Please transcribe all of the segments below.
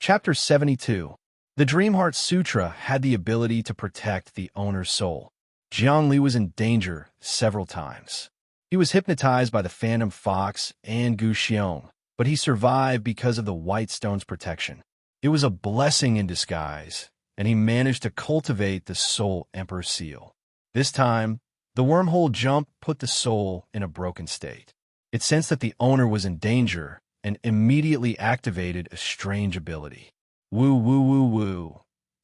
Chapter 72. The Dreamheart Sutra had the ability to protect the owner's soul. Zhongli was in danger several times. He was hypnotized by the Phantom Fox and Gu Xiong, but he survived because of the White Stone's protection. It was a blessing in disguise, and he managed to cultivate the Soul Emperor seal. This time, the wormhole jump put the soul in a broken state. It sensed that the owner was in danger and immediately activated a strange ability. Woo, woo, woo, woo.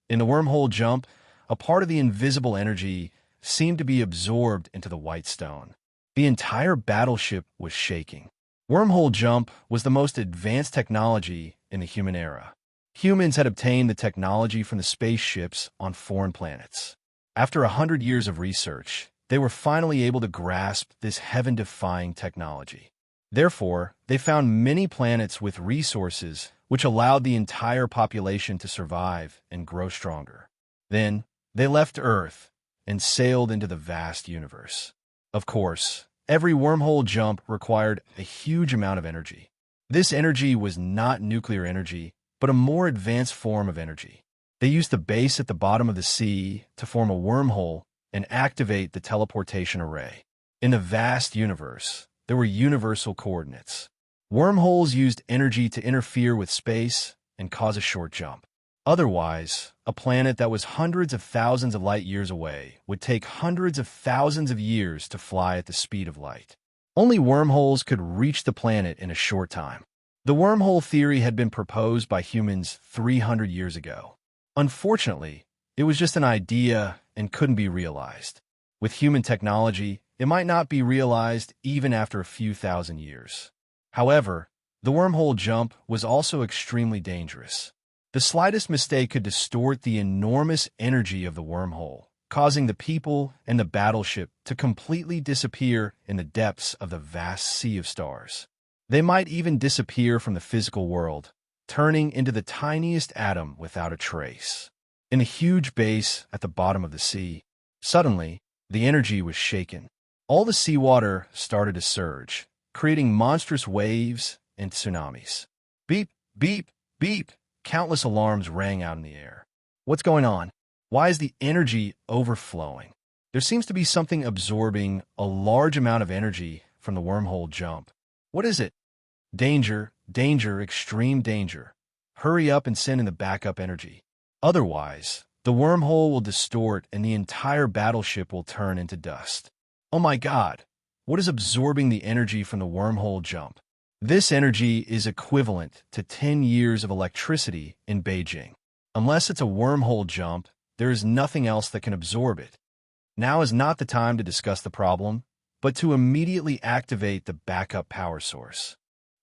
In the wormhole jump, a part of the invisible energy seemed to be absorbed into the White Stone. The entire battleship was shaking. Wormhole jump was the most advanced technology in the human era. Humans had obtained the technology from the spaceships on foreign planets. After 100 years of research, they were finally able to grasp this heaven-defying technology. Therefore, they found many planets with resources which allowed the entire population to survive and grow stronger. Then, they left Earth and sailed into the vast universe. Of course, every wormhole jump required a huge amount of energy. This energy was not nuclear energy, but a more advanced form of energy. They used the base at the bottom of the sea to form a wormhole and activate the teleportation array. In the vast universe, there were universal coordinates. Wormholes used energy to interfere with space and cause a short jump. Otherwise, a planet that was hundreds of thousands of light years away would take hundreds of thousands of years to fly at the speed of light. Only wormholes could reach the planet in a short time. The wormhole theory had been proposed by humans 300 years ago. Unfortunately, it was just an idea and couldn't be realized. With human technology, it might not be realized even after a few thousand years. However, the wormhole jump was also extremely dangerous. The slightest mistake could distort the enormous energy of the wormhole, causing the people and the battleship to completely disappear in the depths of the vast sea of stars. They might even disappear from the physical world, turning into the tiniest atom without a trace. In a huge base at the bottom of the sea, suddenly, the energy was shaken. All the seawater started to surge, creating monstrous waves and tsunamis. Beep, beep, beep. Countless alarms rang out in the air. What's going on? Why is the energy overflowing? There seems to be something absorbing a large amount of energy from the wormhole jump. What is it? Danger, danger, extreme danger. Hurry up and send in the backup energy. Otherwise, the wormhole will distort and the entire battleship will turn into dust. Oh my God! What is absorbing the energy from the wormhole jump? This energy is equivalent to 10 years of electricity in Beijing. Unless it's a wormhole jump, there is nothing else that can absorb it. Now is not the time to discuss the problem, but to immediately activate the backup power source.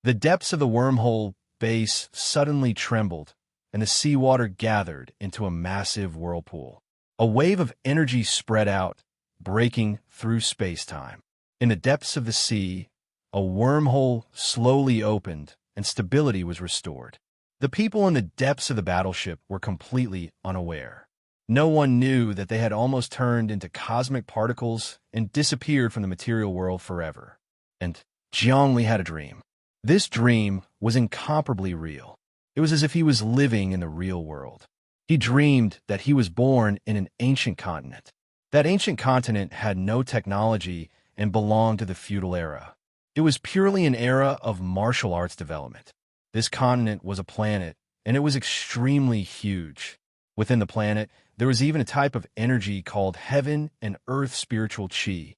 The depths of the wormhole base suddenly trembled, and the seawater gathered into a massive whirlpool. A wave of energy spread out, breaking through space-time. In the depths of the sea, a wormhole slowly opened, and stability was restored. The people in the depths of the battleship were completely unaware. No one knew that they had almost turned into cosmic particles and disappeared from the material world forever. And Zhongli had a dream. This dream was incomparably real. It was as if he was living in the real world. He dreamed that he was born in an ancient continent. That ancient continent had no technology and belonged to the feudal era. It was purely an era of martial arts development. This continent was a planet, and it was extremely huge. Within the planet, there was even a type of energy called heaven and earth spiritual qi.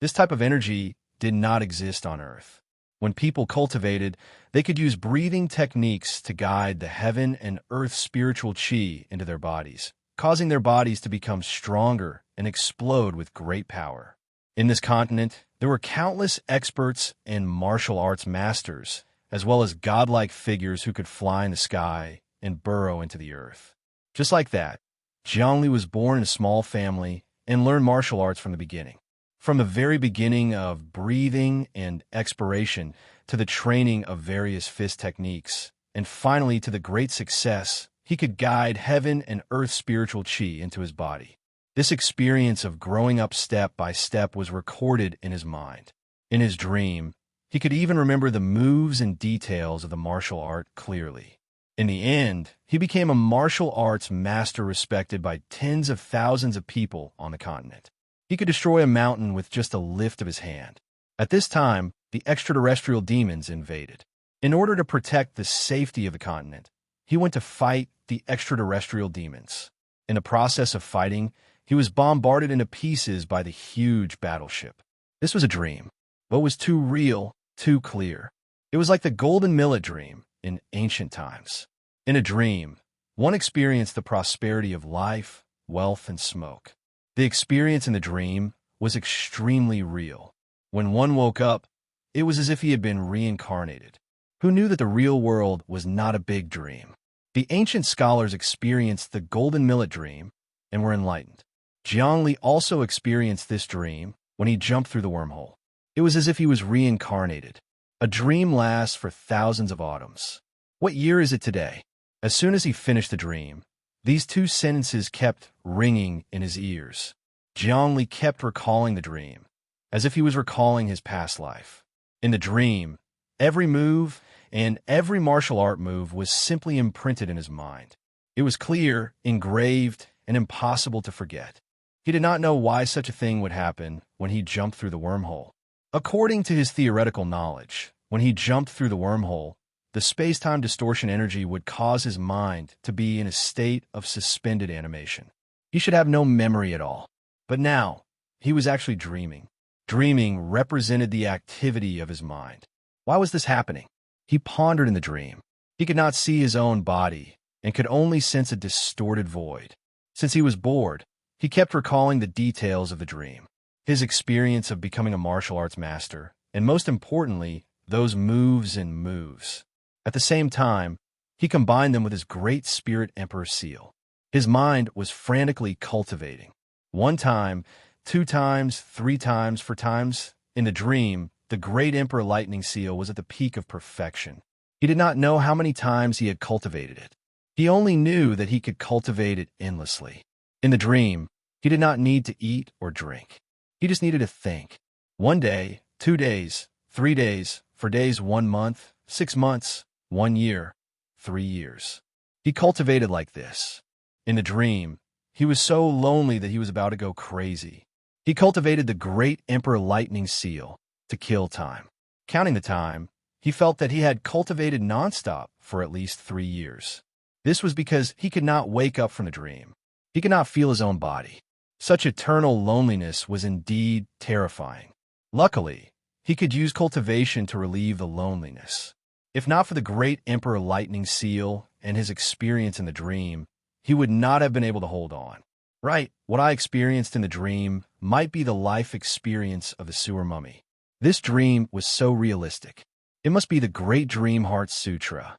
This type of energy did not exist on Earth. When people cultivated, they could use breathing techniques to guide the heaven and earth spiritual qi into their bodies, causing their bodies to become stronger and explode with great power. In this continent, there were countless experts and martial arts masters, as well as godlike figures who could fly in the sky and burrow into the earth. Just like that, Zhongli was born in a small family and learned martial arts from the beginning. From the very beginning of breathing and expiration to the training of various fist techniques, and finally to the great success, he could guide heaven and earth spiritual qi into his body. This experience of growing up step by step was recorded in his mind. In his dream, he could even remember the moves and details of the martial art clearly. In the end, he became a martial arts master respected by tens of thousands of people on the continent. He could destroy a mountain with just a lift of his hand. At this time, the extraterrestrial demons invaded. In order to protect the safety of the continent, he went to fight the extraterrestrial demons. In the process of fighting, he was bombarded into pieces by the huge battleship. This was a dream, but was too real, too clear. It was like the golden millet dream in ancient times. In a dream, one experienced the prosperity of life, wealth, and smoke. The experience in the dream was extremely real. When one woke up, it was as if he had been reincarnated. Who knew that the real world was not a big dream? The ancient scholars experienced the golden millet dream and were enlightened. Zhongli also experienced this dream when he jumped through the wormhole. It was as if he was reincarnated. A dream lasts for thousands of autumns. What year is it today? As soon as he finished the dream, these two sentences kept ringing in his ears. Zhongli kept recalling the dream, as if he was recalling his past life. In the dream, every move and every martial art move was simply imprinted in his mind. It was clear, engraved, and impossible to forget. He did not know why such a thing would happen when he jumped through the wormhole. According to his theoretical knowledge, when he jumped through the wormhole, the space-time distortion energy would cause his mind to be in a state of suspended animation. He should have no memory at all. But now, he was actually dreaming. Dreaming represented the activity of his mind. Why was this happening? He pondered in the dream. He could not see his own body and could only sense a distorted void. Since he was bored, he kept recalling the details of the dream, his experience of becoming a martial arts master, and most importantly, those moves and moves. At the same time, he combined them with his Great Spirit Emperor seal. His mind was frantically cultivating. 1 time, 2 times, 3 times, 4 times. In the dream, the Great Emperor Lightning Seal was at the peak of perfection. He did not know how many times he had cultivated it. He only knew that he could cultivate it endlessly. In the dream, he did not need to eat or drink. He just needed to think. 1 day, 2 days, 3 days, 4 days, 1 month, 6 months, 1 year, 3 years. He cultivated like this. In the dream, he was so lonely that he was about to go crazy. He cultivated the Great Emperor Lightning Seal to kill time. Counting the time, he felt that he had cultivated nonstop for at least 3 years. This was because he could not wake up from the dream. He could not feel his own body. Such eternal loneliness was indeed terrifying. Luckily, he could use cultivation to relieve the loneliness. If not for the Great Emperor Lightning Seal and his experience in the dream, he would not have been able to hold on. Right, what I experienced in the dream might be the life experience of the sewer mummy. This dream was so realistic. It must be the Great Dream Heart Sutra.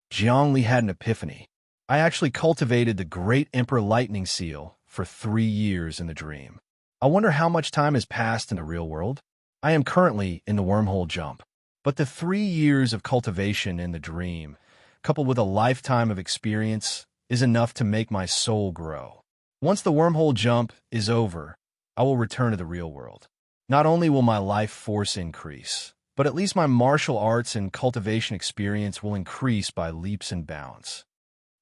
Zhongli had an epiphany. I actually cultivated the Great Emperor Lightning Seal for 3 years in the dream. I wonder how much time has passed in the real world. I am currently in the wormhole jump. But the 3 years of cultivation in the dream, coupled with a lifetime of experience, is enough to make my soul grow. Once the wormhole jump is over, I will return to the real world. Not only will my life force increase, but at least my martial arts and cultivation experience will increase by leaps and bounds.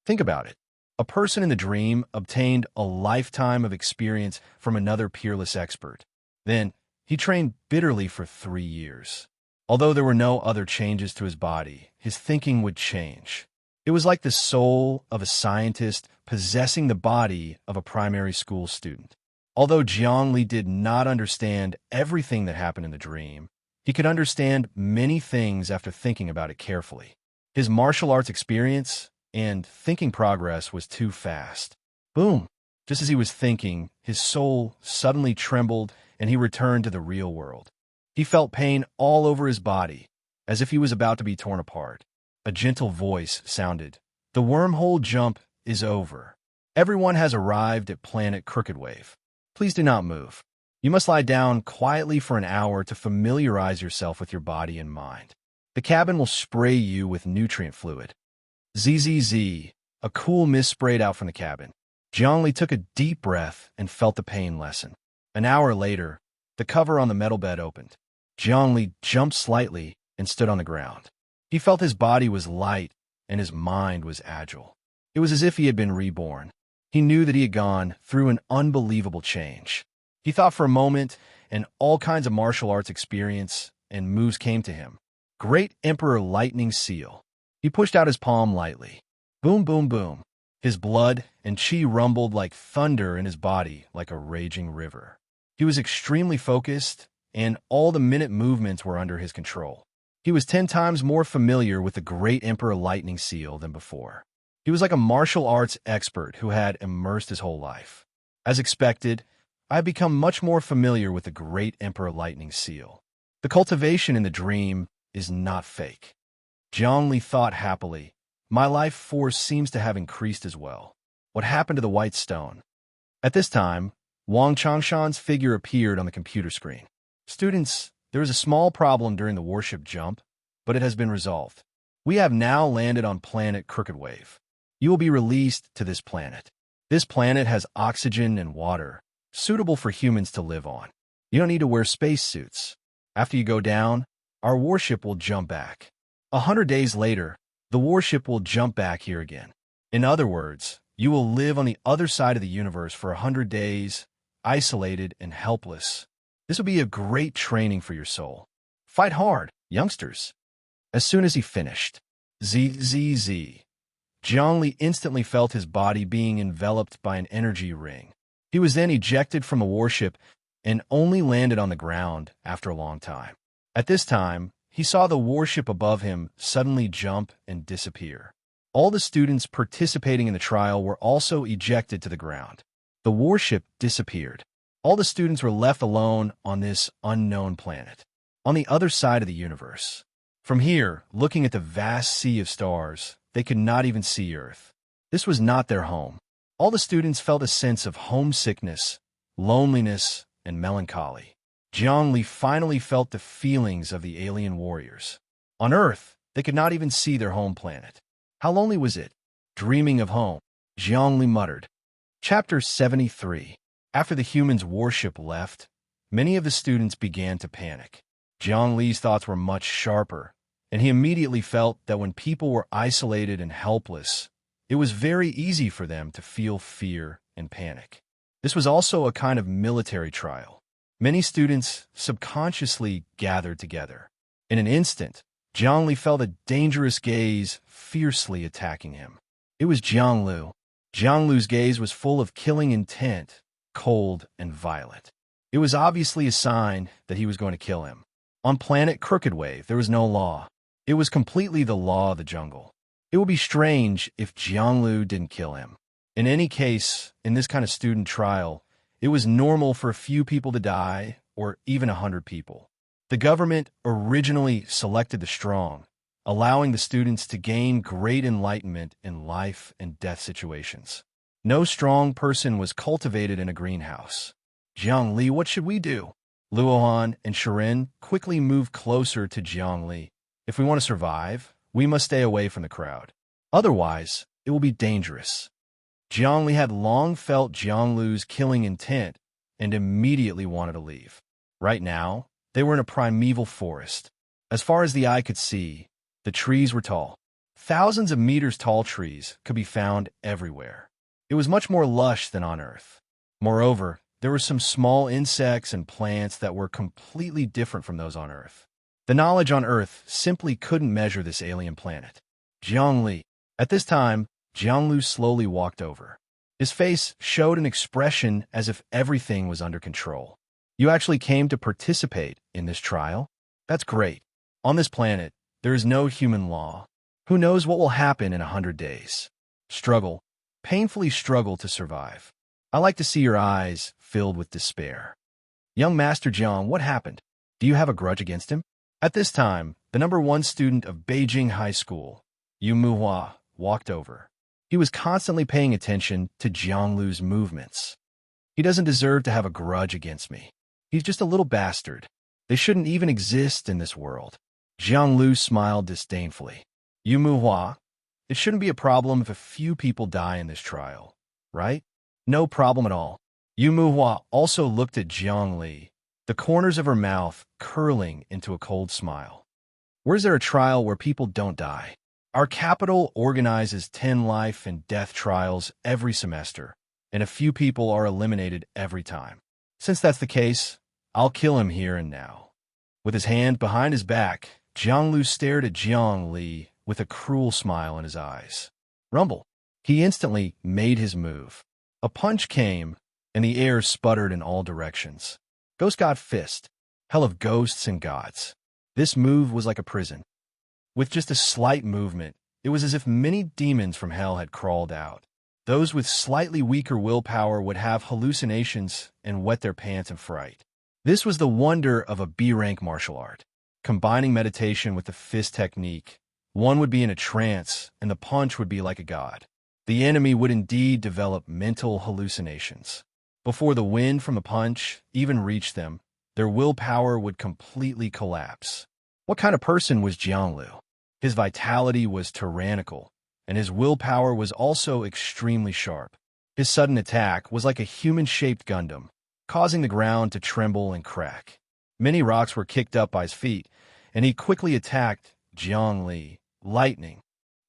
Think about it. A person in the dream obtained a lifetime of experience from another peerless expert. Then, he trained bitterly for 3 years. Although there were no other changes to his body, his thinking would change. It was like the soul of a scientist possessing the body of a primary school student. Although Zhongli did not understand everything that happened in the dream, he could understand many things after thinking about it carefully. His martial arts experience and thinking progress was too fast. Boom! Just as he was thinking, his soul suddenly trembled and he returned to the real world. He felt pain all over his body, as if he was about to be torn apart. A gentle voice sounded, "The wormhole jump is over. Everyone has arrived at planet Crooked Wave. Please do not move. You must lie down quietly for an hour to familiarize yourself with your body and mind. The cabin will spray you with nutrient fluid." ZZZ, a cool mist sprayed out from the cabin. Zhongli took a deep breath and felt the pain lessen. An hour later, the cover on the metal bed opened. Zhongli jumped slightly and stood on the ground. He felt his body was light and his mind was agile. It was as if he had been reborn. He knew that he had gone through an unbelievable change. He thought for a moment, and all kinds of martial arts experience and moves came to him. Great Emperor Lightning Seal. He pushed out his palm lightly. Boom, boom, boom. His blood and chi rumbled like thunder in his body, like a raging river. He was extremely focused, and all the minute movements were under his control. He was 10 times more familiar with the Great Emperor Lightning Seal than before. He was like a martial arts expert who had immersed his whole life. As expected, I had become much more familiar with the Great Emperor Lightning Seal. The cultivation in the dream is not fake. Jiang Li thought happily. My life force seems to have increased as well. What happened to the white stone? At this time, Wang Changshan's figure appeared on the computer screen. Students, there was a small problem during the warship jump, but it has been resolved. We have now landed on planet Crooked Wave. You will be released to this planet. This planet has oxygen and water, suitable for humans to live on. You don't need to wear spacesuits. After you go down, our warship will jump back. 100 days later, the warship will jump back here again. In other words, you will live on the other side of the universe for 100 days, isolated and helpless. This will be a great training for your soul. Fight hard, youngsters. As soon as he finished, Jiang Li instantly felt his body being enveloped by an energy ring. He was then ejected from the warship and only landed on the ground after a long time. At this time, he saw the warship above him suddenly jump and disappear. All the students participating in the trial were also ejected to the ground. The warship disappeared. All the students were left alone on this unknown planet, on the other side of the universe. From here, looking at the vast sea of stars, they could not even see Earth. This was not their home. All the students felt a sense of homesickness, loneliness, and melancholy. Jiang Li finally felt the feelings of the alien warriors. On Earth, they could not even see their home planet. How lonely was it? Dreaming of home, Jiang Li muttered. Chapter 73. After the humans' warship left, many of the students began to panic. Jiang Li's thoughts were much sharper, and he immediately felt that when people were isolated and helpless, it was very easy for them to feel fear and panic. This was also a kind of military trial. Many students subconsciously gathered together. In an instant, Jiang Li felt a dangerous gaze fiercely attacking him. It was Jiang Lu. Jiang Lu's gaze was full of killing intent, cold and violent. It was obviously a sign that he was going to kill him. On planet Crooked Wave, there was no law. It was completely the law of the jungle. It would be strange if Jiang Lu didn't kill him. In any case, in this kind of student trial, it was normal for a few people to die, or even 100 people. The government originally selected the strong, allowing the students to gain great enlightenment in life and death situations. No strong person was cultivated in a greenhouse. Jiang Li, what should we do? Luohan and Serene quickly moved closer to Jiang Li. If we want to survive, we must stay away from the crowd. Otherwise, it will be dangerous. Jiang Li had long felt Jiang Lu's killing intent and immediately wanted to leave. Right now, they were in a primeval forest. As far as the eye could see, the trees were tall. Thousands of meters tall trees could be found everywhere. It was much more lush than on Earth. Moreover, there were some small insects and plants that were completely different from those on Earth. The knowledge on Earth simply couldn't measure this alien planet. Jiang Li. At this time, Jiang Lu slowly walked over. His face showed an expression as if everything was under control. You actually came to participate in this trial? That's great. On this planet, there is no human law. Who knows what will happen in 100 days? Struggle, painfully struggle to survive. I like to see your eyes filled with despair. Young Master Jiang, what happened? Do you have a grudge against him? At this time, the #1 student of Beijing High School, Yu Muhua, walked over. He was constantly paying attention to Jiang Lu's movements. He doesn't deserve to have a grudge against me. He's just a little bastard. They shouldn't even exist in this world. Jiang Lu smiled disdainfully. Yu Muhua, it shouldn't be a problem if a few people die in this trial, right? No problem at all. Yu Muhua also looked at Jiang Li, the corners of her mouth curling into a cold smile. Where's there a trial where people don't die? Our capital organizes 10 life and death trials every semester, and a few people are eliminated every time. Since that's the case, I'll kill him here and now." With his hand behind his back, Jianglu stared at Jiang Li with a cruel smile in his eyes. Rumble. He instantly made his move. A punch came, and the air sputtered in all directions. Ghost God Fist. Hell of ghosts and gods. This move was like a prison. With just a slight movement, it was as if many demons from hell had crawled out. Those with slightly weaker willpower would have hallucinations and wet their pants in fright. This was the wonder of a B-rank martial art. Combining meditation with the fist technique, one would be in a trance, and the punch would be like a god. The enemy would indeed develop mental hallucinations. Before the wind from the punch even reached them, their willpower would completely collapse. What kind of person was Jianglu? His vitality was tyrannical, and his willpower was also extremely sharp. His sudden attack was like a human-shaped Gundam, causing the ground to tremble and crack. Many rocks were kicked up by his feet, and he quickly attacked Jiang Li. Lightning.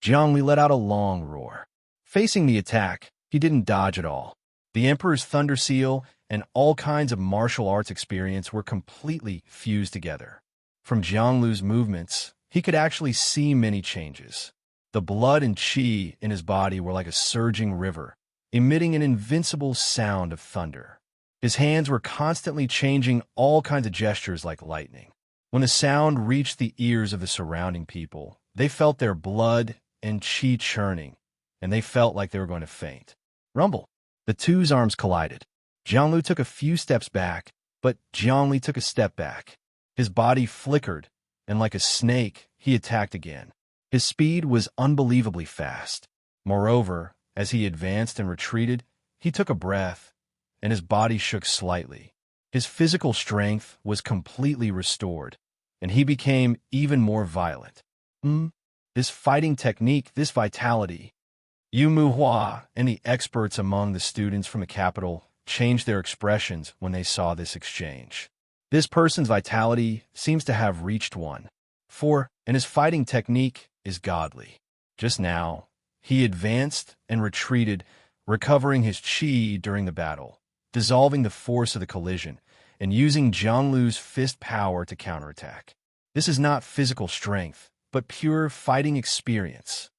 Jiang Li let out a long roar. Facing the attack, he didn't dodge at all. The Emperor's Thunder Seal and all kinds of martial arts experience were completely fused together. From Jianglu's movements, he could actually see many changes. The blood and qi in his body were like a surging river, emitting an invincible sound of thunder. His hands were constantly changing all kinds of gestures like lightning. When the sound reached the ears of the surrounding people, they felt their blood and qi churning, and they felt like they were going to faint. Rumble. The two's arms collided. Jianglu took a few steps back, but Jiangli took a step back. His body flickered, and like a snake, he attacked again. His speed was unbelievably fast. Moreover, as he advanced and retreated, he took a breath, and his body shook slightly. His physical strength was completely restored, and he became even more violent. This fighting technique, this vitality. Yu Muhua and the experts among the students from the capital changed their expressions when they saw this exchange. This person's vitality seems to have reached 1-4, and his fighting technique is godly. Just now, he advanced and retreated, recovering his qi during the battle, dissolving the force of the collision, and using Jianglu's fist power to counterattack. This is not physical strength, but pure fighting experience.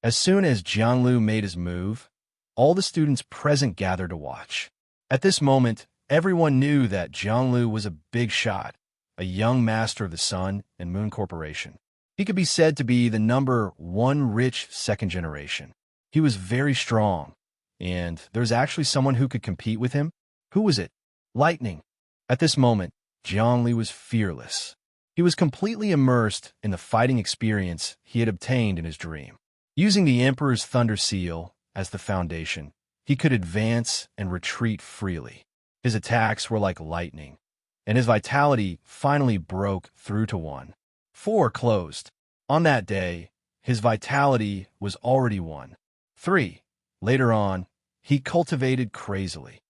As soon as Jianglu made his move, all the students present gathered to watch. At this moment, everyone knew that Jianglu was a big shot, a young master of the Sun and Moon Corporation. He could be said to be the #1 rich second generation. He was very strong, and there's actually someone who could compete with him. Who was it? Lightning. At this moment, Jiangli was fearless. He was completely immersed in the fighting experience he had obtained in his dream. Using the Emperor's Thunder Seal as the foundation, he could advance and retreat freely. His attacks were like lightning, and his vitality finally broke through to 1-4 closed. On that day, his vitality was already 1-3. Later on, he cultivated crazily.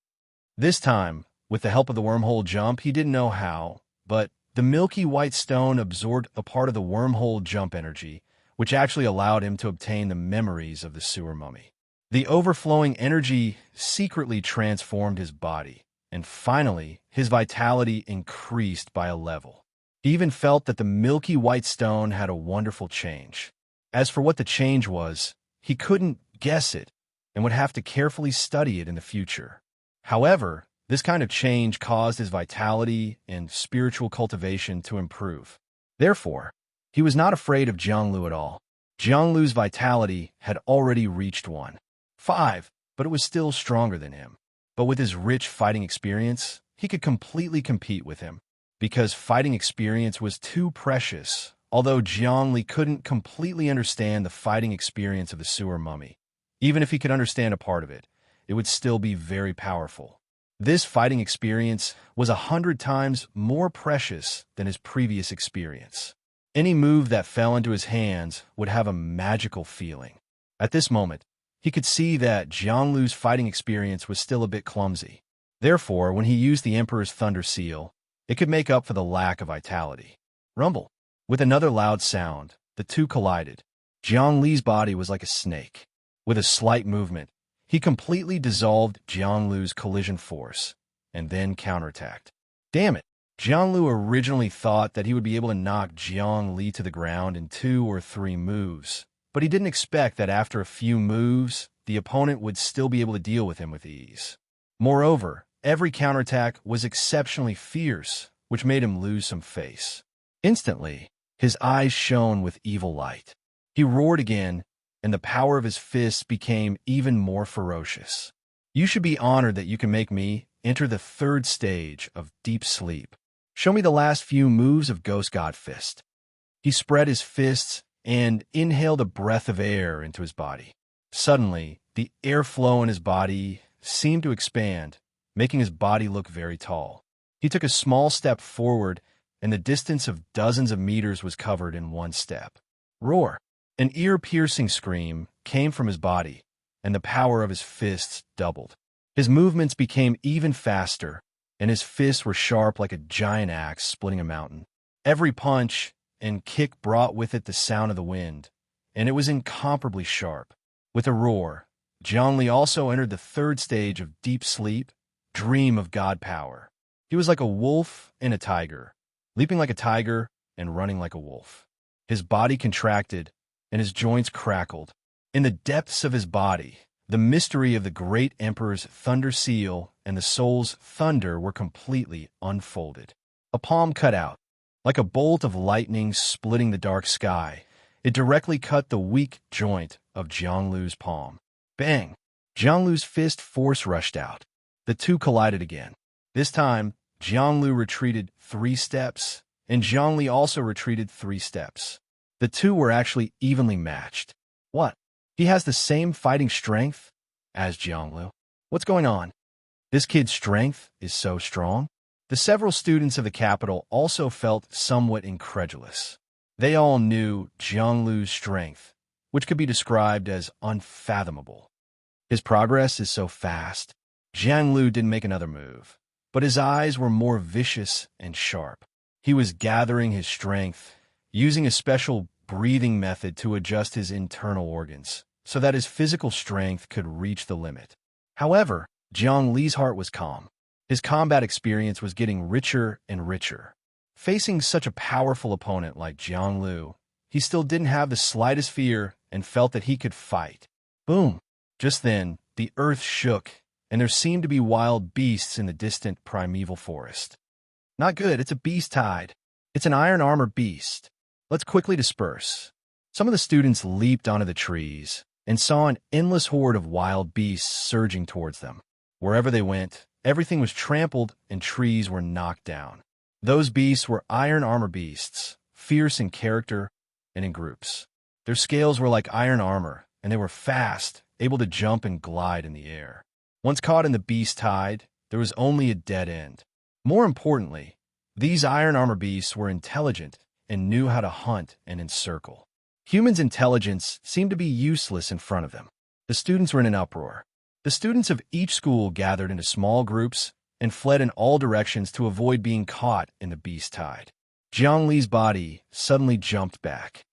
This time, with the help of the wormhole jump, he didn't know how, but the milky white stone absorbed a part of the wormhole jump energy, which actually allowed him to obtain the memories of the sewer mummy. The overflowing energy secretly transformed his body, and finally, his vitality increased by a level. He even felt that the milky white stone had a wonderful change. As for what the change was, he couldn't guess it, and would have to carefully study it in the future. However, this kind of change caused his vitality and spiritual cultivation to improve. Therefore, he was not afraid of Jianglu at all. Jianglu's vitality had already reached 1-5, but it was still stronger than him. But with his rich fighting experience, he could completely compete with him. Because fighting experience was too precious, although Jiangli couldn't completely understand the fighting experience of the sewer mummy. Even if he could understand a part of it, it would still be very powerful. This fighting experience was 100 times more precious than his previous experience. Any move that fell into his hands would have a magical feeling. At this moment, he could see that Jianglu's fighting experience was still a bit clumsy. Therefore, when he used the Emperor's Thunder Seal, it could make up for the lack of vitality. Rumble. With another loud sound, the two collided. Jiang Li's body was like a snake. With a slight movement, he completely dissolved Jiang Lu's collision force, and then counterattacked. Damn it! Jiang Lu originally thought that he would be able to knock Jiang Li to the ground in 2 or 3 moves, but he didn't expect that after a few moves, the opponent would still be able to deal with him with ease. Moreover, every counterattack was exceptionally fierce, which made him lose some face. Instantly, his eyes shone with evil light. He roared again, and the power of his fists became even more ferocious. You should be honored that you can make me enter the 3rd stage of deep sleep. Show me the last few moves of Ghost God Fist. He spread his fists and inhaled a breath of air into his body. Suddenly, the airflow in his body seemed to expand, making his body look very tall. He took a small step forward, and the distance of dozens of meters was covered in 1 step. Roar! An ear-piercing scream came from his body, and the power of his fists doubled. His movements became even faster, and his fists were sharp like a giant axe splitting a mountain. Every punch and kick brought with it the sound of the wind, and it was incomparably sharp. With a roar, Jiang Li also entered the 3rd stage of deep sleep, dream of God power. He was like a wolf and a tiger, leaping like a tiger and running like a wolf. His body contracted, and his joints crackled. In the depths of his body, the mystery of the great emperor's thunder seal and the soul's thunder were completely unfolded. A palm cut out. Like a bolt of lightning splitting the dark sky, it directly cut the weak joint of Jiang Lu's palm. Bang! Jiang Lu's fist force rushed out. The two collided again. This time, Jiang Lu retreated 3 steps, and Jiang Li also retreated 3 steps. The two were actually evenly matched. What? He has the same fighting strength as Jiang Lu? What's going on? This kid's strength is so strong? The several students of the capital also felt somewhat incredulous. They all knew Jiang Lu's strength, which could be described as unfathomable. His progress is so fast. Jiang Lu didn't make another move, but his eyes were more vicious and sharp. He was gathering his strength, using a special breathing method to adjust his internal organs, so that his physical strength could reach the limit. However, Jiang Li's heart was calm. His combat experience was getting richer and richer. Facing such a powerful opponent like Jiang Lu, he still didn't have the slightest fear and felt that he could fight. Boom! Just then, the earth shook, and there seemed to be wild beasts in the distant primeval forest. Not good, it's a beast tide. It's an iron armor beast. Let's quickly disperse. Some of the students leaped onto the trees and saw an endless horde of wild beasts surging towards them. Wherever they went, everything was trampled and trees were knocked down. Those beasts were iron armor beasts, fierce in character and in groups. Their scales were like iron armor, and they were fast, able to jump and glide in the air. Once caught in the beast tide, there was only a dead end. More importantly, these iron armor beasts were intelligent and knew how to hunt and encircle. Humans' intelligence seemed to be useless in front of them. The students were in an uproar. The students of each school gathered into small groups and fled in all directions to avoid being caught in the beast tide. Jiang Li's body suddenly jumped back.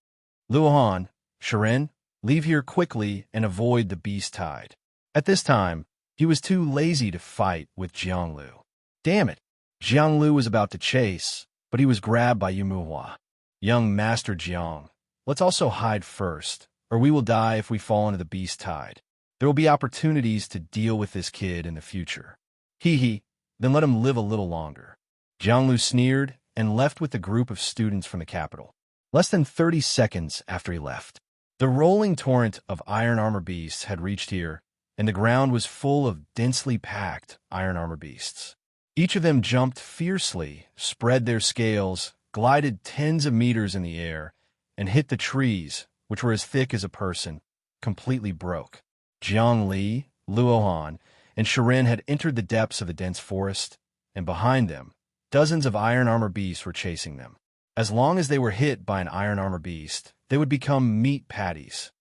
Luohan, Serene, leave here quickly and avoid the beast tide. At this time, he was too lazy to fight with Jiang Lu. Damn it! Jiang Lu was about to chase, but he was grabbed by Yumuhua. Young Master Jiang, let's also hide first, or we will die if we fall into the beast tide. There will be opportunities to deal with this kid in the future. Hee, then let him live a little longer. Jiang Lu sneered and left with the group of students from the capital. Less than 30 seconds after he left, the rolling torrent of iron armor beasts had reached here, and the ground was full of densely packed iron armor beasts. Each of them jumped fiercely, spread their scales, glided tens of meters in the air, and hit the trees, which were as thick as a person, completely broke. Jiang Li, Luohan, and Serene had entered the depths of the dense forest, and behind them, dozens of iron armor beasts were chasing them. As long as they were hit by an iron armor beast, they would become meat patties.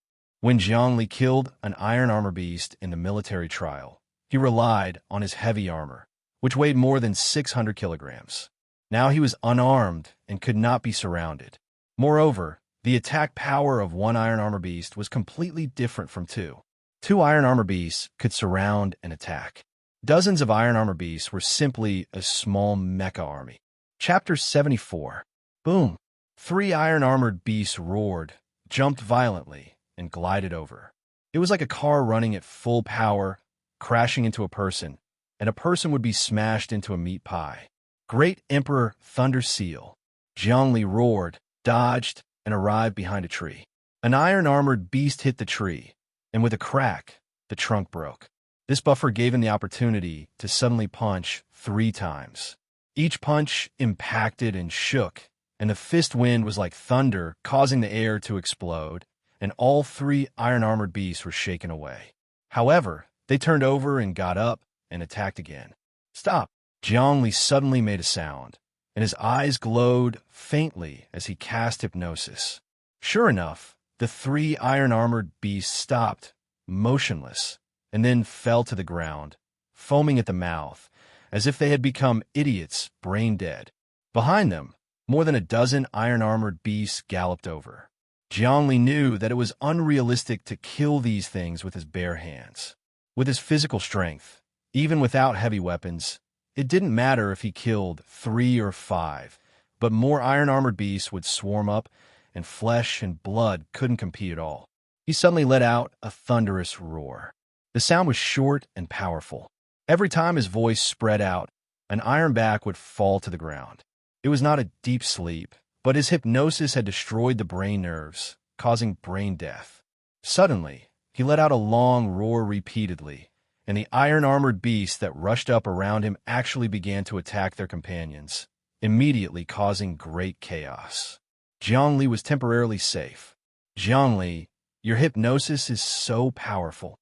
When Jiang Li killed an iron armor beast in the military trial, he relied on his heavy armor, which weighed more than 600 kilograms. Now he was unarmed and could not be surrounded. Moreover, The attack power of one iron armor beast was completely different from two. Two iron armor beasts could surround and attack. Dozens of iron armor beasts were simply a small mecha army. Chapter 74. Boom! Three iron-armored beasts roared, jumped violently, and glided over. It was like a car running at full power, crashing into a person, and a person would be smashed into a meat pie. Great Emperor Thunder Seal. Zhongli roared, dodged, and arrived behind a tree. An iron-armored beast hit the tree, and with a crack, the trunk broke. This buffer gave him the opportunity to suddenly punch 3 times. Each punch impacted and shook, and the fist wind was like thunder, causing the air to explode, and all 3 iron-armored beasts were shaken away. However, they turned over and got up and attacked again. Stop! Zhongli suddenly made a sound, and his eyes glowed faintly as he cast hypnosis. Sure enough, the 3 iron-armored beasts stopped, motionless, and then fell to the ground, foaming at the mouth, as if they had become idiots, brain dead. Behind them, more than a dozen iron-armored beasts galloped over. Zhongli knew that it was unrealistic to kill these things with his bare hands. With his physical strength, even without heavy weapons, it didn't matter if he killed 3 or 5, but more iron-armored beasts would swarm up, and flesh and blood couldn't compete at all. He suddenly let out a thunderous roar. The sound was short and powerful. Every time his voice spread out, an iron back would fall to the ground. It was not a deep sleep, but his hypnosis had destroyed the brain nerves, causing brain death. Suddenly, he let out a long roar repeatedly, and the iron-armored beasts that rushed up around him actually began to attack their companions, immediately causing great chaos. Zhongli was temporarily safe. Zhongli, your hypnosis is so powerful.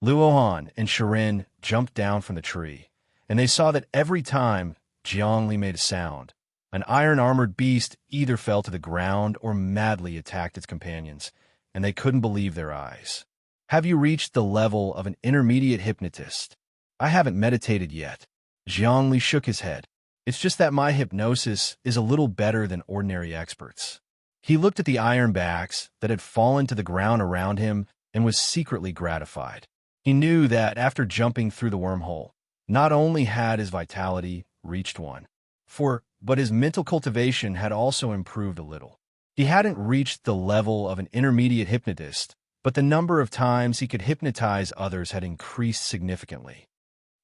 Luohan and Serene jumped down from the tree, and they saw that every time Zhongli made a sound, an iron-armored beast either fell to the ground or madly attacked its companions, and they couldn't believe their eyes. Have you reached the level of an intermediate hypnotist? I haven't meditated yet. Zhongli shook his head. It's just that my hypnosis is a little better than ordinary experts. He looked at the iron backs that had fallen to the ground around him and was secretly gratified. He knew that after jumping through the wormhole, not only had his vitality reached 1, but his mental cultivation had also improved a little. He hadn't reached the level of an intermediate hypnotist, but the number of times he could hypnotize others had increased significantly.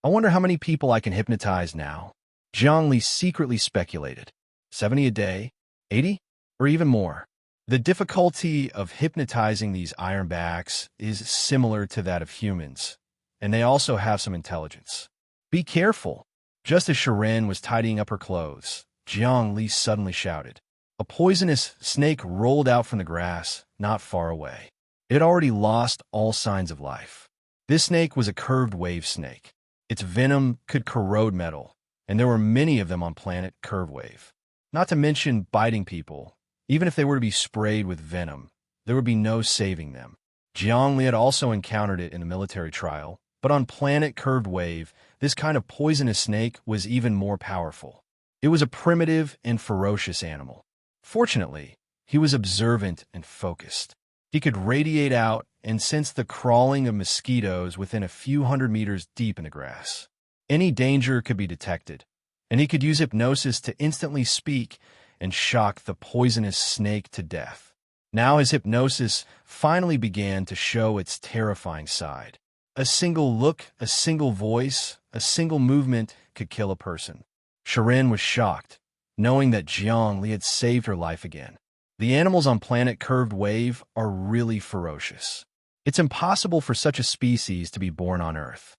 I wonder how many people I can hypnotize now. Zhongli secretly speculated. 70 a day? 80? Or even more. The difficulty of hypnotizing these ironbacks is similar to that of humans, and they also have some intelligence. Be careful. Just as Serene was tidying up her clothes, Zhongli suddenly shouted. A poisonous snake rolled out from the grass, not far away. It had already lost all signs of life. This snake was a curved wave snake. Its venom could corrode metal, and there were many of them on planet Curvewave. Not to mention biting people. Even if they were to be sprayed with venom, there would be no saving them. Zhongli had also encountered it in a military trial, but on planet Curved Wave, this kind of poisonous snake was even more powerful. It was a primitive and ferocious animal. Fortunately, he was observant and focused. He could radiate out and sense the crawling of mosquitoes within a few hundred meters deep in the grass. Any danger could be detected, and he could use hypnosis to instantly speak and shock the poisonous snake to death. Now his hypnosis finally began to show its terrifying side. A single look, a single voice, a single movement could kill a person. Serene was shocked, knowing that Zhongli had saved her life again. The animals on planet Curved Wave are really ferocious. It's impossible for such a species to be born on Earth.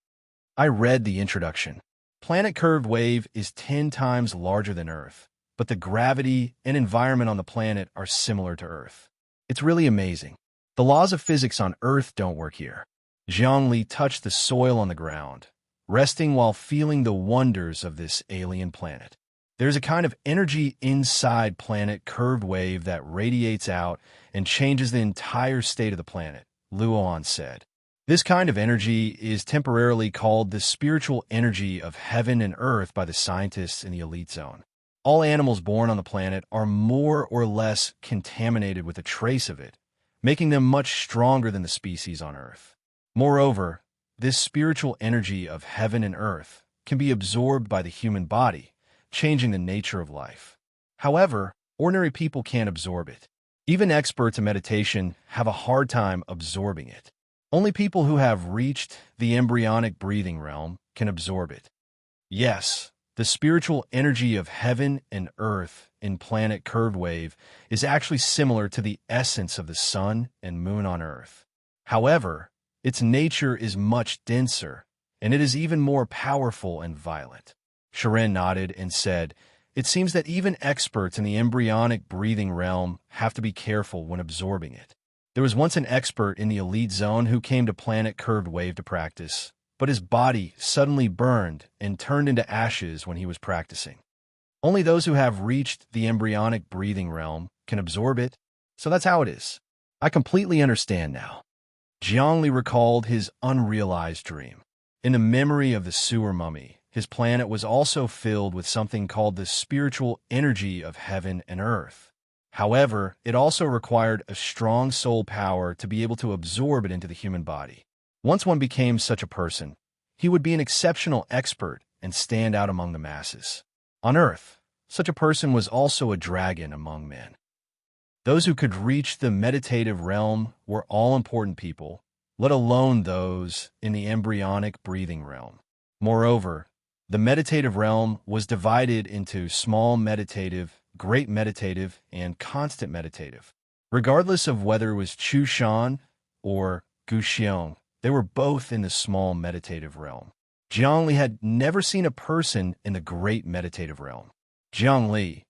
I read the introduction. Planet Curved Wave is 10 times larger than Earth, but the gravity and environment on the planet are similar to Earth. It's really amazing. The laws of physics on Earth don't work here. Zhongli touched the soil on the ground, resting while feeling the wonders of this alien planet. There's a kind of energy inside planet Curved Wave that radiates out and changes the entire state of the planet, Luohan said. This kind of energy is temporarily called the spiritual energy of heaven and earth by the scientists in the elite zone. All animals born on the planet are more or less contaminated with a trace of it, making them much stronger than the species on Earth. Moreover, this spiritual energy of heaven and earth can be absorbed by the human body, changing the nature of life. However, ordinary people can't absorb it. Even experts in meditation have a hard time absorbing it. Only people who have reached the embryonic breathing realm can absorb it. Yes, the spiritual energy of heaven and earth in planet curved wave is actually similar to the essence of the sun and moon on Earth. However, its nature is much denser, and it is even more powerful and violent. Sharon nodded and said, "It seems that even experts in the embryonic breathing realm have to be careful when absorbing it. There was once an expert in the elite zone who came to planet curved wave to practice, but his body suddenly burned and turned into ashes when he was practicing. Only those who have reached the embryonic breathing realm can absorb it, so that's how it is. I completely understand now." Jiangli recalled his unrealized dream. In the memory of the sewer mummy, his planet was also filled with something called the spiritual energy of heaven and earth. However, it also required a strong soul power to be able to absorb it into the human body. Once one became such a person, he would be an exceptional expert and stand out among the masses. On Earth, such a person was also a dragon among men. Those who could reach the meditative realm were all-important people, let alone those in the embryonic breathing realm. Moreover, the meditative realm was divided into small meditative, great meditative, and constant meditative. Regardless of whether it was Chu Shan or Gu Xiong, they were both in the small meditative realm. Jiangli had never seen a person in the great meditative realm. "Jiangli,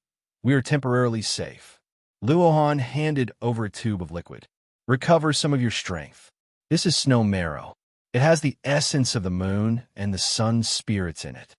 we are temporarily safe." Luohan handed over a tube of liquid. "Recover some of your strength. This is snow marrow. It has the essence of the moon and the sun's spirits in it.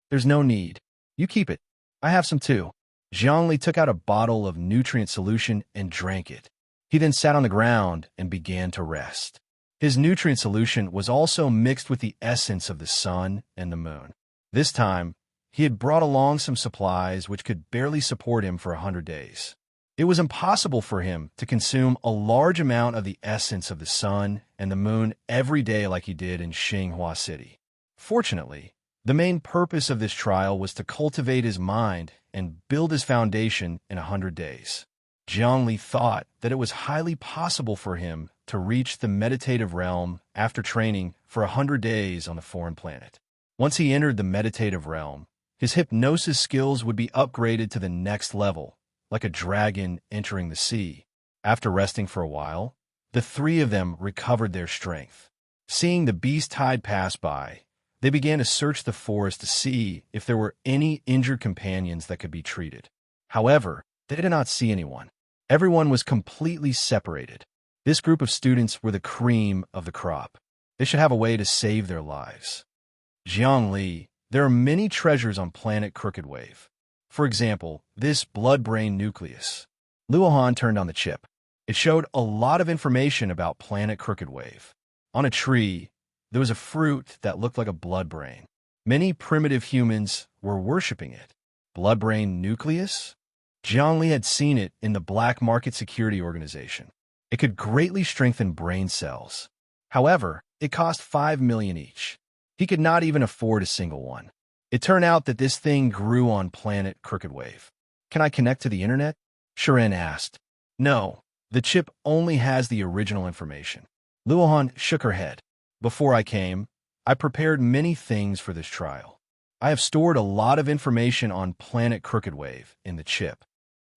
There's no need. You keep it. I have some too." Jiangli took out a bottle of nutrient solution and drank it. He then sat on the ground and began to rest. His nutrient solution was also mixed with the essence of the sun and the moon. This time, he had brought along some supplies which could barely support him for 100 days. It was impossible for him to consume a large amount of the essence of the sun and the moon every day like he did in Xinghua City. Fortunately, the main purpose of this trial was to cultivate his mind and build his foundation in 100 days. Jiangli thought that it was highly possible for him to reach the meditative realm after training for 100 days on the foreign planet. Once he entered the meditative realm, his hypnosis skills would be upgraded to the next level, like a dragon entering the sea. After resting for a while, the three of them recovered their strength. Seeing the beast tide pass by, they began to search the forest to see if there were any injured companions that could be treated. However, they did not see anyone. Everyone was completely separated. This group of students were the cream of the crop. They should have a way to save their lives. Jiangli, there are many treasures on planet Crooked Wave. For example, this blood-brain nucleus. Luohan turned on the chip. It showed a lot of information about planet Crooked Wave. On a tree, there was a fruit that looked like a blood brain. Many primitive humans were worshipping it. Blood-brain nucleus? Jiangli had seen it in the black market security organization. It could greatly strengthen brain cells. However, it cost 5 million each. He could not even afford a single one. It turned out that this thing grew on planet Crooked Wave. "Can I connect to the internet?" Sharon asked. "No, the chip only has the original information." Luohan shook her head. "Before I came, I prepared many things for this trial. I have stored a lot of information on planet Crooked Wave in the chip."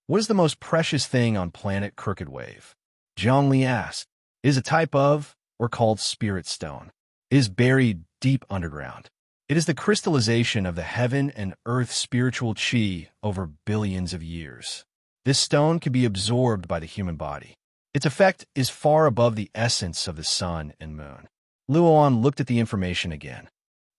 "What is the most precious thing on planet Crooked Wave?" Jiangli asked. "It is a type of, or called spirit stone. It is buried deep underground. It is the crystallization of the heaven and earth spiritual qi over billions of years. This stone can be absorbed by the human body. Its effect is far above the essence of the sun and moon." Luohan looked at the information again.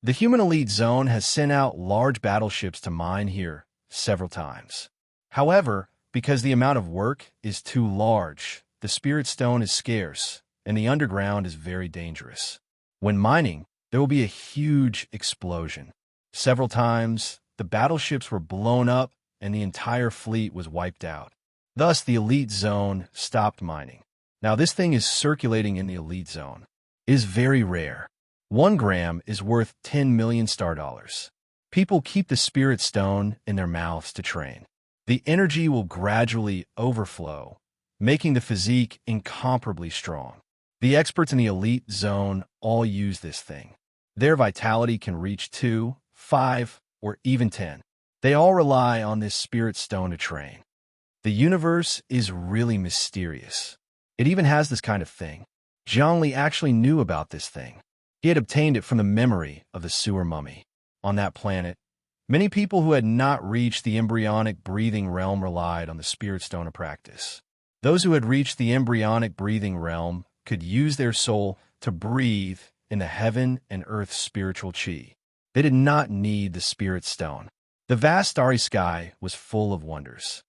"The human elite zone has sent out large battleships to mine here several times. However, because the amount of work is too large, the spirit stone is scarce, and the underground is very dangerous. When mining, there will be a huge explosion. Several times, the battleships were blown up and the entire fleet was wiped out. Thus, the elite zone stopped mining. Now, this thing is circulating in the elite zone. It is very rare. 1 gram is worth 10 million star dollars. People keep the spirit stone in their mouths to train. The energy will gradually overflow, making the physique incomparably strong. The experts in the elite zone all use this thing. Their vitality can reach 2, 5, or even 10. They all rely on this spirit stone to train. The universe is really mysterious. It even has this kind of thing. Zhongli actually knew about this thing. He had obtained it from the memory of the sewer mummy. On that planet, many people who had not reached the embryonic breathing realm relied on the spirit stone to practice. Those who had reached the embryonic breathing realm could use their soul to breathe in the heaven and earth spiritual chi. They did not need the spirit stone. The vast starry sky was full of wonders.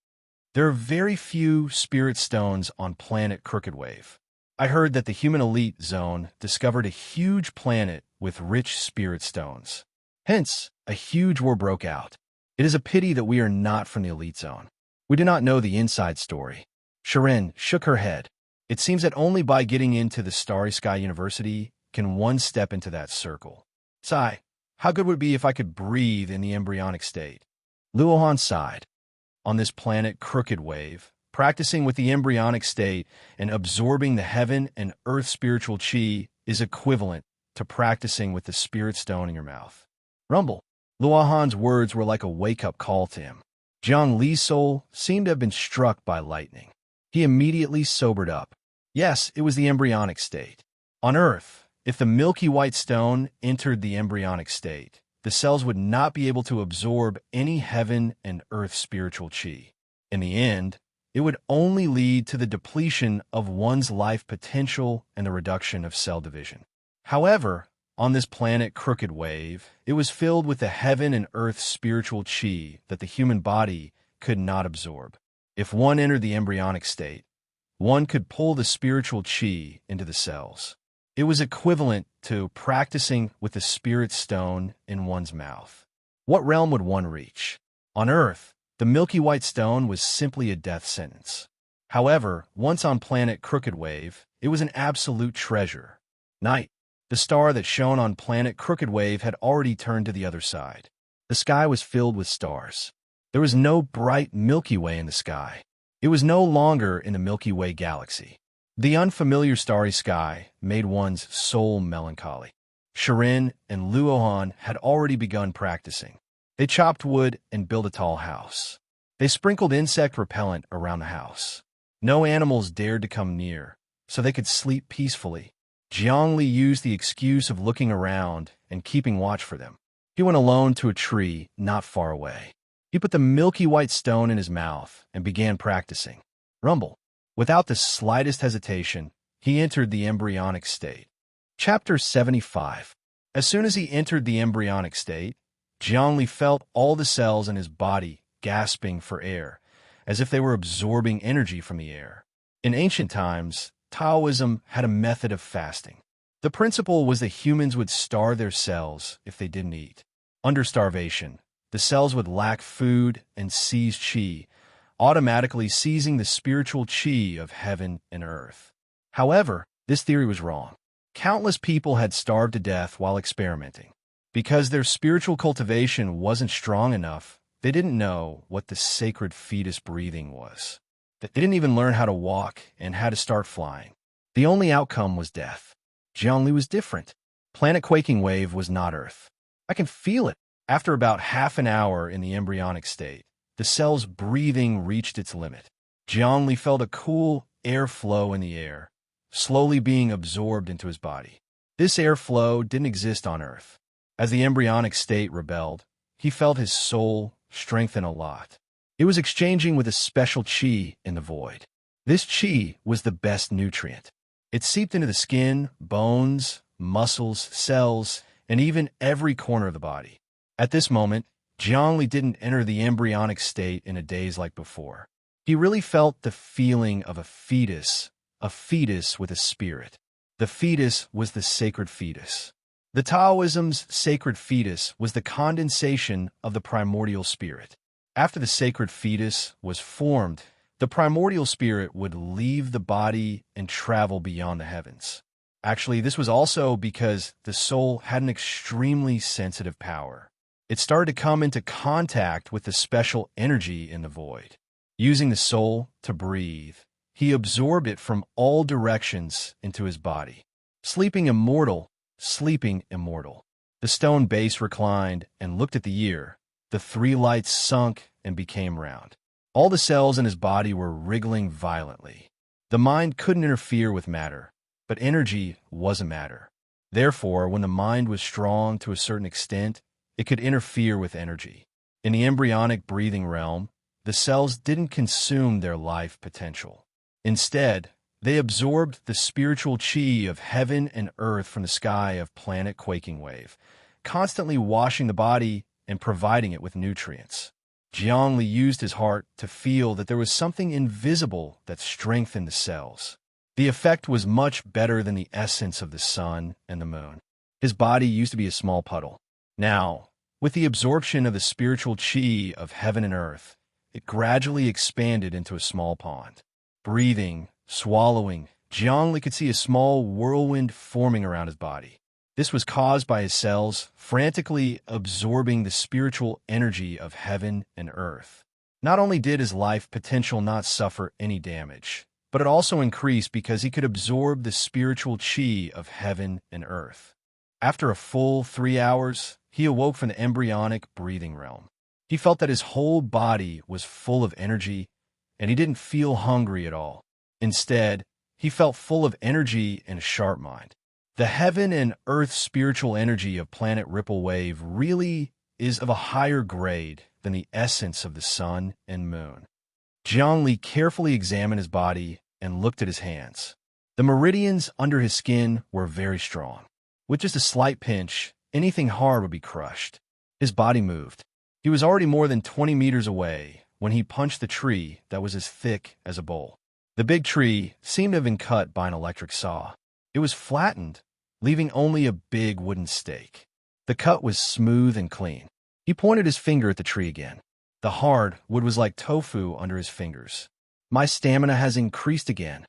There are very few spirit stones on planet Crooked Wave. I heard that the human elite zone discovered a huge planet with rich spirit stones. Hence, a huge war broke out. It is a pity that we are not from the elite zone. We do not know the inside story. Serene shook her head. It seems that only by getting into the Starry Sky University can one step into that circle. Sigh, how good would it be if I could breathe in the embryonic state? Luohan sighed. On this planet Crooked Wave, practicing with the embryonic state and absorbing the heaven and earth spiritual chi is equivalent to practicing with the spirit stone in your mouth. Rumble. Luohan's words were like a wake-up call to him. Jiang Li's soul seemed to have been struck by lightning. He immediately sobered up. Yes, it was the embryonic state. On Earth, if the milky white stone entered the embryonic state, the cells would not be able to absorb any heaven and earth spiritual chi. In the end, it would only lead to the depletion of one's life potential and the reduction of cell division. However, on this planet Crooked Wave, it was filled with the heaven and earth spiritual chi that the human body could not absorb. If one entered the embryonic state, one could pull the spiritual chi into the cells. It was equivalent to practicing with the spirit stone in one's mouth. What realm would one reach? On Earth, the milky white stone was simply a death sentence. However, once on planet Crooked Wave, it was an absolute treasure. Night. The star that shone on planet Crooked Wave had already turned to the other side. The sky was filled with stars. There was no bright Milky Way in the sky. It was no longer in the Milky Way galaxy. The unfamiliar starry sky made one's soul melancholy. Serene and Luohan had already begun practicing. They chopped wood and built a tall house. They sprinkled insect repellent around the house. No animals dared to come near, so they could sleep peacefully. Zhongli used the excuse of looking around and keeping watch for them. He went alone to a tree not far away. He put the milky white stone in his mouth and began practicing. Rumble. Without the slightest hesitation, he entered the embryonic state. Chapter 75. As soon as he entered the embryonic state, Zhongli felt all the cells in his body gasping for air, as if they were absorbing energy from the air. In ancient times, Taoism had a method of fasting. The principle was that humans would starve their cells if they didn't eat. Under starvation, the cells would lack food and seize qi, automatically seizing the spiritual chi of heaven and earth. However, this theory was wrong. Countless people had starved to death while experimenting. Because their spiritual cultivation wasn't strong enough, they didn't know what the sacred fetus breathing was. They didn't even learn how to walk and how to start flying. The only outcome was death. Zhongli was different. Planet Quaking Wave was not Earth. I can feel it. After about half an hour in the embryonic state, the cell's breathing reached its limit. Zhongli felt a cool airflow in the air, slowly being absorbed into his body. This airflow didn't exist on Earth. As the embryonic state rebelled, he felt his soul strengthen a lot. It was exchanging with a special chi in the void. This chi was the best nutrient. It seeped into the skin, bones, muscles, cells, and even every corner of the body. At this moment, Zhongli didn't enter the embryonic state in a daze like before. He really felt the feeling of a fetus with a spirit. The fetus was the sacred fetus. The Taoism's sacred fetus was the condensation of the primordial spirit. After the sacred fetus was formed, the primordial spirit would leave the body and travel beyond the heavens. Actually, this was also because the soul had an extremely sensitive power. It started to come into contact with the special energy in the void. Using the soul to breathe, he absorbed it from all directions into his body. Sleeping immortal, sleeping immortal. The stone base reclined and looked at the year. The three lights sunk and became round. All the cells in his body were wriggling violently. The mind couldn't interfere with matter, but energy wasn't matter. Therefore, when the mind was strong to a certain extent, it could interfere with energy. In the embryonic breathing realm, the cells didn't consume their life potential. Instead, they absorbed the spiritual chi of heaven and earth from the sky of planet quaking wave, constantly washing the body and providing it with nutrients. Jiangli used his heart to feel that there was something invisible that strengthened the cells. The effect was much better than the essence of the sun and the moon. His body used to be a small puddle. Now, with the absorption of the spiritual chi of heaven and earth, it gradually expanded into a small pond. Breathing, swallowing, Jiangli could see a small whirlwind forming around his body. This was caused by his cells frantically absorbing the spiritual energy of heaven and earth. Not only did his life potential not suffer any damage, but it also increased because he could absorb the spiritual chi of heaven and earth. After a full 3 hours, he awoke from the embryonic breathing realm. He felt that his whole body was full of energy, and he didn't feel hungry at all. Instead, he felt full of energy and a sharp mind. The heaven and earth spiritual energy of planet Ripple Wave really is of a higher grade than the essence of the sun and moon. Jiangli carefully examined his body and looked at his hands. The meridians under his skin were very strong. With just a slight pinch, anything hard would be crushed. His body moved. He was already more than 20 meters away when he punched the tree that was as thick as a bowl. The big tree seemed to have been cut by an electric saw. It was flattened, leaving only a big wooden stake. The cut was smooth and clean. He pointed his finger at the tree again. The hard wood was like tofu under his fingers. My stamina has increased again.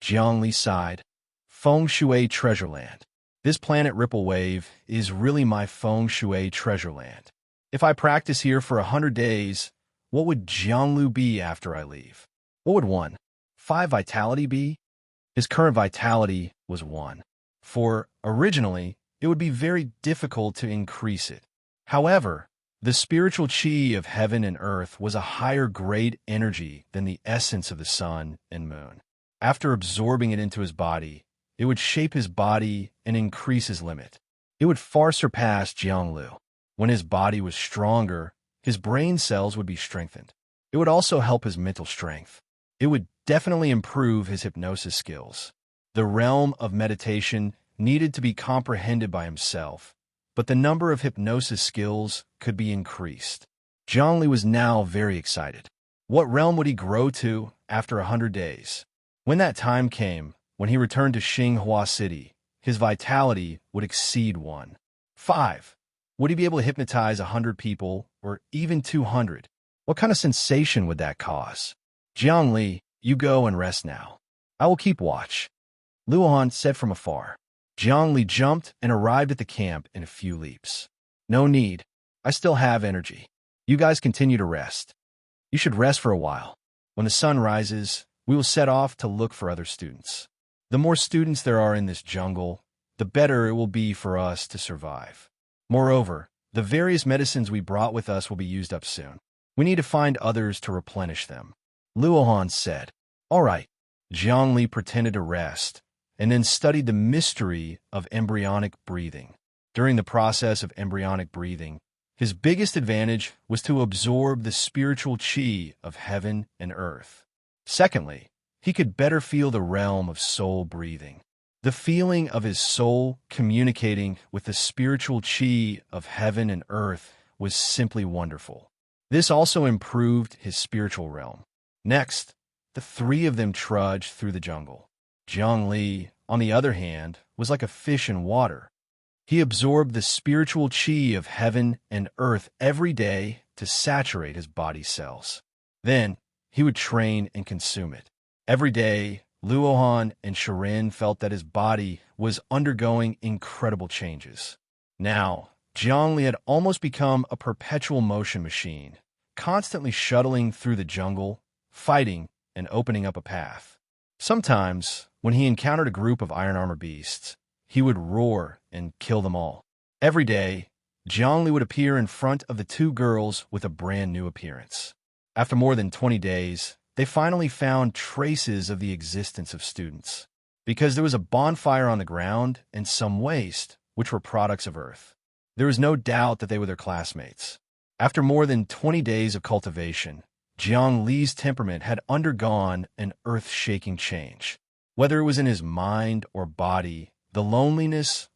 Jiangli sighed. Feng Shui Treasure Land. This planet Ripple Wave is really my Feng Shui treasure land. If I practice here for 100 days, what would Jianglu be after I leave? What would 5 vitality be? His current vitality was 1. For originally, it would be very difficult to increase it. However, the spiritual chi of heaven and earth was a higher grade energy than the essence of the sun and moon. After absorbing it into his body, it would shape his body and increase his limit. It would far surpass Jianglu. When his body was stronger, his brain cells would be strengthened. It would also help his mental strength. It would definitely improve his hypnosis skills. The realm of meditation needed to be comprehended by himself, but the number of hypnosis skills could be increased. Jiangli was now very excited. What realm would he grow to after 100 days? When that time came, when he returned to Xinghua City, his vitality would exceed 1. 5. Would he be able to hypnotize 100 people, or even 200? What kind of sensation would that cause? Jiangli, you go and rest now. I will keep watch. Luohan said from afar. Jiangli jumped and arrived at the camp in a few leaps. No need. I still have energy. You guys continue to rest. You should rest for a while. When the sun rises, we will set off to look for other students. The more students there are in this jungle, the better it will be for us to survive. Moreover, the various medicines we brought with us will be used up soon. We need to find others to replenish them. Luohan said. All right. Jiangli pretended to rest, and then studied the mystery of embryonic breathing. During the process of embryonic breathing, his biggest advantage was to absorb the spiritual chi of heaven and earth. Secondly, he could better feel the realm of soul breathing. The feeling of his soul communicating with the spiritual chi of heaven and earth was simply wonderful. This also improved his spiritual realm. Next, the three of them trudged through the jungle. Jiangli, on the other hand, was like a fish in water. He absorbed the spiritual chi of heaven and earth every day to saturate his body's cells. Then, he would train and consume it. Every day, Luohan and Serene felt that his body was undergoing incredible changes. Now, Zhongli had almost become a perpetual motion machine, constantly shuttling through the jungle, fighting, and opening up a path. Sometimes, when he encountered a group of iron armor beasts, he would roar and kill them all. Every day, Zhongli would appear in front of the two girls with a brand new appearance. After more than 20 days, they finally found traces of the existence of students, because there was a bonfire on the ground and some waste, which were products of Earth. There was no doubt that they were their classmates. After more than 20 days of cultivation, Jiang Li's temperament had undergone an earth-shaking change. Whether it was in his mind or body, the loneliness,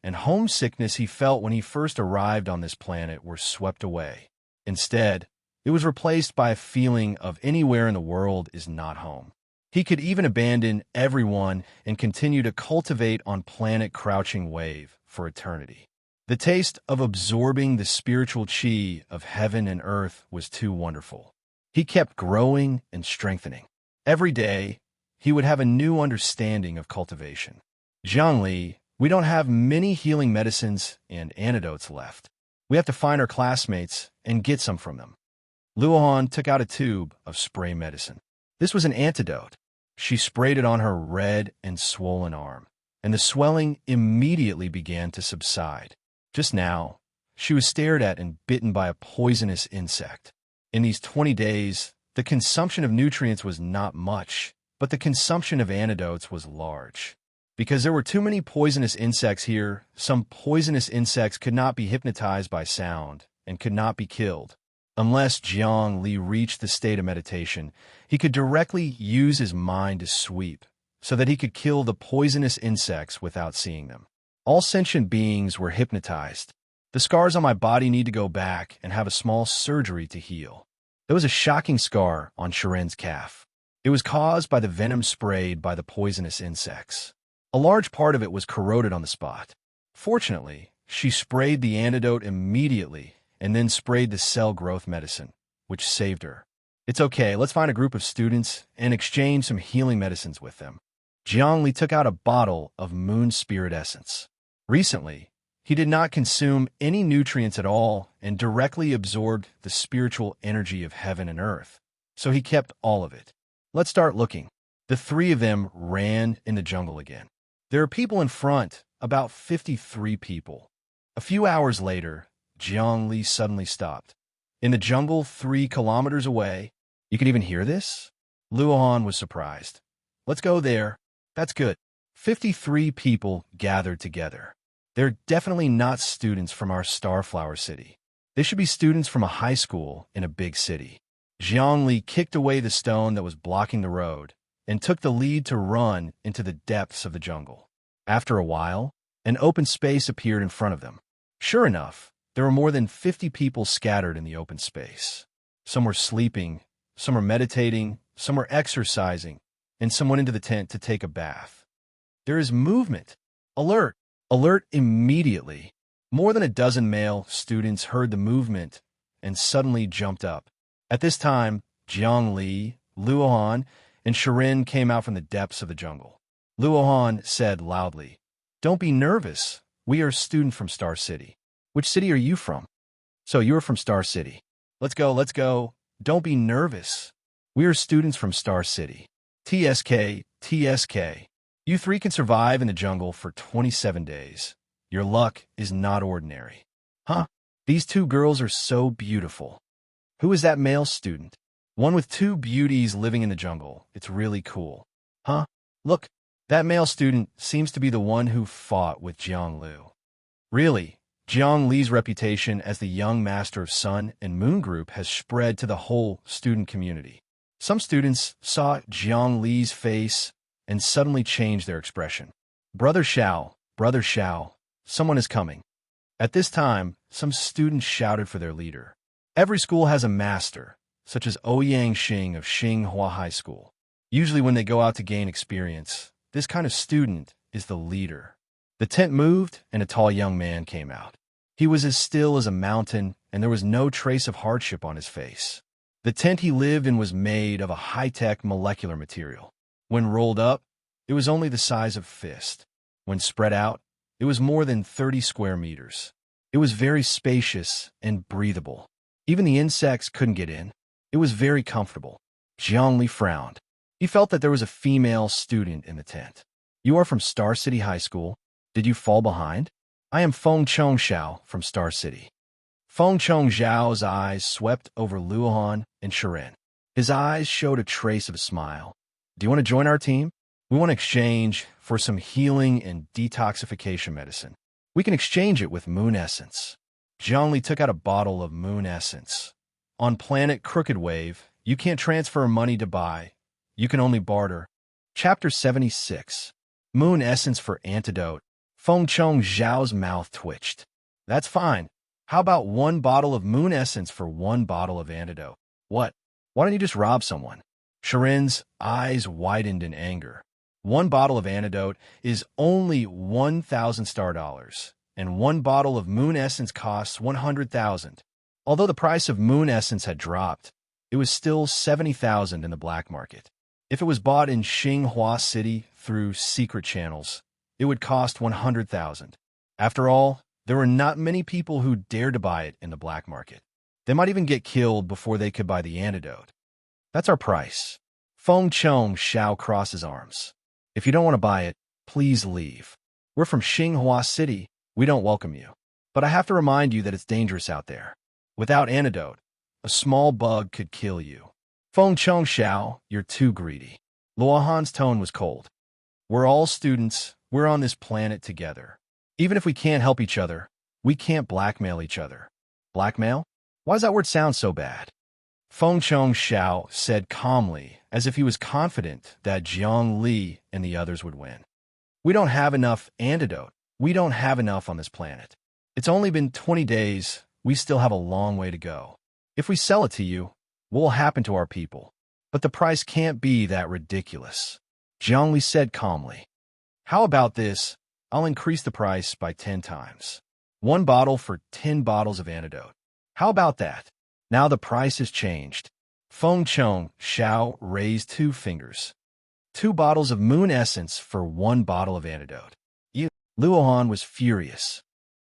and homesickness he felt when he first arrived on this planet were swept away. Instead, it was replaced by a feeling of anywhere in the world is not home. He could even abandon everyone and continue to cultivate on planet Crouching Wave for eternity. The taste of absorbing the spiritual chi of heaven and earth was too wonderful. He kept growing and strengthening. Every day, he would have a new understanding of cultivation. Zhongli, we don't have many healing medicines and antidotes left. We have to find our classmates and get some from them. Luohan took out a tube of spray medicine. This was an antidote. She sprayed it on her red and swollen arm, and the swelling immediately began to subside. Just now, she was stared at and bitten by a poisonous insect. In these 20 days, the consumption of nutrients was not much, but the consumption of antidotes was large. Because there were too many poisonous insects here, some poisonous insects could not be hypnotized by sound and could not be killed. Unless Jiang Li reached the state of meditation, he could directly use his mind to sweep, so that he could kill the poisonous insects without seeing them. All sentient beings were hypnotized. The scars on my body need to go back and have a small surgery to heal. There was a shocking scar on Sheren's calf. It was caused by the venom sprayed by the poisonous insects. A large part of it was corroded on the spot. Fortunately, she sprayed the antidote immediately and then sprayed the cell growth medicine, which saved her. It's okay, let's find a group of students and exchange some healing medicines with them. Jiang Li took out a bottle of moon spirit essence. Recently, he did not consume any nutrients at all and directly absorbed the spiritual energy of heaven and earth, so he kept all of it. Let's start looking. The three of them ran in the jungle again. There are people in front, about 53 people. A few hours later, Jiang Li suddenly stopped. In the jungle 3 kilometers away, you can even hear this? Luohan was surprised. Let's go there. That's good. 53 people gathered together. They're definitely not students from our Starflower City. They should be students from a high school in a big city. Jiang Li kicked away the stone that was blocking the road and took the lead to run into the depths of the jungle. After a while, an open space appeared in front of them. Sure enough, there were more than 50 people scattered in the open space. Some were sleeping, some were meditating, some were exercising, and some went into the tent to take a bath. There is movement. Alert! Alert immediately. More than a dozen male students heard the movement and suddenly jumped up. At this time, Jiang Li, Luohan, and Sherin came out from the depths of the jungle. Luohan said loudly, "Don't be nervous. We are students from Star City." "Which city are you from?" "So you're from Star City." Let's go. Don't be nervous. We are students from Star City." TSK. You 3 can survive in the jungle for 27 days. Your luck is not ordinary. Huh? These 2 girls are so beautiful. Who is that male student? One with 2 beauties living in the jungle. It's really cool. Huh? Look, that male student seems to be the one who fought with Jiang Lu. Really, Jiang Li's reputation as the young master of Sun and Moon Group has spread to the whole student community. Some students saw Jiang Li's face and suddenly changed their expression. Brother Xiao, someone is coming." At this time, some students shouted for their leader. Every school has a master, such as Ouyang Xing of Xinghua High School. Usually when they go out to gain experience, this kind of student is the leader. The tent moved and a tall young man came out. He was as still as a mountain, and there was no trace of hardship on his face. The tent he lived in was made of a high-tech molecular material. When rolled up, it was only the size of a fist. When spread out, it was more than 30 square meters. It was very spacious and breathable. Even the insects couldn't get in. It was very comfortable. Jiangli frowned. He felt that there was a female student in the tent. You are from Star City High School. Did you fall behind? I am Feng Chongxiao from Star City. Feng Chongxiao's eyes swept over Luohan and Shirin. His eyes showed a trace of a smile. Do you want to join our team? We want to exchange for some healing and detoxification medicine. We can exchange it with moon essence. Jiangli took out a bottle of moon essence. On planet Crooked Wave, you can't transfer money to buy. You can only barter. Chapter 76. Moon essence for antidote. Feng Chongxiao's mouth twitched. That's fine. How about one bottle of moon essence for one bottle of antidote? What? Why don't you just rob someone? Shirin's eyes widened in anger. One bottle of antidote is only 1,000 star dollars, and one bottle of moon essence costs 100,000. Although the price of moon essence had dropped, it was still 70,000 in the black market. If it was bought in Xinghua City through secret channels, it would cost 100,000. After all, there were not many people who dared to buy it in the black market. They might even get killed before they could buy the antidote. That's our price. Feng Chongxiao crossed his arms. If you don't want to buy it, please leave. We're from Xinghua City. We don't welcome you. But I have to remind you that it's dangerous out there. Without antidote, a small bug could kill you. Feng Chongxiao, you're too greedy. Luohan's tone was cold. We're all students. We're on this planet together. Even if we can't help each other, we can't blackmail each other. Blackmail? Why does that word sound so bad? Feng Chongxiao said calmly, as if he was confident that Jiang Li and the others would win. We don't have enough antidote. We don't have enough on this planet. It's only been 20 days. We still have a long way to go. If we sell it to you, what will happen to our people? But the price can't be that ridiculous. Jiang Li said calmly. How about this? I'll increase the price by 10 times. One bottle for 10 bottles of antidote. How about that? Now the price has changed. Feng Chongxiao raised 2 fingers. 2 bottles of moon essence for 1 bottle of antidote. Luohan was furious.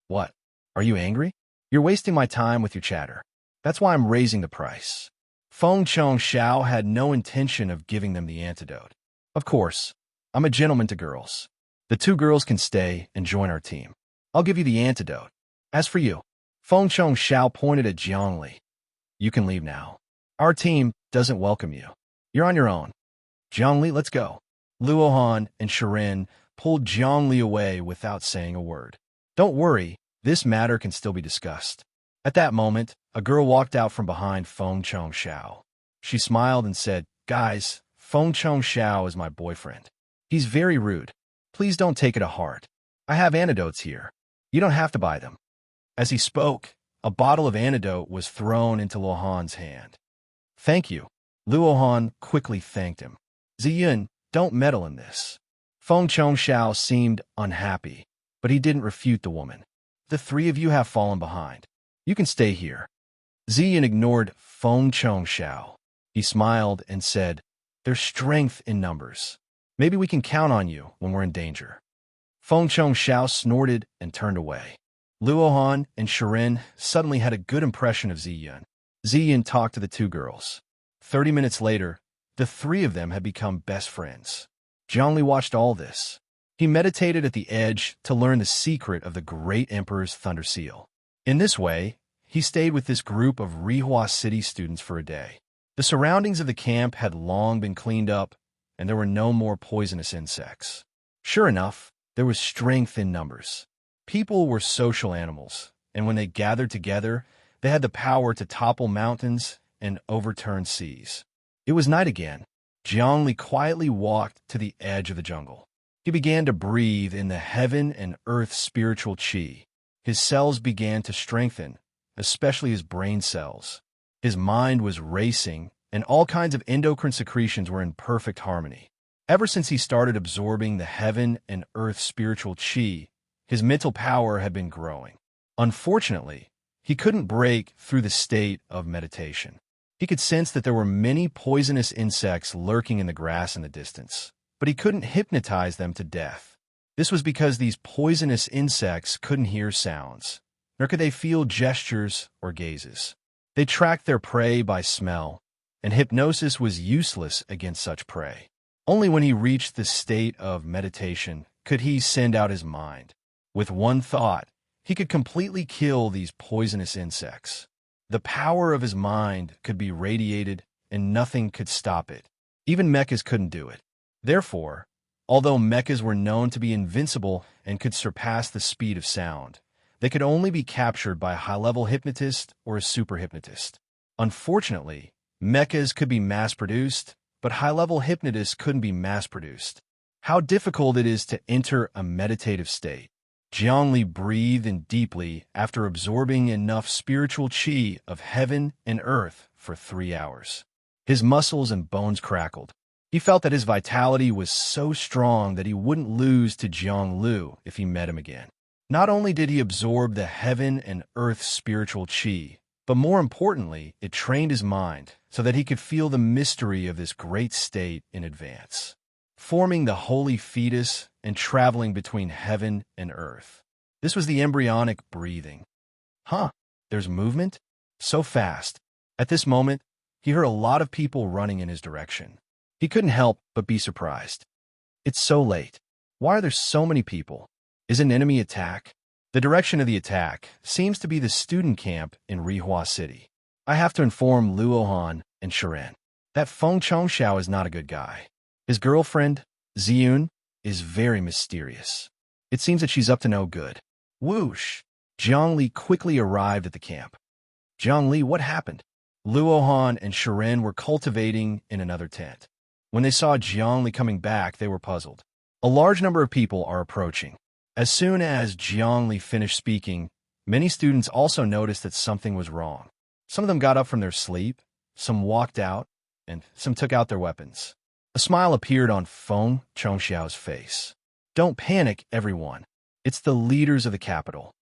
What? Are you angry? You're wasting my time with your chatter. That's why I'm raising the price. Feng Chongxiao had no intention of giving them the antidote. Of course, I'm a gentleman to girls. The 2 girls can stay and join our team. I'll give you the antidote. As for you, Feng Chongxiao pointed at Jiang Li. You can leave now. Our team doesn't welcome you. You're on your own. Jiang Li, let's go. Luohan and Shirin pulled Jiang Li away without saying a word. Don't worry, this matter can still be discussed. At that moment, a girl walked out from behind Feng Chongxiao. She smiled and said, Guys, Feng Chongxiao is my boyfriend. He's very rude. Please don't take it to heart. I have antidotes here. You don't have to buy them. As he spoke, a bottle of antidote was thrown into Luohan's hand. Thank you. Luohan quickly thanked him. Ziyun, don't meddle in this. Feng Chongxiao seemed unhappy, but he didn't refute the woman. The 3 of you have fallen behind. You can stay here. Ziyun ignored Feng Chongxiao. He smiled and said, There's strength in numbers. Maybe we can count on you when we're in danger. Feng Chongxiao snorted and turned away. Luohan and Shirin suddenly had a good impression of Ziyun. Ziyun talked to the 2 girls. 30 minutes later, the 3 of them had become best friends. Jiang Li watched all this. He meditated at the edge to learn the secret of the great emperor's thunder seal. In this way, he stayed with this group of Rihua City students for a day. The surroundings of the camp had long been cleaned up, and there were no more poisonous insects. Sure enough, there was strength in numbers. People were social animals, and when they gathered together, they had the power to topple mountains and overturn seas. It was night again. Jiang Li quietly walked to the edge of the jungle. He began to breathe in the heaven and earth spiritual qi. His cells began to strengthen, especially his brain cells. His mind was racing, and all kinds of endocrine secretions were in perfect harmony. Ever since he started absorbing the heaven and earth spiritual qi, his mental power had been growing. Unfortunately, he couldn't break through the state of meditation. He could sense that there were many poisonous insects lurking in the grass in the distance, but he couldn't hypnotize them to death. This was because these poisonous insects couldn't hear sounds, nor could they feel gestures or gazes. They tracked their prey by smell, and hypnosis was useless against such prey. Only when he reached the state of meditation could he send out his mind. With one thought, he could completely kill these poisonous insects. The power of his mind could be radiated, and nothing could stop it. Even mechas couldn't do it. Therefore, although mechas were known to be invincible and could surpass the speed of sound, they could only be captured by a high-level hypnotist or a super hypnotist. Unfortunately, mechas could be mass-produced, but high-level hypnotists couldn't be mass-produced. How difficult it is to enter a meditative state. Zhongli breathed in deeply after absorbing enough spiritual qi of heaven and earth for 3 hours. His muscles and bones crackled. He felt that his vitality was so strong that he wouldn't lose to Zhonglu if he met him again. Not only did he absorb the heaven and earth spiritual qi, but more importantly, it trained his mind so that he could feel the mystery of this great state in advance, forming the holy fetus and traveling between heaven and earth. This was the embryonic breathing. There's movement? So fast. At this moment, he heard a lot of people running in his direction. He couldn't help but be surprised. It's so late. Why are there so many people? Is an enemy attack? The direction of the attack seems to be the student camp in Rihua City. I have to inform Luohan and Serene. That Feng Chongxiao is not a good guy. His girlfriend, Ziyun, is very mysterious. It seems that she's up to no good. Whoosh! Zhongli quickly arrived at the camp. Zhongli, what happened? Luohan and Serene were cultivating in another tent. When they saw Zhongli coming back, they were puzzled. A large number of people are approaching. As soon as Zhongli finished speaking, many students also noticed that something was wrong. Some of them got up from their sleep, some walked out, and some took out their weapons. A smile appeared on Feng Chongxiao's face. Don't panic, everyone. It's the leaders of the capital.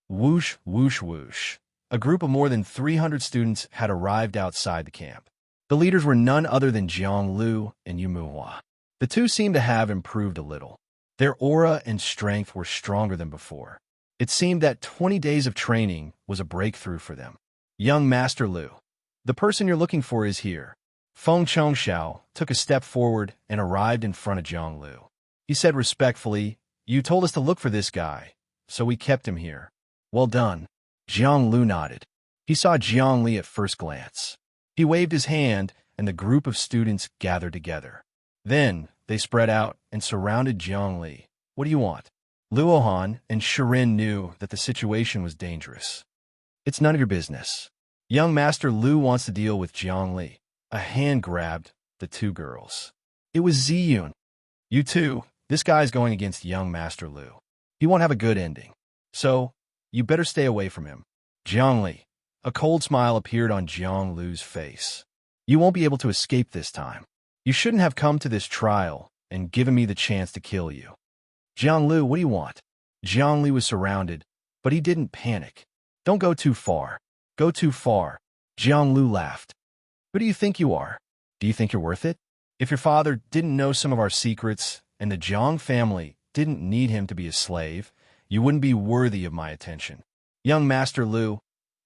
Whoosh, whoosh, whoosh. A group of more than 300 students had arrived outside the camp. The leaders were none other than Jiang Lu and Yu Muhua. The two seemed to have improved a little. Their aura and strength were stronger than before. It seemed that 20 days of training was a breakthrough for them. Young Master Lu, the person you're looking for is here. Feng Chongxiao took a step forward and arrived in front of Jiang Lu. He said respectfully, "You told us to look for this guy, so we kept him here." "Well done." Jiang Lu nodded. He saw Jiang Li at first glance. He waved his hand, and the group of students gathered together. Then they spread out and surrounded Jiang Li. "What do you want?" Luohan and Serene knew that the situation was dangerous. "It's none of your business. Young Master Lu wants to deal with Jiang Li." A hand grabbed the two girls. It was Ziyun. "You two, this guy's going against young Master Lu. He won't have a good ending. So, you better stay away from him." Jiang Li. A cold smile appeared on Jiang Lu's face. "You won't be able to escape this time. You shouldn't have come to this trial and given me the chance to kill you." "Jiang Lu, what do you want?" Jiang Li was surrounded, but he didn't panic. "Don't go too far. Go too far." Jiang Lu laughed. "Who do you think you are? Do you think you're worth it? If your father didn't know some of our secrets and the Jiang family didn't need him to be a slave, you wouldn't be worthy of my attention." "Young Master Lu,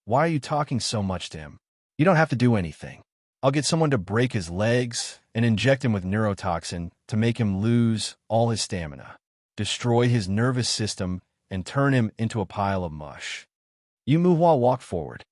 why are you talking so much to him? You don't have to do anything. I'll get someone to break his legs and inject him with neurotoxin to make him lose all his stamina, destroy his nervous system, and turn him into a pile of mush." Yu Muhua walked forward.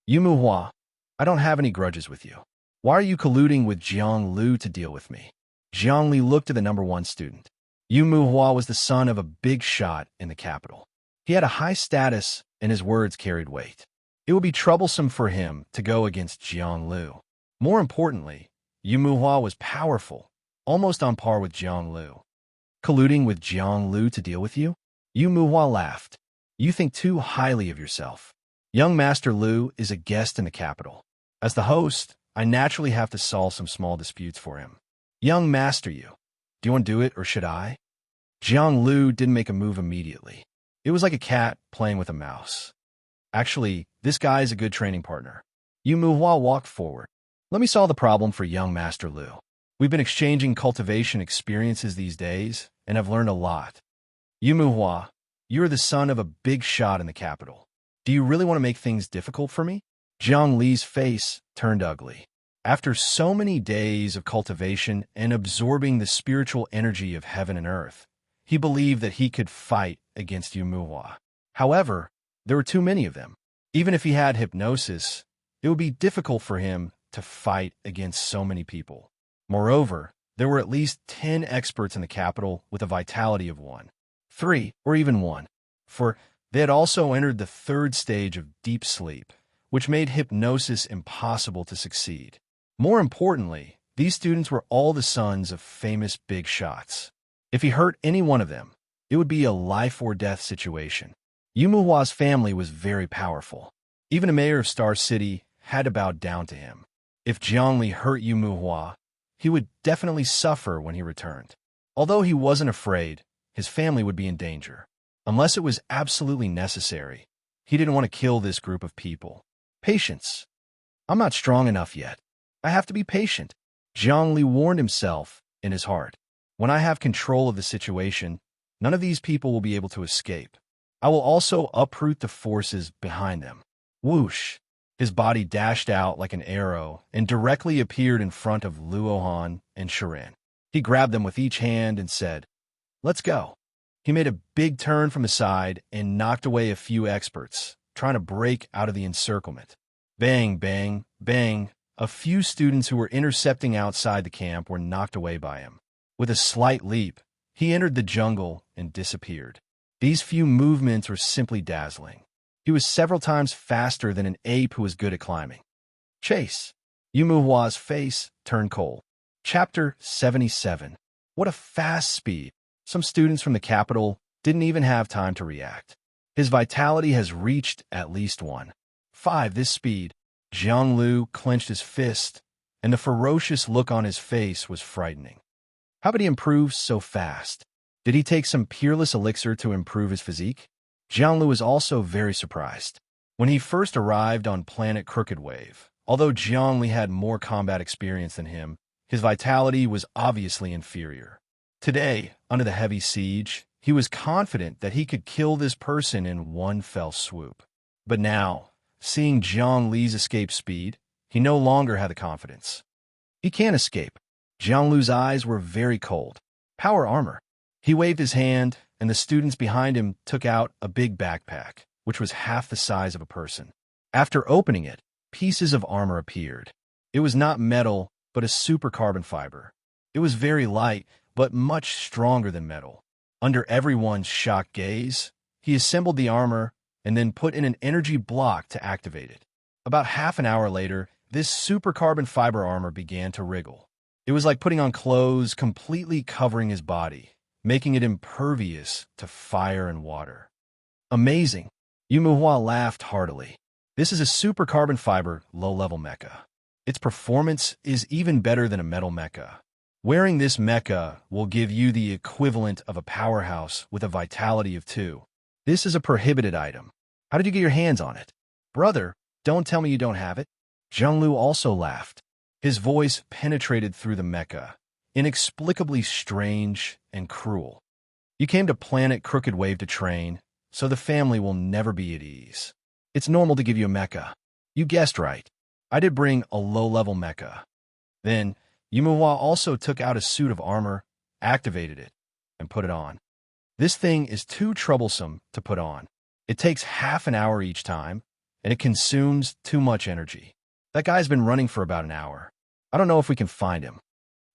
"Yu Muhua, I don't have any grudges with you. Why are you colluding with Jiang Lu to deal with me?" Jiang Li looked at the #1 student. Yu Muhua was the son of a big shot in the capital. He had a high status, and his words carried weight. It would be troublesome for him to go against Jiang Lu. More importantly, Yu Muhua was powerful, almost on par with Jiang Lu. "Colluding with Jiang Lu to deal with you?" Yu Muhua laughed. "You think too highly of yourself. Young Master Lu is a guest in the capital. As the host, I naturally have to solve some small disputes for him. Young Master Yu, do you want to do it or should I?" Jiang Lu didn't make a move immediately. It was like a cat playing with a mouse. Actually, this guy is a good training partner. Yu Muhua walked forward. Let me solve the problem for young Master Lu. We've been exchanging cultivation experiences these days, and I've learned a lot. Yu Muhua, you're the son of a big shot in the capital. Do you really want to make things difficult for me? Jiang Li's face turned ugly. After so many days of cultivation and absorbing the spiritual energy of heaven and earth, he believed that he could fight against Yu Muhua. However, there were too many of them. Even if he had hypnosis, it would be difficult for him to fight against so many people. Moreover, there were at least 10 experts in the capital with a vitality of 1, 3, or even 1. For they had also entered the 3rd stage of deep sleep, which made hypnosis impossible to succeed. More importantly, these students were all the sons of famous big shots. If he hurt any one of them, it would be a life-or-death situation. Yu Muhua's family was very powerful. Even a mayor of Star City had to bow down to him. If Jiangli hurt Yu Muhua, he would definitely suffer when he returned. Although he wasn't afraid, his family would be in danger. Unless it was absolutely necessary, he didn't want to kill this group of people. Patience. I'm not strong enough yet. I have to be patient. Jiangli warned himself in his heart. When I have control of the situation, none of these people will be able to escape. I will also uproot the forces behind them. Whoosh! His body dashed out like an arrow and directly appeared in front of Luohan and Serene. He grabbed them with each hand and said, "Let's go." He made a big turn from the side and knocked away a few experts, trying to break out of the encirclement. Bang, bang, bang. A few students who were intercepting outside the camp were knocked away by him. With a slight leap, he entered the jungle and disappeared. These few movements were simply dazzling. He was several times faster than an ape who was good at climbing. Chase. Yu Muhua's face turned cold. Chapter 77. What a fast speed. Some students from the capital didn't even have time to react. His vitality has reached at least 1.5 this speed. Jiang Lu clenched his fist, and the ferocious look on his face was frightening. How did he improve so fast? Did he take some peerless elixir to improve his physique? Jiang Lu was also very surprised. When he first arrived on planet Crooked Wave, although Jiang Li had more combat experience than him, his vitality was obviously inferior. Today, under the heavy siege, he was confident that he could kill this person in one fell swoop. But now, seeing Jiang Li's escape speed, he no longer had the confidence. He can't escape. Jiang Lu's eyes were very cold. Power armor. He waved his hand, and the students behind him took out a big backpack, which was half the size of a person. After opening it, pieces of armor appeared. It was not metal, but a super carbon fiber. It was very light, but much stronger than metal. Under everyone's shocked gaze, he assembled the armor and then put in an energy block to activate it. About half an hour later, this super carbon fiber armor began to wriggle. It was like putting on clothes completely covering his body, making it impervious to fire and water. Amazing! Yu Muhua laughed heartily. This is a super carbon fiber, low-level mecha. Its performance is even better than a metal mecha. Wearing this mecha will give you the equivalent of a powerhouse with a vitality of 2. This is a prohibited item. How did you get your hands on it? Brother, don't tell me you don't have it. Jiang Lu also laughed. His voice penetrated through the mecha, inexplicably strange and cruel. You came to planet Crooked Wave to train, so the family will never be at ease. It's normal to give you a mecha. You guessed right. I did bring a low-level mecha. Then, Yu Muhua also took out a suit of armor, activated it, and put it on. This thing is too troublesome to put on. It takes half an hour each time, and it consumes too much energy. That guy's been running for about an hour. I don't know if we can find him.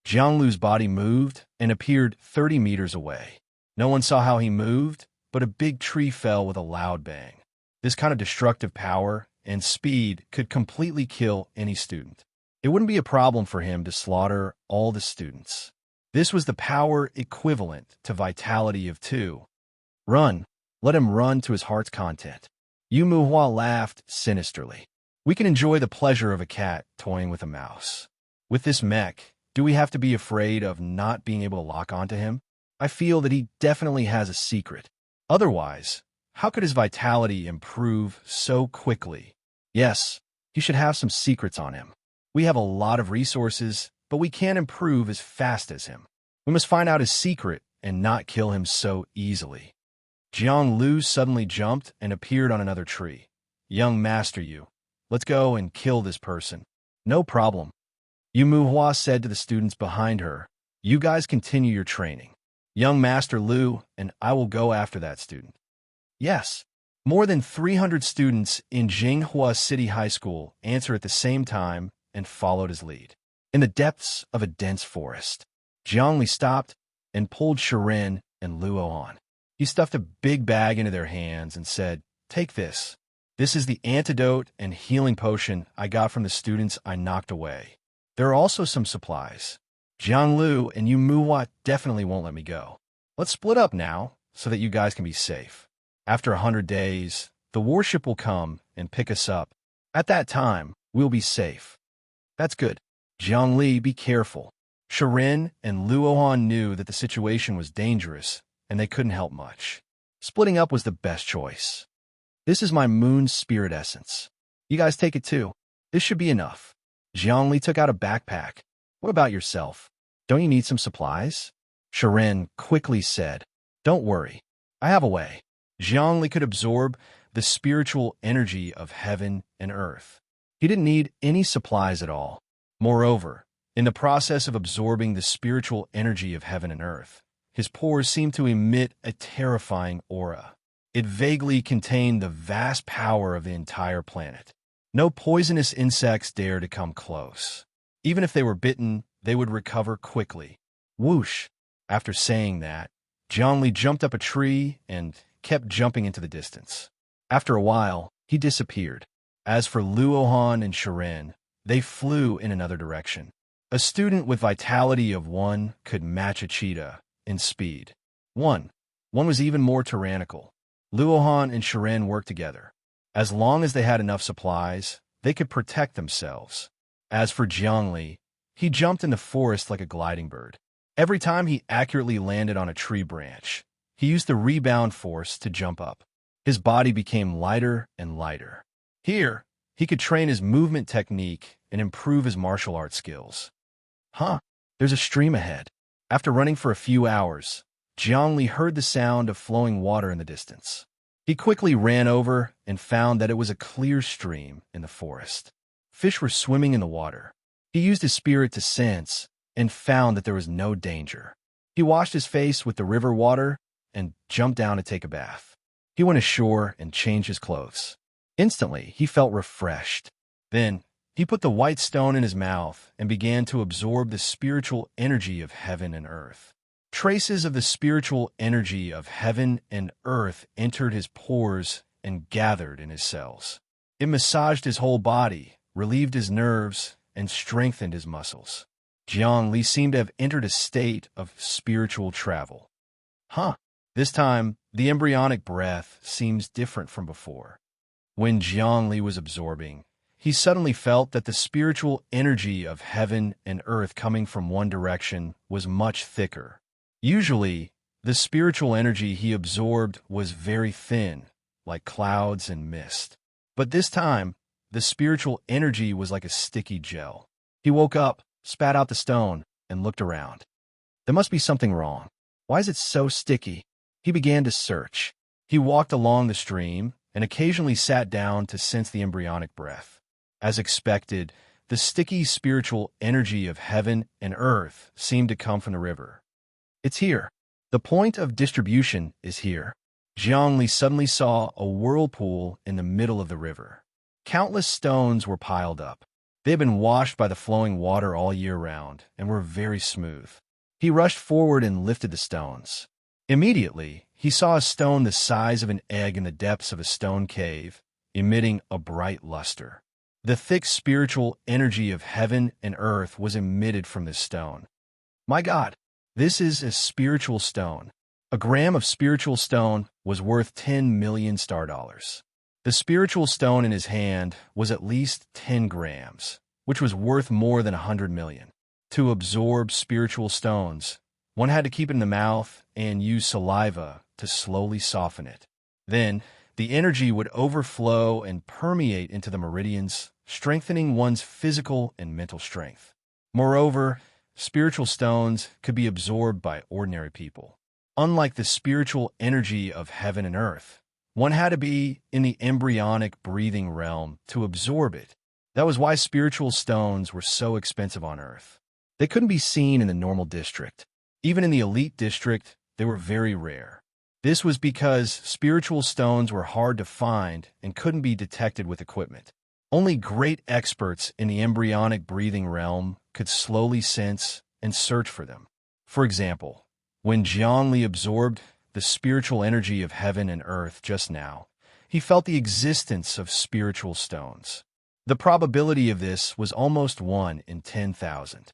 Jiang Lu's body moved and appeared 30 meters away. No one saw how he moved, but a big tree fell with a loud bang. This kind of destructive power and speed could completely kill any student. It wouldn't be a problem for him to slaughter all the students. This was the power equivalent to vitality of 2. Run. Let him run to his heart's content. Yu Muhua laughed sinisterly. We can enjoy the pleasure of a cat toying with a mouse. With this mech, do we have to be afraid of not being able to lock onto him? I feel that he definitely has a secret. Otherwise, How could his vitality improve so quickly? Yes, you should have some secrets on him. We have a lot of resources, but we can't improve as fast as him. We must find out his secret and not kill him so easily. Jiang Lu suddenly jumped and appeared on another tree. Young Master Yu, let's go and kill this person. No problem. Yu Muhua said to the students behind her, you guys continue your training. Young Master Lu and I will go after that student. Yes. More than 300 students in Jinghua City High School answered at the same time and followed his lead. In the depths of a dense forest, Jiangli stopped and pulled Serene and Luo on. He stuffed a big bag into their hands and said, take this. This is the antidote and healing potion I got from the students I knocked away. There are also some supplies. Jiang Lu and Yu Muhua definitely won't let me go. Let's split up now so that you guys can be safe. After 100 days, the warship will come and pick us up. At that time, we'll be safe. That's good. Jiang Li, be careful. Serene and Luohan knew that the situation was dangerous, and they couldn't help much. Splitting up was the best choice. This is my moon spirit essence. You guys take it too. This should be enough. Jiang Li took out a backpack. What about yourself? Don't you need some supplies? Serene quickly said, don't worry. I have a way. Jiang Li could absorb the spiritual energy of heaven and earth. He didn't need any supplies at all. Moreover, in the process of absorbing the spiritual energy of heaven and earth, his pores seemed to emit a terrifying aura. It vaguely contained the vast power of the entire planet. No poisonous insects dared to come close. Even if they were bitten, they would recover quickly. Whoosh! After saying that, Jiang Li jumped up a tree and kept jumping into the distance. After a while, he disappeared. As for Luohan and Serene, they flew in another direction. A student with vitality of 1 could match a cheetah in speed. One was even more tyrannical. Luohan and Serene worked together. As long as they had enough supplies, they could protect themselves. As for Jiangli, he jumped in the forest like a gliding bird. Every time he accurately landed on a tree branch, he used the rebound force to jump up. His body became lighter and lighter. Here, he could train his movement technique and improve his martial arts skills. There's a stream ahead. After running for a few hours, Jiangli heard the sound of flowing water in the distance. He quickly ran over and found that it was a clear stream in the forest. Fish were swimming in the water. He used his spirit to sense and found that there was no danger. He washed his face with the river water and jumped down to take a bath. He went ashore and changed his clothes. Instantly, he felt refreshed. Then, he put the white stone in his mouth and began to absorb the spiritual energy of heaven and earth. Traces of the spiritual energy of heaven and earth entered his pores and gathered in his cells. It massaged his whole body, relieved his nerves, and strengthened his muscles. Jiang Li seemed to have entered a state of spiritual travel. This time, the embryonic breath seems different from before. When Jiang Li was absorbing, he suddenly felt that the spiritual energy of heaven and earth coming from one direction was much thicker. Usually, the spiritual energy he absorbed was very thin, like clouds and mist. But this time, the spiritual energy was like a sticky gel. He woke up, spat out the stone, and looked around. There must be something wrong. Why is it so sticky? He began to search. He walked along the stream and occasionally sat down to sense the embryonic breath. As expected, the sticky spiritual energy of heaven and earth seemed to come from the river. It's here. The point of distribution is here. Jiang Li suddenly saw a whirlpool in the middle of the river. Countless stones were piled up. They had been washed by the flowing water all year round and were very smooth. He rushed forward and lifted the stones. Immediately, he saw a stone the size of an egg in the depths of a stone cave, emitting a bright luster. The thick spiritual energy of heaven and earth was emitted from this stone. My God, this is a spiritual stone. A gram of spiritual stone was worth 10 million star dollars. The spiritual stone in his hand was at least 10 grams, which was worth more than 100 million. To absorb spiritual stones, one had to keep it in the mouth and use saliva to slowly soften it. Then, the energy would overflow and permeate into the meridians, strengthening one's physical and mental strength. Moreover, spiritual stones could be absorbed by ordinary people. Unlike the spiritual energy of heaven and earth, one had to be in the embryonic breathing realm to absorb it. That was why spiritual stones were so expensive on earth. They couldn't be seen in the normal district. Even in the elite district, they were very rare. This was because spiritual stones were hard to find and couldn't be detected with equipment. Only great experts in the embryonic breathing realm could slowly sense and search for them. For example, when Zhongli absorbed the spiritual energy of heaven and earth just now, he felt the existence of spiritual stones. The probability of this was almost 1 in 10,000.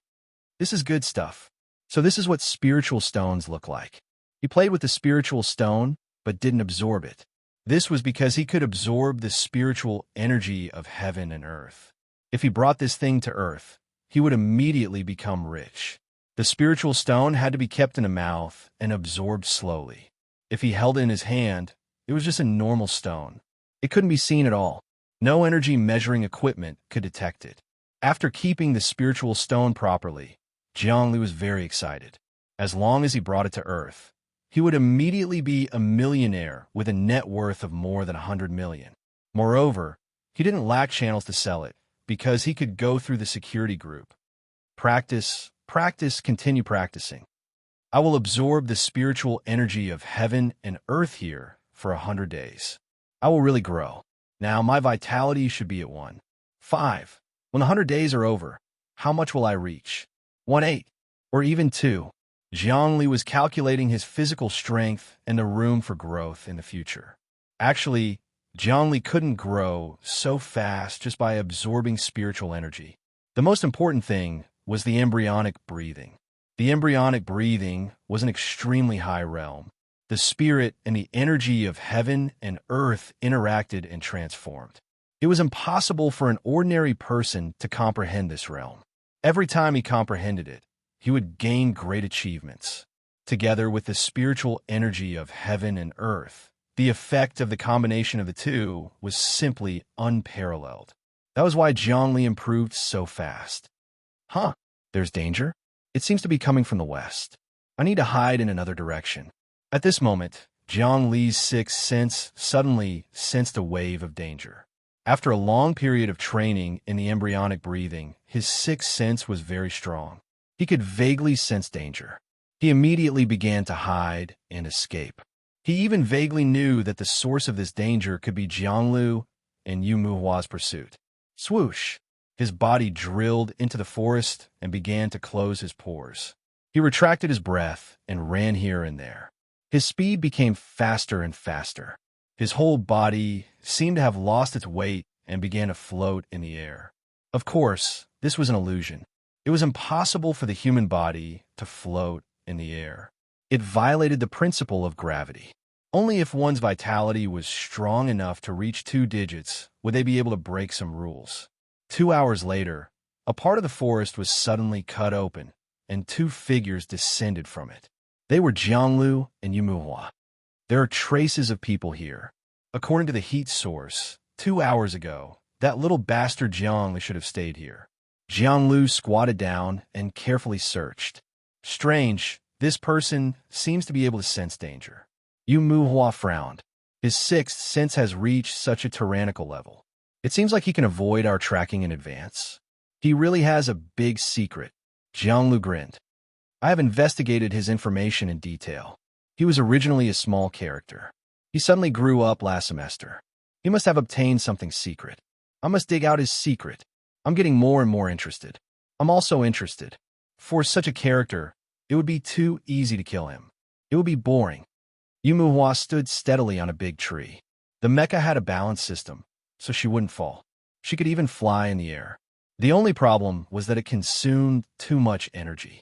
This is good stuff. So this is what spiritual stones look like. He played with the spiritual stone, but didn't absorb it. This was because he could absorb the spiritual energy of heaven and earth. If he brought this thing to earth, he would immediately become rich. The spiritual stone had to be kept in a mouth and absorbed slowly. If he held it in his hand, it was just a normal stone. It couldn't be seen at all. No energy measuring equipment could detect it. After keeping the spiritual stone properly, Zhongli was very excited. As long as he brought it to earth, he would immediately be a millionaire with a net worth of more than 100 million. Moreover, he didn't lack channels to sell it because he could go through the security group. Practice, continue practicing. I will absorb the spiritual energy of heaven and earth here for 100 days. I will really grow. Now my vitality should be at 1. 5. When the 100 days are over, how much will I reach? 1/8, or even 2. Zhongli was calculating his physical strength and the room for growth in the future. Actually, Zhongli couldn't grow so fast just by absorbing spiritual energy. The most important thing was the embryonic breathing. The embryonic breathing was an extremely high realm. The spirit and the energy of heaven and earth interacted and transformed. It was impossible for an ordinary person to comprehend this realm. Every time he comprehended it, he would gain great achievements. Together with the spiritual energy of heaven and earth, the effect of the combination of the two was simply unparalleled. That was why Zhongli improved so fast. There's danger? It seems to be coming from the west. I need to hide in another direction. At this moment, Zhongli's sixth sense suddenly sensed a wave of danger. After a long period of training in the embryonic breathing, his sixth sense was very strong. He could vaguely sense danger. He immediately began to hide and escape. He even vaguely knew that the source of this danger could be Jianglu and Yu Muhua's pursuit. Swoosh! His body drilled into the forest and began to close his pores. He retracted his breath and ran here and there. His speed became faster and faster. His whole body seemed to have lost its weight and began to float in the air. Of course, this was an illusion. It was impossible for the human body to float in the air. It violated the principle of gravity. Only if one's vitality was strong enough to reach 2 digits would they be able to break some rules. 2 hours later, a part of the forest was suddenly cut open, and 2 figures descended from it. They were Jianglu and Yumuhua. There are traces of people here. According to the heat source, 2 hours ago, that little bastard Jianglu should have stayed here. Jianglu squatted down and carefully searched. Strange, this person seems to be able to sense danger. Yu Muhua frowned. His sixth sense has reached such a tyrannical level. It seems like he can avoid our tracking in advance. He really has a big secret. Jianglu grinned. I have investigated his information in detail. He was originally a small character. He suddenly grew up last semester. He must have obtained something secret. I must dig out his secret. I'm getting more and more interested. I'm also interested. For such a character, it would be too easy to kill him. It would be boring. Yumuhua stood steadily on a big tree. The mecha had a balance system, so she wouldn't fall. She could even fly in the air. The only problem was that it consumed too much energy.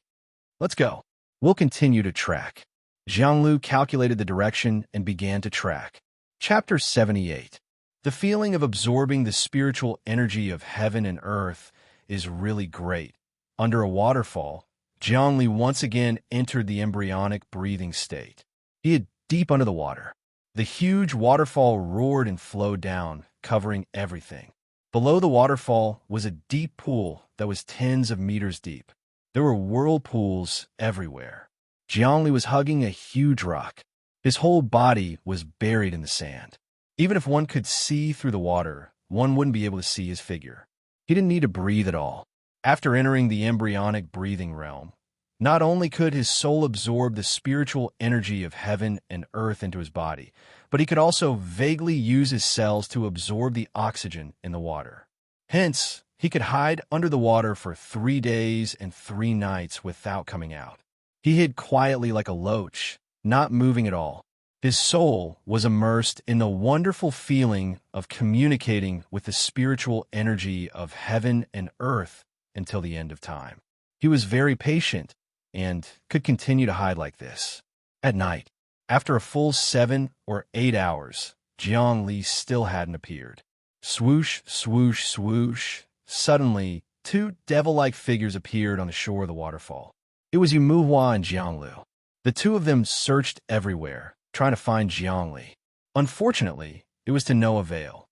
Let's go. We'll continue to track. Jianglu calculated the direction and began to track. Chapter 78. The feeling of absorbing the spiritual energy of heaven and earth is really great. Under a waterfall, Jiangli once again entered the embryonic breathing state. He hid deep under the water. The huge waterfall roared and flowed down, covering everything. Below the waterfall was a deep pool that was tens of meters deep. There were whirlpools everywhere. Jiangli was hugging a huge rock. His whole body was buried in the sand. Even if one could see through the water, one wouldn't be able to see his figure. He didn't need to breathe at all. After entering the embryonic breathing realm, not only could his soul absorb the spiritual energy of heaven and earth into his body, but he could also vaguely use his cells to absorb the oxygen in the water. Hence, he could hide under the water for 3 days and 3 nights without coming out. He hid quietly like a loach, not moving at all. His soul was immersed in the wonderful feeling of communicating with the spiritual energy of heaven and earth until the end of time. He was very patient and could continue to hide like this. At night, after a full 7 or 8 hours, Jiang Li still hadn't appeared. Swoosh, swoosh, swoosh. Suddenly, 2 devil-like figures appeared on the shore of the waterfall. It was Yumuhua and Jianglu. The 2 of them searched everywhere, trying to find Jiangli. Unfortunately, it was to no avail.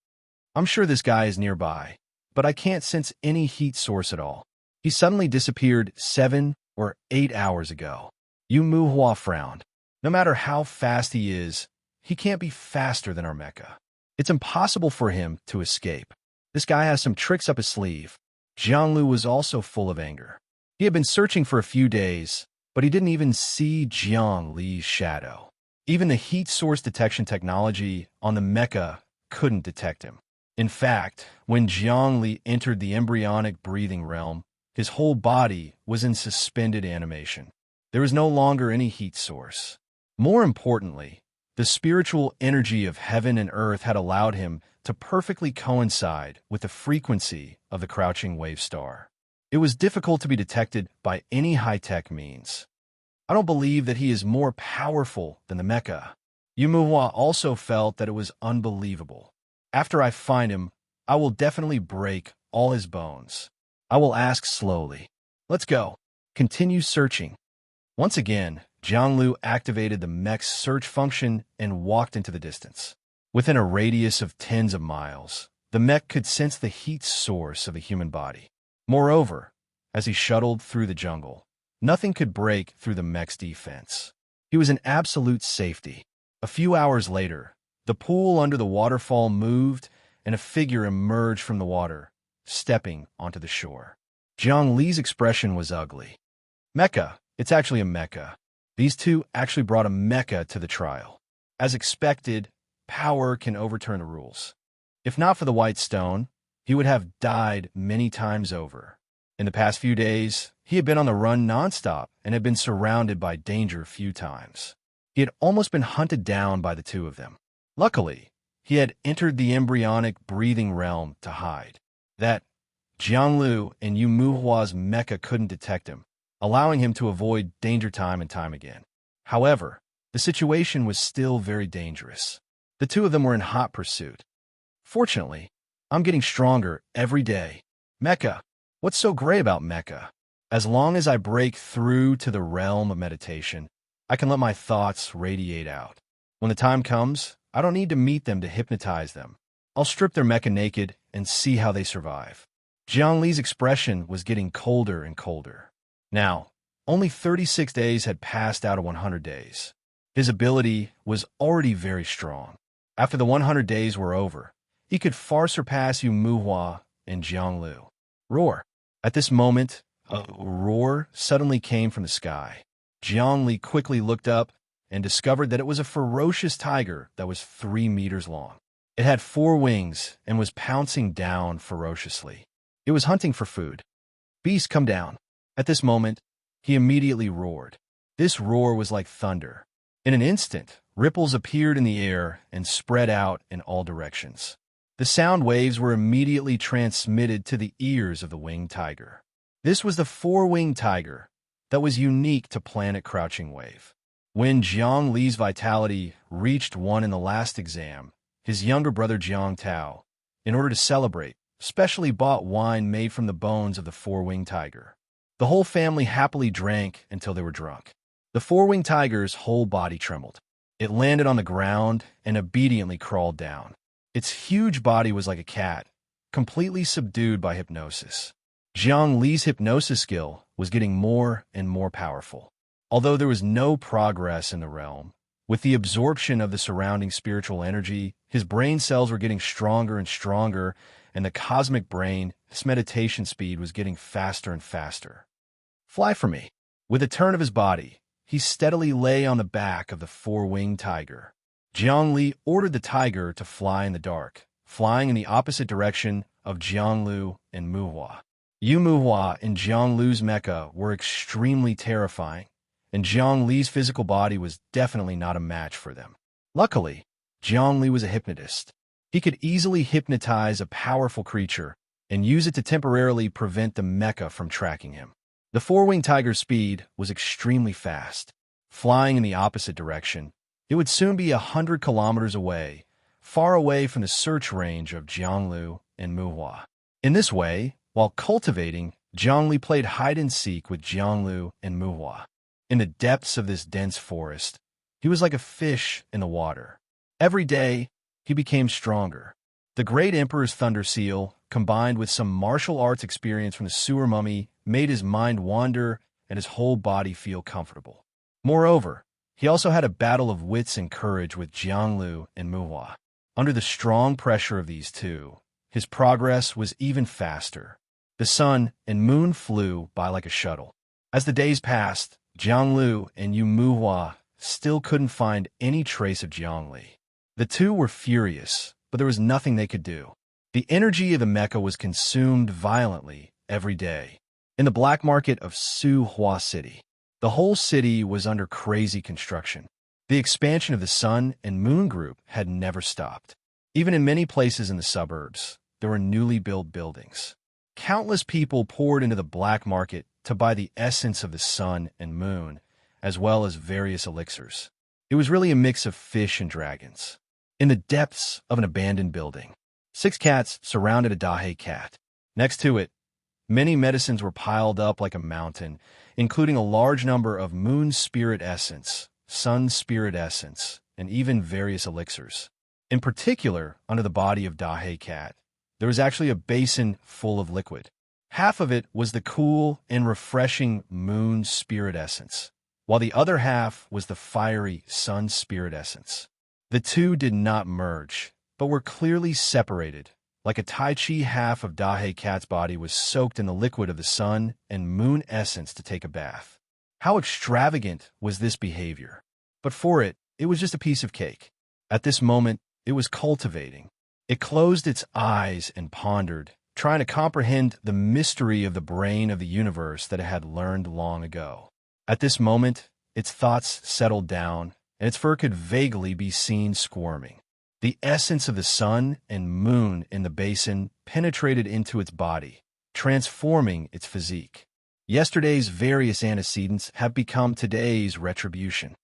I'm sure this guy is nearby, but I can't sense any heat source at all. He suddenly disappeared 7 or 8 hours ago. Yumuhua frowned. No matter how fast he is, he can't be faster than our mecha. It's impossible for him to escape. This guy has some tricks up his sleeve. Jianglu was also full of anger. He had been searching for a few days, but he didn't even see Jiang Li's shadow. Even the heat source detection technology on the mecha couldn't detect him. In fact, when Jiang Li entered the embryonic breathing realm, his whole body was in suspended animation. There was no longer any heat source. More importantly, the spiritual energy of heaven and earth had allowed him to perfectly coincide with the frequency of the crouching wave star. It was difficult to be detected by any high-tech means. I don't believe that he is more powerful than the mecha. Yumuhua also felt that it was unbelievable. After I find him, I will definitely break all his bones. I will ask slowly. Let's go. Continue searching. Once again, Jianglu activated the mech's search function and walked into the distance. Within a radius of tens of miles, the mech could sense the heat source of the human body. Moreover, as he shuttled through the jungle, nothing could break through the mech's defense. He was in absolute safety. A few hours later, the pool under the waterfall moved and a figure emerged from the water, stepping onto the shore. Jiang Li's expression was ugly. Mecha, it's actually a mecha. These 2 actually brought a mecha to the trial. As expected, power can overturn the rules. If not for the white stone, he would have died many times over. In the past few days, he had been on the run nonstop and had been surrounded by danger a few times. He had almost been hunted down by the 2 of them. Luckily, he had entered the embryonic breathing realm to hide. That Jianglu and Yumuhua's mecha couldn't detect him, allowing him to avoid danger time and time again. However, the situation was still very dangerous. The 2 of them were in hot pursuit. Fortunately, I'm getting stronger every day. Mecha, what's so great about mecha? As long as I break through to the realm of meditation, I can let my thoughts radiate out. When the time comes, I don't need to meet them to hypnotize them. I'll strip their mecha naked and see how they survive. Jiang Li's expression was getting colder and colder. Now, only 36 days had passed out of 100 days. His ability was already very strong. After the 100 days were over, he could far surpass Yumuhua and Jianglu. Roar! At this moment, a roar suddenly came from the sky. Jiang Li quickly looked up and discovered that it was a ferocious tiger that was 3 meters long. It had 4 wings and was pouncing down ferociously. It was hunting for food. Beast, come down. At this moment, he immediately roared. This roar was like thunder. In an instant, ripples appeared in the air and spread out in all directions. The sound waves were immediately transmitted to the ears of the winged tiger. This was the 4-winged tiger that was unique to Planet Crouching Wave. When Jiang Li's vitality reached 1 in the last exam, his younger brother Jiang Tao, in order to celebrate, specially bought wine made from the bones of the 4-winged tiger. The whole family happily drank until they were drunk. The 4-winged tiger's whole body trembled. It landed on the ground and obediently crawled down. Its huge body was like a cat, completely subdued by hypnosis. Jiang Li's hypnosis skill was getting more and more powerful. Although there was no progress in the realm, with the absorption of the surrounding spiritual energy, his brain cells were getting stronger and stronger, and the cosmic brain, his meditation speed, was getting faster and faster. Fly for me. With a turn of his body, he steadily lay on the back of the four-winged tiger. Jiang Li ordered the tiger to fly in the dark, flying in the opposite direction of Jianglu and Muhua. Yu Muhua and Jiang Lu's mecha were extremely terrifying, and Jiang Li's physical body was definitely not a match for them. Luckily, Jiang Li was a hypnotist. He could easily hypnotize a powerful creature and use it to temporarily prevent the mecha from tracking him. The four-winged tiger's speed was extremely fast. Flying in the opposite direction, it would soon be 100 kilometers away, far away from the search range of Jianglu and Muhua. In this way, while cultivating, Jiang Li played hide-and-seek with Jianglu and Muhua. In the depths of this dense forest, he was like a fish in the water. Every day, he became stronger. The great Emperor's Thunder Seal, combined with some martial arts experience from the sewer mummy, made his mind wander and his whole body feel comfortable. Moreover, he also had a battle of wits and courage with Jianglu and Muhua. Under the strong pressure of these two, his progress was even faster. The sun and moon flew by like a shuttle. As the days passed, Jianglu and Yu Muhua still couldn't find any trace of Jiang Li. The two were furious, but there was nothing they could do. The energy of the mecha was consumed violently every day. In the black market of Suhua City, the whole city was under crazy construction. The expansion of the Sun and Moon Group had never stopped. Even in many places in the suburbs, there were newly built buildings. Countless people poured into the black market to buy the essence of the sun and moon, as well as various elixirs. It was really a mix of fish and dragons. In the depths of an abandoned building, 6 cats surrounded a Dahe cat. Next to it, many medicines were piled up like a mountain, including a large number of moon spirit essence, sun spirit essence, and even various elixirs. In particular, under the body of Dahe cat, there was actually a basin full of liquid. Half of it was the cool and refreshing moon spirit essence, while the other half was the fiery sun spirit essence. The two did not merge, but were clearly separated. Like a Tai Chi, half of Dahe cat's body was soaked in the liquid of the sun and moon essence to take a bath. How extravagant was this behavior? But for it, it was just a piece of cake. At this moment, it was cultivating. It closed its eyes and pondered, trying to comprehend the mystery of the brain of the universe that it had learned long ago. At this moment, its thoughts settled down, and its fur could vaguely be seen squirming. The essence of the sun and moon in the basin penetrated into its body, transforming its physique. Yesterday's various antecedents have become today's retribution.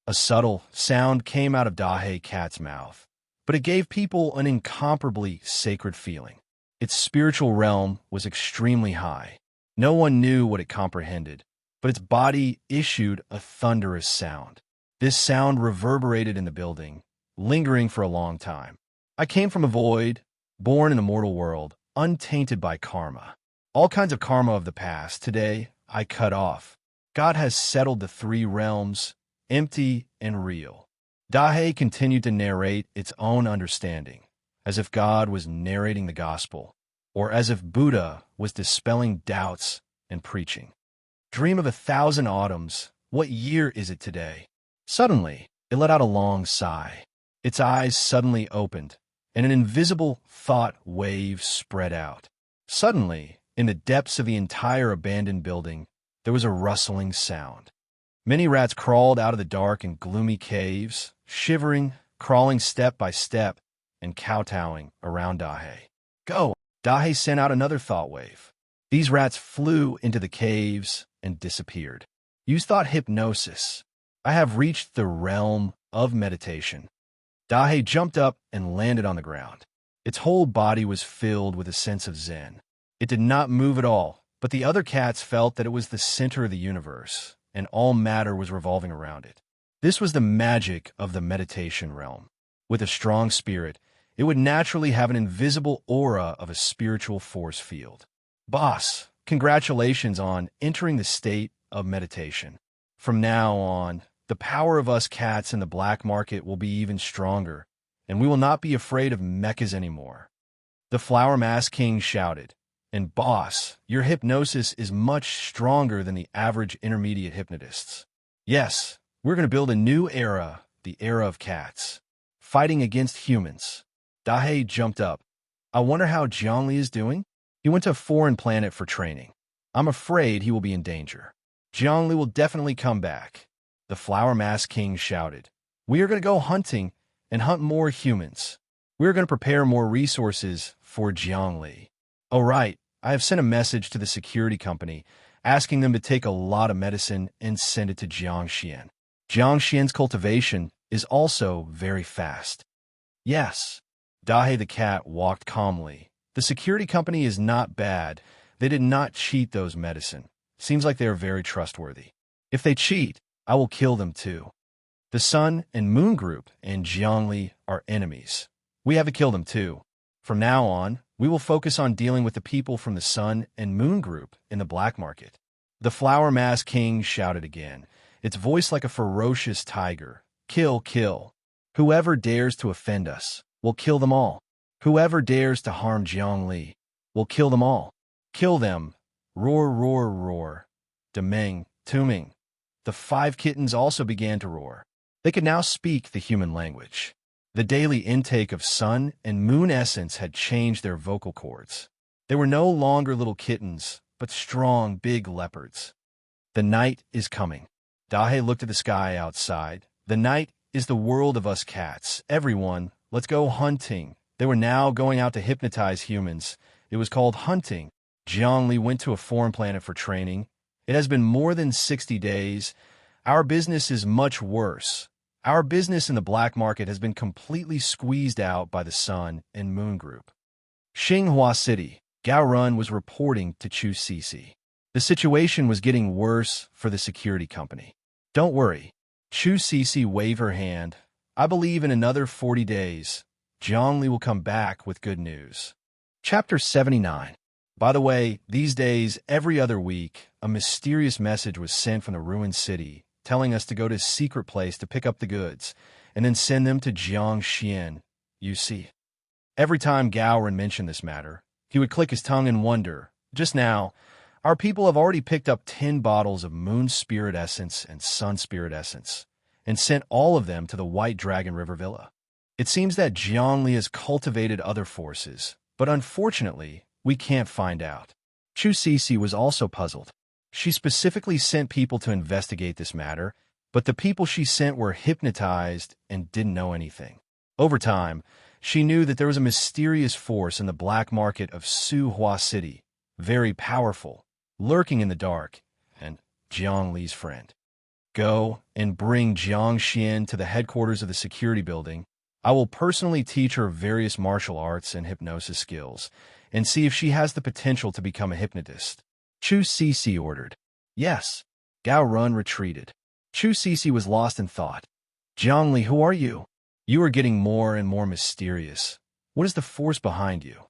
A subtle sound came out of Dahe cat's mouth, but it gave people an incomparably sacred feeling. Its spiritual realm was extremely high. No one knew what it comprehended, but its body issued a thunderous sound. This sound reverberated in the building, lingering for a long time. I came from a void, born in a mortal world, untainted by karma. All kinds of karma of the past, today, I cut off. God has settled the 3 realms, empty and real. Dahe continued to narrate its own understanding, as if God was narrating the gospel, or as if Buddha was dispelling doubts and preaching. Dream of 1,000 autumns, what year is it today? Suddenly, it let out a long sigh. Its eyes suddenly opened, and an invisible thought wave spread out. Suddenly, in the depths of the entire abandoned building, there was a rustling sound. Many rats crawled out of the dark and gloomy caves, shivering, crawling step by step, and kowtowing around Dahe. Go! Dahe sent out another thought wave. These rats flew into the caves and disappeared. Use thought hypnosis. I have reached the realm of meditation. Dahe jumped up and landed on the ground. Its whole body was filled with a sense of zen. It did not move at all, but the other cats felt that it was the center of the universe, and all matter was revolving around it. This was the magic of the meditation realm. With a strong spirit, it would naturally have an invisible aura of a spiritual force field. Boss, congratulations on entering the state of meditation. From now on, the power of us cats in the black market will be even stronger, and we will not be afraid of mechas anymore. The Flower Mask King shouted, and boss, your hypnosis is much stronger than the average intermediate hypnotists. Yes, we're going to build a new era, the era of cats, fighting against humans. Dahe jumped up. I wonder how Zhongli is doing? He went to a foreign planet for training. I'm afraid he will be in danger. Zhongli will definitely come back. The Flower Mask King shouted. We are going to go hunting and hunt more humans. We are going to prepare more resources for Zhongli. Oh, right. I have sent a message to the security company asking them to take a lot of medicine and send it to Jiangxian. Jiangxian's cultivation is also very fast. Yes. Dahe the cat walked calmly. The security company is not bad. They did not cheat those medicine. Seems like they are very trustworthy. If they cheat, I will kill them too. The Sun and Moon Group and Zhongli are enemies. We have to kill them too. From now on, we will focus on dealing with the people from the Sun and Moon Group in the black market. The Flower Mask King shouted again, its voice like a ferocious tiger. Kill, kill. Whoever dares to offend us, we'll kill them all. Whoever dares to harm Zhongli, we'll kill them all. Kill them. Roar, roar, roar. Demeng, Tuming. The 5 kittens also began to roar. They could now speak the human language. The daily intake of sun and moon essence had changed their vocal cords. They were no longer little kittens, but strong, big leopards. The night is coming. Dahe looked at the sky outside. The night is the world of us cats. Everyone, let's go hunting. They were now going out to hypnotize humans. It was called hunting. Zhongli went to a foreign planet for training. It has been more than 60 days. Our business is much worse. Our business in the black market has been completely squeezed out by the Sun and Moon Group. Xinghua City, Gao Run was reporting to Chu Cece. The situation was getting worse for the security company. Don't worry. Chu Cece waved her hand. I believe in another 40 days, Zhongli will come back with good news. Chapter 79. By the way, these days, every other week, a mysterious message was sent from the ruined city, telling us to go to a secret place to pick up the goods, and then send them to Jiangxian, you see. Every time Gowron mentioned this matter, he would click his tongue in wonder. Just now, our people have already picked up 10 bottles of Moon Spirit Essence and Sun Spirit Essence, and sent all of them to the White Dragon River Villa. It seems that Zhongli has cultivated other forces, but unfortunately, we can't find out. Chu Cece was also puzzled. She specifically sent people to investigate this matter, but the people she sent were hypnotized and didn't know anything. Over time, she knew that there was a mysterious force in the black market of Suhua City, very powerful, lurking in the dark, and Zhongli's friend. Go and bring Jiangxian to the headquarters of the security building. I will personally teach her various martial arts and hypnosis skills, and see if she has the potential to become a hypnotist. Chu Cece ordered. Yes. Gao Run retreated. Chu Cece was lost in thought. Zhongli, who are you? You are getting more and more mysterious. What is the force behind you?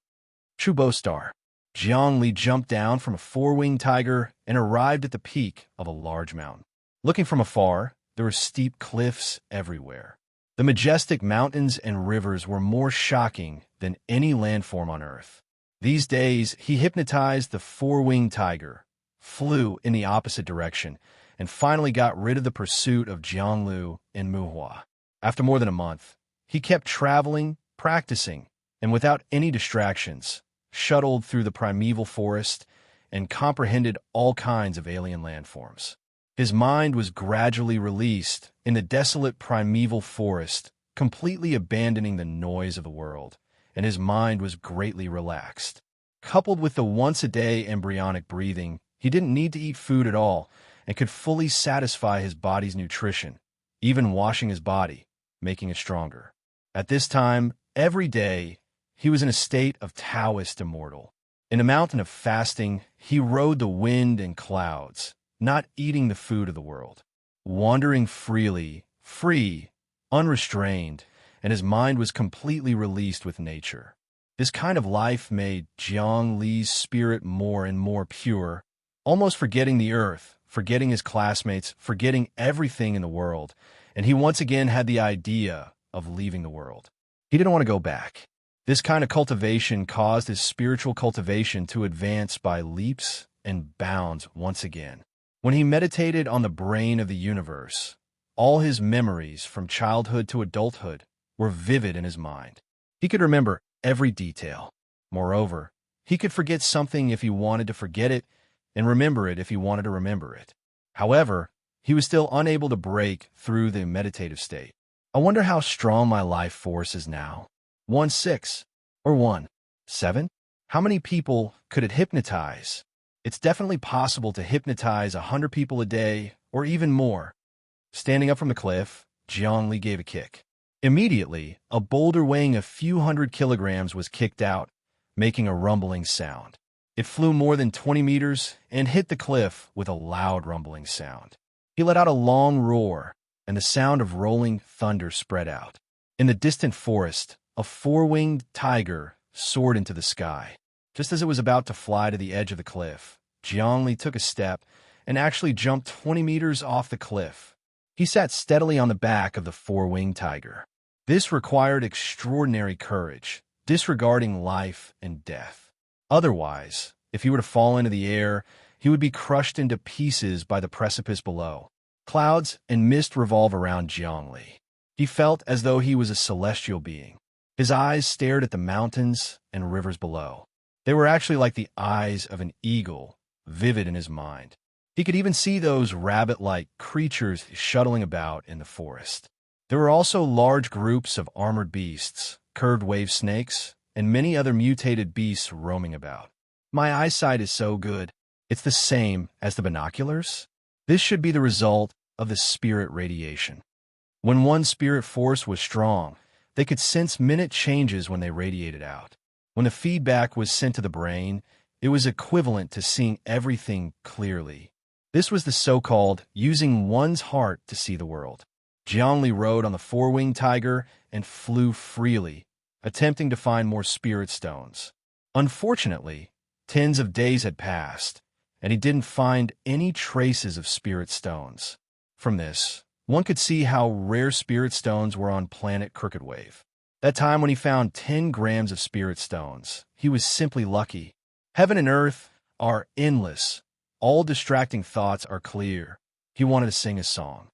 Chu Bostar. Zhongli jumped down from a 4-winged tiger and arrived at the peak of a large mountain. Looking from afar, there were steep cliffs everywhere. The majestic mountains and rivers were more shocking than any landform on Earth. These days, he hypnotized the 4-winged tiger, flew in the opposite direction, and finally got rid of the pursuit of Jianglu and Muhua. After more than a month, he kept traveling, practicing, and without any distractions, shuttled through the primeval forest and comprehended all kinds of alien landforms. His mind was gradually released in the desolate primeval forest, completely abandoning the noise of the world, and his mind was greatly relaxed. Coupled with the once-a-day embryonic breathing, he didn't need to eat food at all and could fully satisfy his body's nutrition, even washing his body, making it stronger. At this time, every day, he was in a state of Taoist immortal. In a mountain of fasting, he rode the wind and clouds, not eating the food of the world, wandering freely, free, unrestrained, and his mind was completely released with nature. This kind of life made Jiang Li's spirit more and more pure, almost forgetting the earth, forgetting his classmates, forgetting everything in the world, and he once again had the idea of leaving the world. He didn't want to go back. This kind of cultivation caused his spiritual cultivation to advance by leaps and bounds once again. When he meditated on the brain of the universe, all his memories from childhood to adulthood were vivid in his mind. He could remember every detail. Moreover, he could forget something if he wanted to forget it and remember it if he wanted to remember it. However, he was still unable to break through the meditative state. I wonder how strong my life force is now. 1-6 or 1-7? How many people could it hypnotize? It's definitely possible to hypnotize 100 people a day or even more. Standing up from the cliff, Jiang Li gave a kick. Immediately, a boulder weighing a few hundred kilograms was kicked out, making a rumbling sound. It flew more than 20 meters and hit the cliff with a loud rumbling sound. He let out a long roar, and the sound of rolling thunder spread out. In the distant forest, a four-winged tiger soared into the sky. Just as it was about to fly to the edge of the cliff, Jiang Li took a step and actually jumped 20 meters off the cliff. He sat steadily on the back of the four-winged tiger. This required extraordinary courage, disregarding life and death. Otherwise, if he were to fall into the air, he would be crushed into pieces by the precipice below. Clouds and mist revolve around Jiang Li. He felt as though he was a celestial being. His eyes stared at the mountains and rivers below. They were actually like the eyes of an eagle, vivid in his mind. He could even see those rabbit-like creatures shuttling about in the forest. There were also large groups of armored beasts, curved wave snakes, and many other mutated beasts roaming about. My eyesight is so good. It's the same as the binoculars. This should be the result of the spirit radiation. When one spirit force was strong, they could sense minute changes when they radiated out. When the feedback was sent to the brain, it was equivalent to seeing everything clearly. This was the so-called using one's heart to see the world. Jiang Li rode on the four-winged tiger and flew freely, attempting to find more spirit stones. Unfortunately, tens of days had passed, and he didn't find any traces of spirit stones. From this, one could see how rare spirit stones were on planet Crooked Wave. That time when he found 10 grams of spirit stones, he was simply lucky. Heaven and earth are endless. All distracting thoughts are clear. He wanted to sing a song.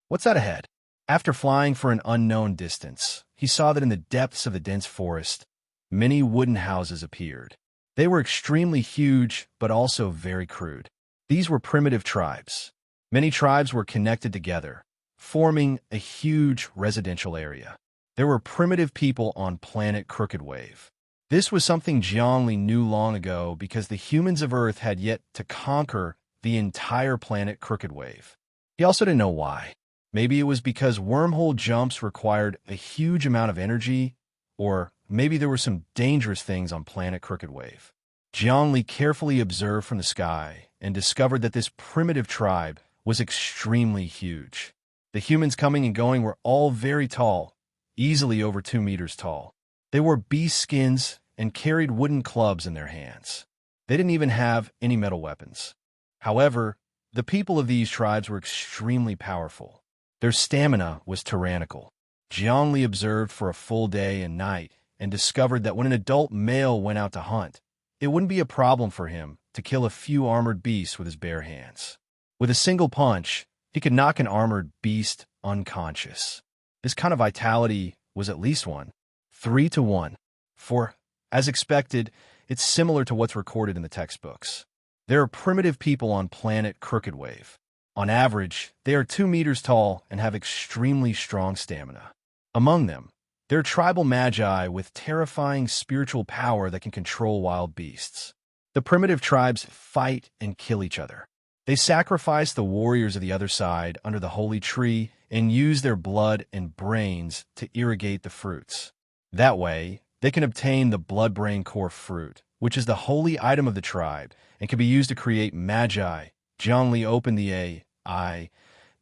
What's that ahead? After flying for an unknown distance, he saw that in the depths of the dense forest, many wooden houses appeared. They were extremely huge, but also very crude. These were primitive tribes. Many tribes were connected together, forming a huge residential area. There were primitive people on planet Crooked Wave. This was something Jiang Li knew long ago because the humans of Earth had yet to conquer the entire planet Crooked Wave. He also didn't know why. Maybe it was because wormhole jumps required a huge amount of energy, or maybe there were some dangerous things on planet Crooked Wave. Jiang Li carefully observed from the sky and discovered that this primitive tribe was extremely huge. The humans coming and going were all very tall, easily over 2 meters tall. They wore beast skins and carried wooden clubs in their hands. They didn't even have any metal weapons. However, the people of these tribes were extremely powerful. Their stamina was tyrannical. Jiang Li observed for a full day and night and discovered that when an adult male went out to hunt, it wouldn't be a problem for him to kill a few armored beasts with his bare hands. With a single punch, he could knock an armored beast unconscious. This kind of vitality was at least 3-1. For, as expected, it's similar to what's recorded in the textbooks. There are primitive people on planet Crooked Wave. On average, they are 2 meters tall and have extremely strong stamina. Among them, there are tribal magi with terrifying spiritual power that can control wild beasts. The primitive tribes fight and kill each other. They sacrifice the warriors of the other side under the holy tree and use their blood and brains to irrigate the fruits. That way, they can obtain the blood-brain core fruit, which is the holy item of the tribe and can be used to create magi. Jiang Li opened the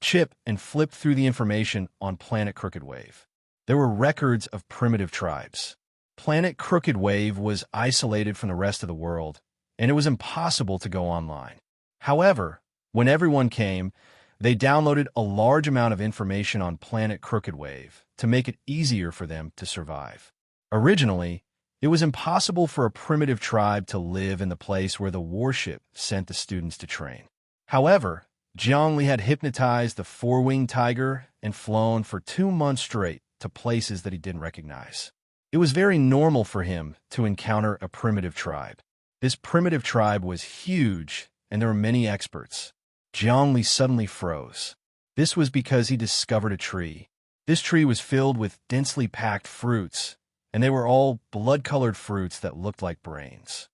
chip, and flipped through the information on Planet Crooked Wave. There were records of primitive tribes. Planet Crooked Wave was isolated from the rest of the world, and it was impossible to go online. However, when everyone came, they downloaded a large amount of information on Planet Crooked Wave to make it easier for them to survive. Originally, it was impossible for a primitive tribe to live in the place where the warship sent the students to train. However, Zhongli had hypnotized the four-winged tiger and flown for 2 months straight to places that he didn't recognize. It was very normal for him to encounter a primitive tribe. This primitive tribe was huge, and there were many experts. Zhongli suddenly froze. This was because he discovered a tree. This tree was filled with densely packed fruits, and they were all blood-colored fruits that looked like brains.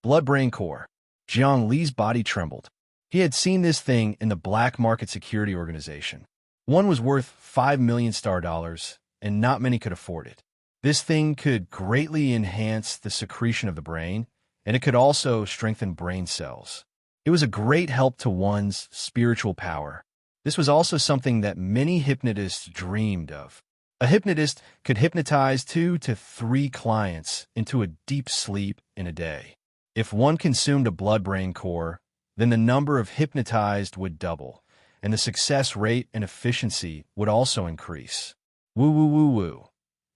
Blood-brain core. Zhongli's body trembled. He had seen this thing in the black market security organization. One was worth 5 million star dollars, and not many could afford it. This thing could greatly enhance the secretion of the brain, and it could also strengthen brain cells. It was a great help to one's spiritual power. This was also something that many hypnotists dreamed of. A hypnotist could hypnotize 2 to 3 clients into a deep sleep in a day. If one consumed a blood-brain core, then the number of hypnotized would double, and the success rate and efficiency would also increase. Woo-woo-woo-woo.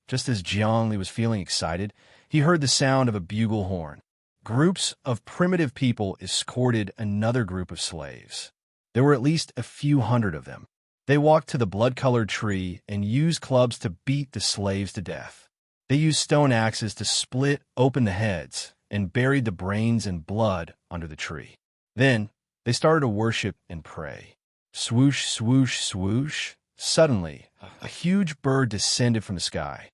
Just as Zhongli was feeling excited, he heard the sound of a bugle horn. Groups of primitive people escorted another group of slaves. There were at least a few hundred of them. They walked to the blood-colored tree and used clubs to beat the slaves to death. They used stone axes to split open the heads and buried the brains and blood under the tree. Then, they started to worship and pray. Swoosh, swoosh, swoosh. Suddenly, a huge bird descended from the sky.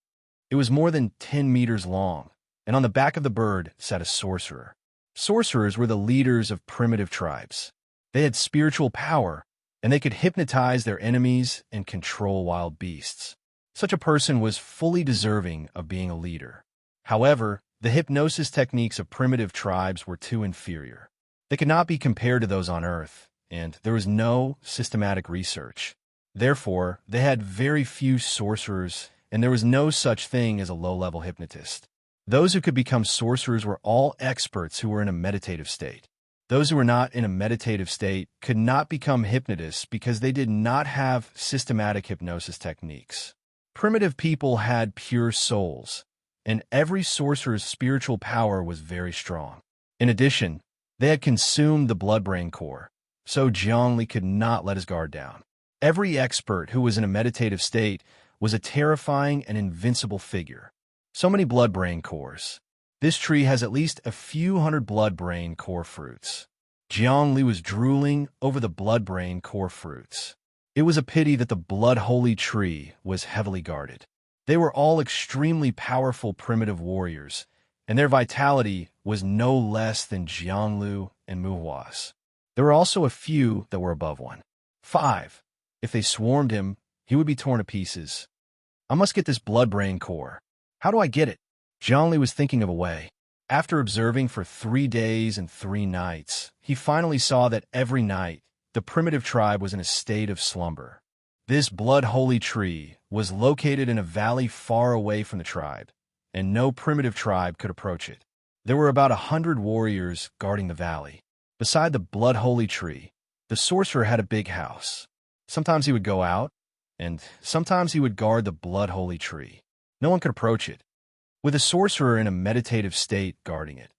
It was more than 10 meters long, and on the back of the bird sat a sorcerer. Sorcerers were the leaders of primitive tribes. They had spiritual power, and they could hypnotize their enemies and control wild beasts. Such a person was fully deserving of being a leader. However, the hypnosis techniques of primitive tribes were too inferior. They could not be compared to those on Earth, and there was no systematic research. Therefore, they had very few sorcerers, and there was no such thing as a low-level hypnotist. Those who could become sorcerers were all experts who were in a meditative state. Those who were not in a meditative state could not become hypnotists because they did not have systematic hypnosis techniques. Primitive people had pure souls, and every sorcerer's spiritual power was very strong. In addition, they had consumed the blood-brain core, so Zhongli could not let his guard down. Every expert who was in a meditative state was a terrifying and invincible figure. So many blood-brain cores. This tree has at least a few hundred blood-brain core fruits. Zhongli was drooling over the blood-brain core fruits. It was a pity that the blood-holy tree was heavily guarded. They were all extremely powerful primitive warriors, and their vitality was no less than Zhongli and Muhua's. There were also a few that were above 1.5. If they swarmed him, he would be torn to pieces. I must get this blood-brain core. How do I get it? Zhongli was thinking of a way. After observing for 3 days and 3 nights, he finally saw that every night, the primitive tribe was in a state of slumber. This blood-holy tree was located in a valley far away from the tribe, and no primitive tribe could approach it. There were about 100 warriors guarding the valley. Beside the blood-holy tree, the sorcerer had a big house. Sometimes he would go out, and sometimes he would guard the blood-holy tree. No one could approach it. With a sorcerer in a meditative state guarding it,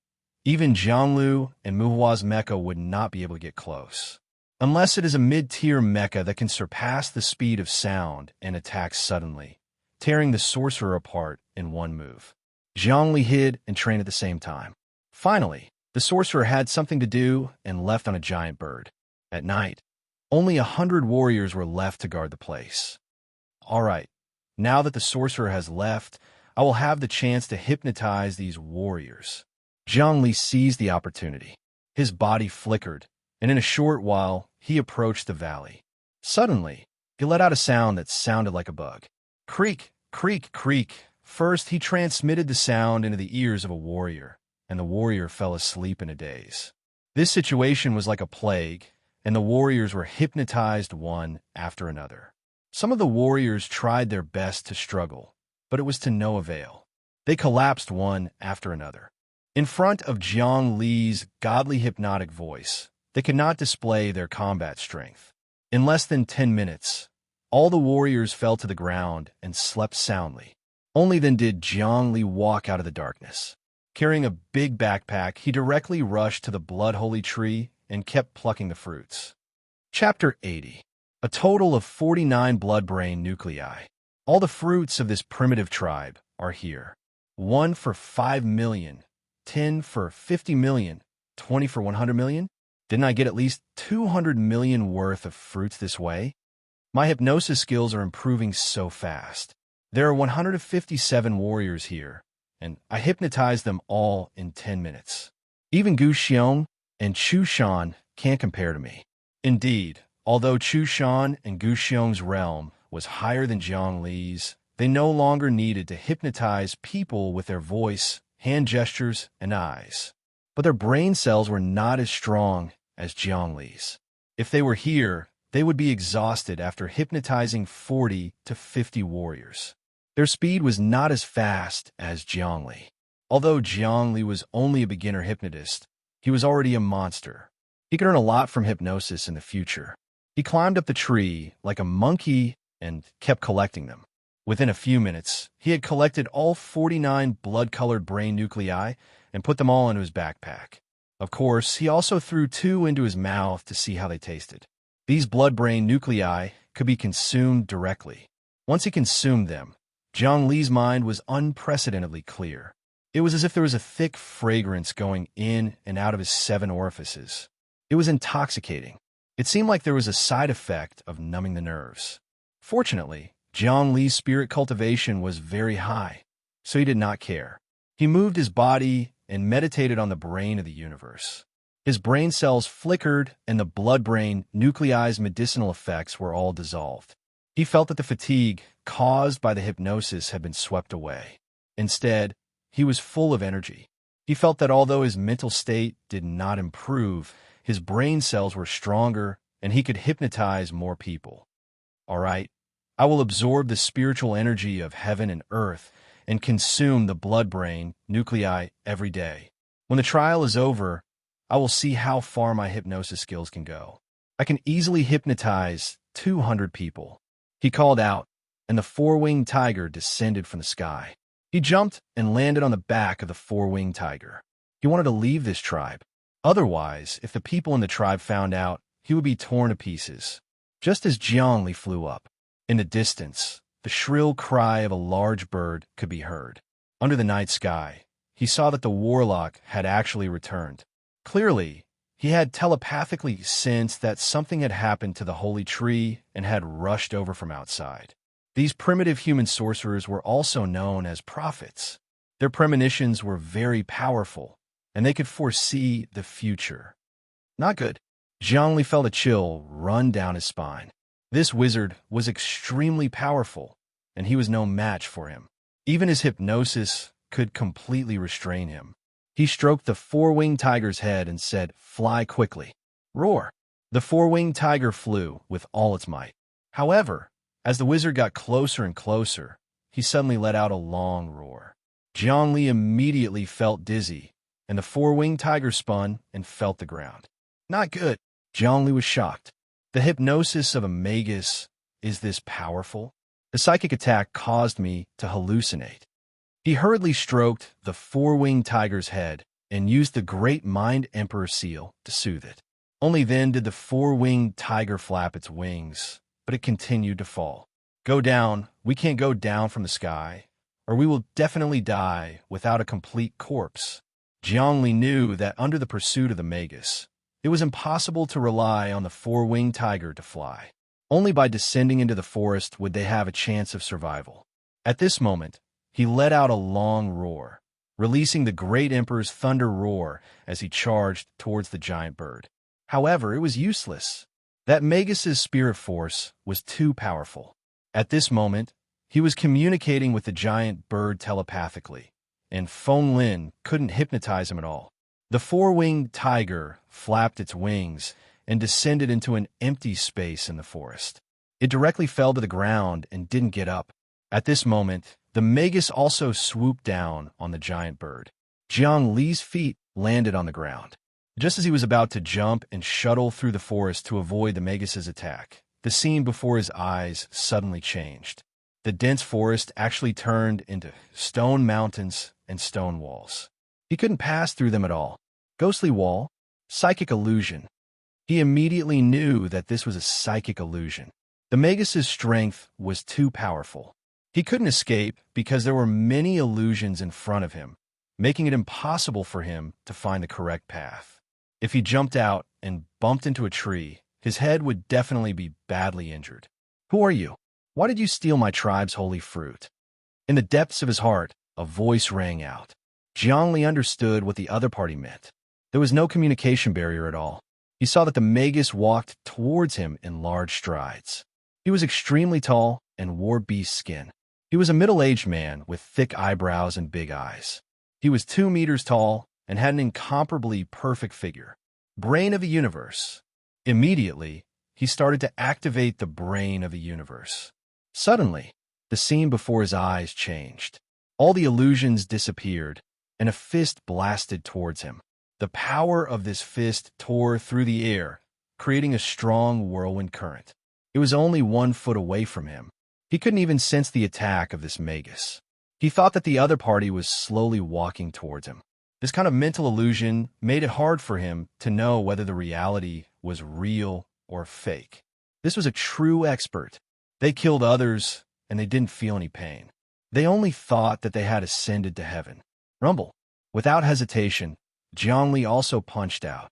even Zhongli and Muhua's mecha would not be able to get close. Unless it is a mid-tier mecha that can surpass the speed of sound and attack suddenly, tearing the sorcerer apart in one move. Zhongli hid and trained at the same time. Finally, the sorcerer had something to do and left on a giant bird. At night, only 100 warriors were left to guard the place. All right, now that the sorcerer has left, I will have the chance to hypnotize these warriors. Zhongli seized the opportunity. His body flickered, and in a short while, he approached the valley. Suddenly, he let out a sound that sounded like a bug. Creak, creak, creak. First, he transmitted the sound into the ears of a warrior, and the warrior fell asleep in a daze. This situation was like a plague, and the warriors were hypnotized one after another. Some of the warriors tried their best to struggle, but it was to no avail. They collapsed one after another. In front of Jiang Li's godly hypnotic voice, they could not display their combat strength. In less than 10 minutes, all the warriors fell to the ground and slept soundly. Only then did Jiang Li walk out of the darkness. Carrying a big backpack, he directly rushed to the blood-holy tree and kept plucking the fruits. Chapter 80. A total of 49 blood-brain nuclei. All the fruits of this primitive tribe are here. 1 for 5 million, 10 for 50 million, 20 for 100 million? Didn't I get at least 200 million worth of fruits this way? My hypnosis skills are improving so fast. There are 157 warriors here, and I hypnotized them all in 10 minutes. Even Gu Xiong and Chu Shan can't compare to me. Indeed, although Chu Shan and Gu Xiong's realm was higher than Jiang Li's, they no longer needed to hypnotize people with their voice, hand gestures, and eyes. But their brain cells were not as strong as Jiang Li's. If they were here, they would be exhausted after hypnotizing 40 to 50 warriors. Their speed was not as fast as Jiang Li. Although Jiang Li was only a beginner hypnotist, he was already a monster. He could earn a lot from hypnosis in the future. He climbed up the tree like a monkey and kept collecting them. Within a few minutes, he had collected all 49 blood-colored brain nuclei and put them all into his backpack. Of course, he also threw 2 into his mouth to see how they tasted. These blood-brain nuclei could be consumed directly. Once he consumed them, Jiang Li's mind was unprecedentedly clear. It was as if there was a thick fragrance going in and out of his 7 orifices. It was intoxicating. It seemed like there was a side effect of numbing the nerves. Fortunately, Jiang Li's spirit cultivation was very high, so he did not care. He moved his body and meditated on the brain of the universe. His brain cells flickered, and the blood-brain nuclei's medicinal effects were all dissolved. He felt that the fatigue caused by the hypnosis had been swept away. Instead, he was full of energy. He felt that although his mental state did not improve, his brain cells were stronger, and he could hypnotize more people. All right, I will absorb the spiritual energy of heaven and earth and consume the blood-brain nuclei every day. When the trial is over, I will see how far my hypnosis skills can go. I can easily hypnotize 200 people. He called out, and the 4-winged tiger descended from the sky. He jumped and landed on the back of the 4-winged tiger. He wanted to leave this tribe. Otherwise, if the people in the tribe found out, he would be torn to pieces. Just as Jiang Li flew up, in the distance, the shrill cry of a large bird could be heard. Under the night sky, he saw that the warlock had actually returned. Clearly, he had telepathically sensed that something had happened to the holy tree and had rushed over from outside. These primitive human sorcerers were also known as prophets. Their premonitions were very powerful, and they could foresee the future. Not good. Jiang Li felt a chill run down his spine. This wizard was extremely powerful, and he was no match for him. Even his hypnosis could completely restrain him. He stroked the 4-winged tiger's head and said, "Fly quickly." Roar. The 4-winged tiger flew with all its might. However, as the wizard got closer and closer, he suddenly let out a long roar. Jiang Li immediately felt dizzy, and the 4-winged tiger spun and felt the ground. Not good. Jiang Li was shocked. The hypnosis of a magus is this powerful? The psychic attack caused me to hallucinate. He hurriedly stroked the 4-winged tiger's head and used the Great Mind Emperor seal to soothe it. Only then did the 4-winged tiger flap its wings, but it continued to fall. Go down, we can't go down from the sky, or we will definitely die without a complete corpse. Jiang Li knew that under the pursuit of the magus, it was impossible to rely on the 4-winged tiger to fly. Only by descending into the forest would they have a chance of survival. At this moment, he let out a long roar, releasing the Great Emperor's thunder roar as he charged towards the giant bird. However, it was useless. That magus's spirit force was too powerful. At this moment, he was communicating with the giant bird telepathically, and Feng Lin couldn't hypnotize him at all. The 4-winged tiger flapped its wings and descended into an empty space in the forest. It directly fell to the ground and didn't get up. At this moment, the magus also swooped down on the giant bird. Jiang Li's feet landed on the ground. Just as he was about to jump and shuttle through the forest to avoid the magus's attack, the scene before his eyes suddenly changed. The dense forest actually turned into stone mountains and stone walls. He couldn't pass through them at all. Ghostly wall, psychic illusion. He immediately knew that this was a psychic illusion. The magus's strength was too powerful. He couldn't escape because there were many illusions in front of him, making it impossible for him to find the correct path. If he jumped out and bumped into a tree, his head would definitely be badly injured. Who are you? Why did you steal my tribe's holy fruit? In the depths of his heart, a voice rang out. Jiang Li understood what the other party meant. There was no communication barrier at all. He saw that the magus walked towards him in large strides. He was extremely tall and wore beast skin. He was a middle-aged man with thick eyebrows and big eyes. He was 2 meters tall and had an incomparably perfect figure. Brain of the universe. Immediately, he started to activate the brain of the universe. Suddenly, the scene before his eyes changed. All the illusions disappeared, and a fist blasted towards him. The power of this fist tore through the air, creating a strong whirlwind current. It was only 1 foot away from him. He couldn't even sense the attack of this magus. He thought that the other party was slowly walking towards him. This kind of mental illusion made it hard for him to know whether the reality was real or fake. This was a true expert. They killed others, and they didn't feel any pain. They only thought that they had ascended to heaven. Rumble. Without hesitation, Jiang Li also punched out.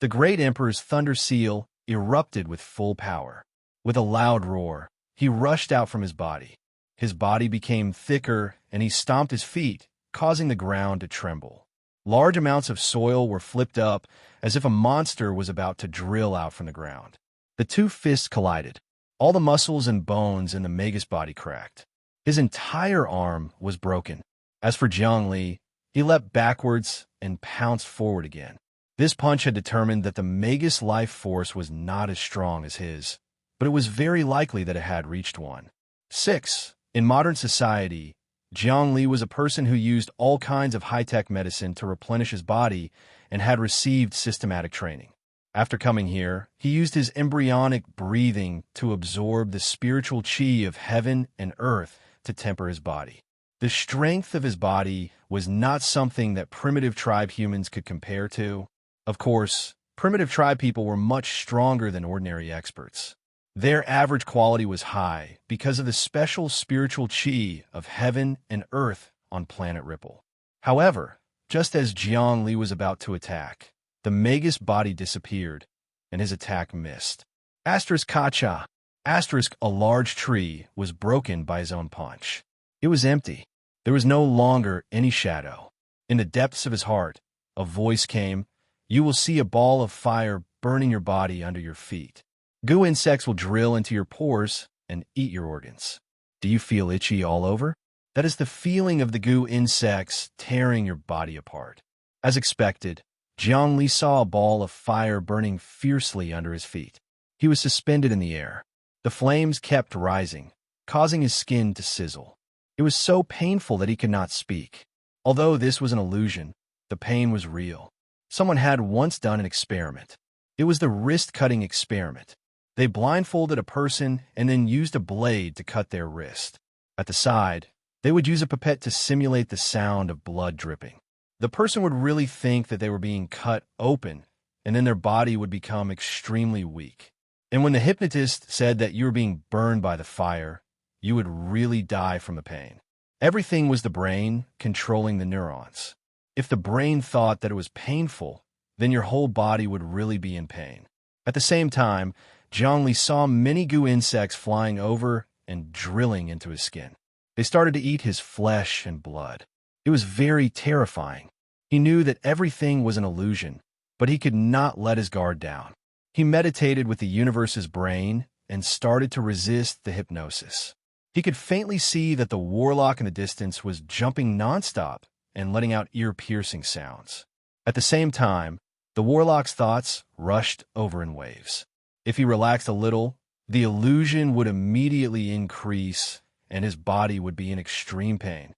The great emperor's thunder seal erupted with full power. With a loud roar, he rushed out from his body. His body became thicker, and he stomped his feet, causing the ground to tremble. Large amounts of soil were flipped up, as if a monster was about to drill out from the ground. The 2 fists collided. All the muscles and bones in the magus body cracked. His entire arm was broken. As for Jiang Li, he leapt backwards and pounced forward again. This punch had determined that the magus life force was not as strong as his, but it was very likely that it had reached 1. 6. In modern society, Jiang Li was a person who used all kinds of high-tech medicine to replenish his body and had received systematic training. After coming here, he used his embryonic breathing to absorb the spiritual chi of heaven and earth to temper his body. The strength of his body was not something that primitive tribe humans could compare to. Of course, primitive tribe people were much stronger than ordinary experts. Their average quality was high because of the special spiritual chi of heaven and earth on planet Ripple. However, just as Jiang Li was about to attack, the magus body disappeared, and his attack missed. Asterisk Kacha. Asterisk, a large tree was broken by his own punch. It was empty. There was no longer any shadow. In the depths of his heart, a voice came, "You will see a ball of fire burning your body under your feet. Goo insects will drill into your pores and eat your organs. Do you feel itchy all over? That is the feeling of the goo insects tearing your body apart." As expected, Jiang Li saw a ball of fire burning fiercely under his feet. He was suspended in the air. The flames kept rising, causing his skin to sizzle. It was so painful that he could not speak. Although this was an illusion, the pain was real. Someone had once done an experiment. It was the wrist-cutting experiment. They blindfolded a person and then used a blade to cut their wrist. At the side, they would use a pipette to simulate the sound of blood dripping. The person would really think that they were being cut open, and then their body would become extremely weak. And when the hypnotist said that you were being burned by the fire, you would really die from the pain. Everything was the brain controlling the neurons. If the brain thought that it was painful, then your whole body would really be in pain. At the same time, Jiang Li saw many goo insects flying over and drilling into his skin. They started to eat his flesh and blood. It was very terrifying. He knew that everything was an illusion, but he could not let his guard down. He meditated with the universe's brain and started to resist the hypnosis. He could faintly see that the warlock in the distance was jumping nonstop and letting out ear-piercing sounds. At the same time, The warlock's thoughts rushed over in waves. If he relaxed a little, the illusion would immediately increase and his body would be in extreme pain.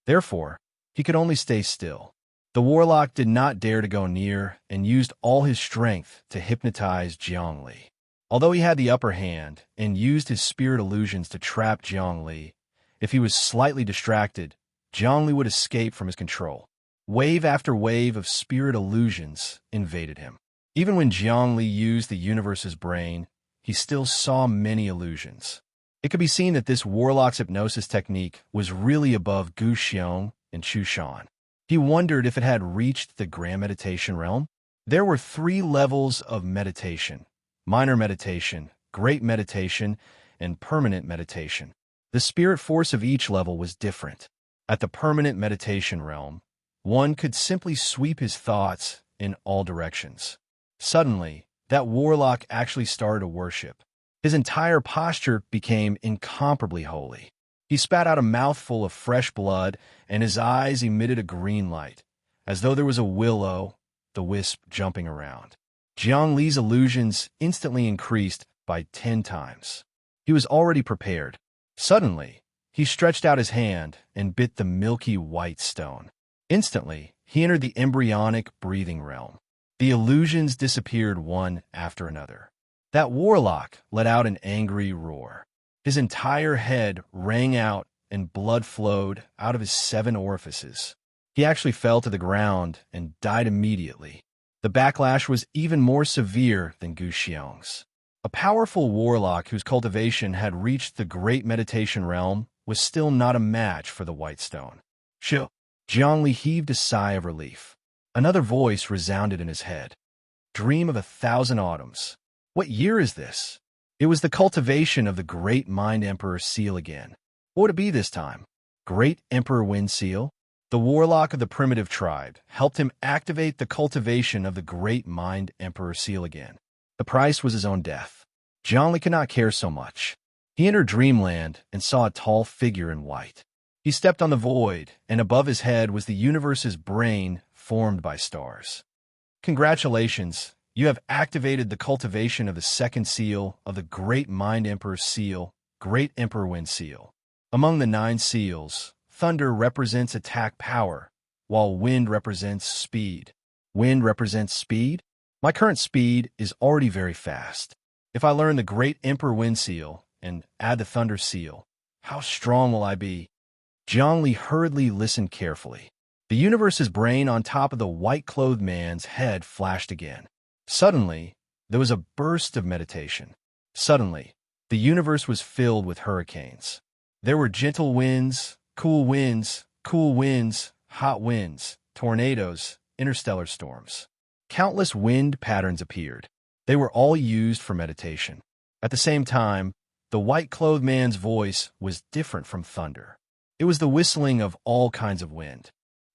Therefore, he could only stay still. The warlock did not dare to go near and used all his strength to hypnotize Jiangli. Although he had the upper hand and used his spirit illusions to trap Jiangli, if he was slightly distracted, Jiangli would escape from his control. Wave after wave of spirit illusions invaded him. Even when Jiangli used the universe's brain, he still saw many illusions. It could be seen that this warlock's hypnosis technique was really above Gu Xiong and Chu Shan. He wondered if it had reached the grand meditation realm. There were 3 levels of meditation: minor meditation, great meditation, and permanent meditation. The spirit force of each level was different. At the permanent meditation realm, one could simply sweep his thoughts in all directions. Suddenly, that warlock actually started to worship. His entire posture became incomparably holy. He spat out a mouthful of fresh blood, and his eyes emitted a green light, as though there was a will-o'-the-wisp jumping around. Jiang Li's illusions instantly increased by 10 times. He was already prepared. Suddenly, he stretched out his hand and bit the milky white stone. Instantly, he entered the embryonic breathing realm. The illusions disappeared one after another. That warlock let out an angry roar. His entire head rang out and blood flowed out of his 7 orifices. He actually fell to the ground and died immediately. The backlash was even more severe than Gu Xiong's. A powerful warlock whose cultivation had reached the great meditation realm was still not a match for the white stone. Shoo! Jiangli heaved a sigh of relief. Another voice resounded in his head. Dream of 1,000 autumns. What year is this? It was the cultivation of the Great Mind Emperor seal again. What would it be this time? Great Emperor Wind Seal? The warlock of the primitive tribe helped him activate the cultivation of the Great Mind Emperor seal again. The price was his own death. Jiangli could not care so much. He entered dreamland and saw a tall figure in white. He stepped on the void, and above his head was the universe's brain formed by stars. Congratulations, you have activated the cultivation of the 2nd seal of the Great Mind Emperor seal, Great Emperor Wind Seal. Among the 9 seals, thunder represents attack power, while wind represents speed. Wind represents speed? My current speed is already very fast. If I learn the Great Emperor Wind Seal and add the Thunder Seal, how strong will I be? Jiangli hurriedly listened carefully. The universe's brain on top of the white-clothed man's head flashed again. Suddenly, there was a burst of meditation. Suddenly, the universe was filled with hurricanes. There were gentle winds, cool winds, hot winds, tornadoes, interstellar storms. Countless wind patterns appeared. They were all used for meditation. At the same time, the white-clothed man's voice was different from thunder. It was the whistling of all kinds of wind.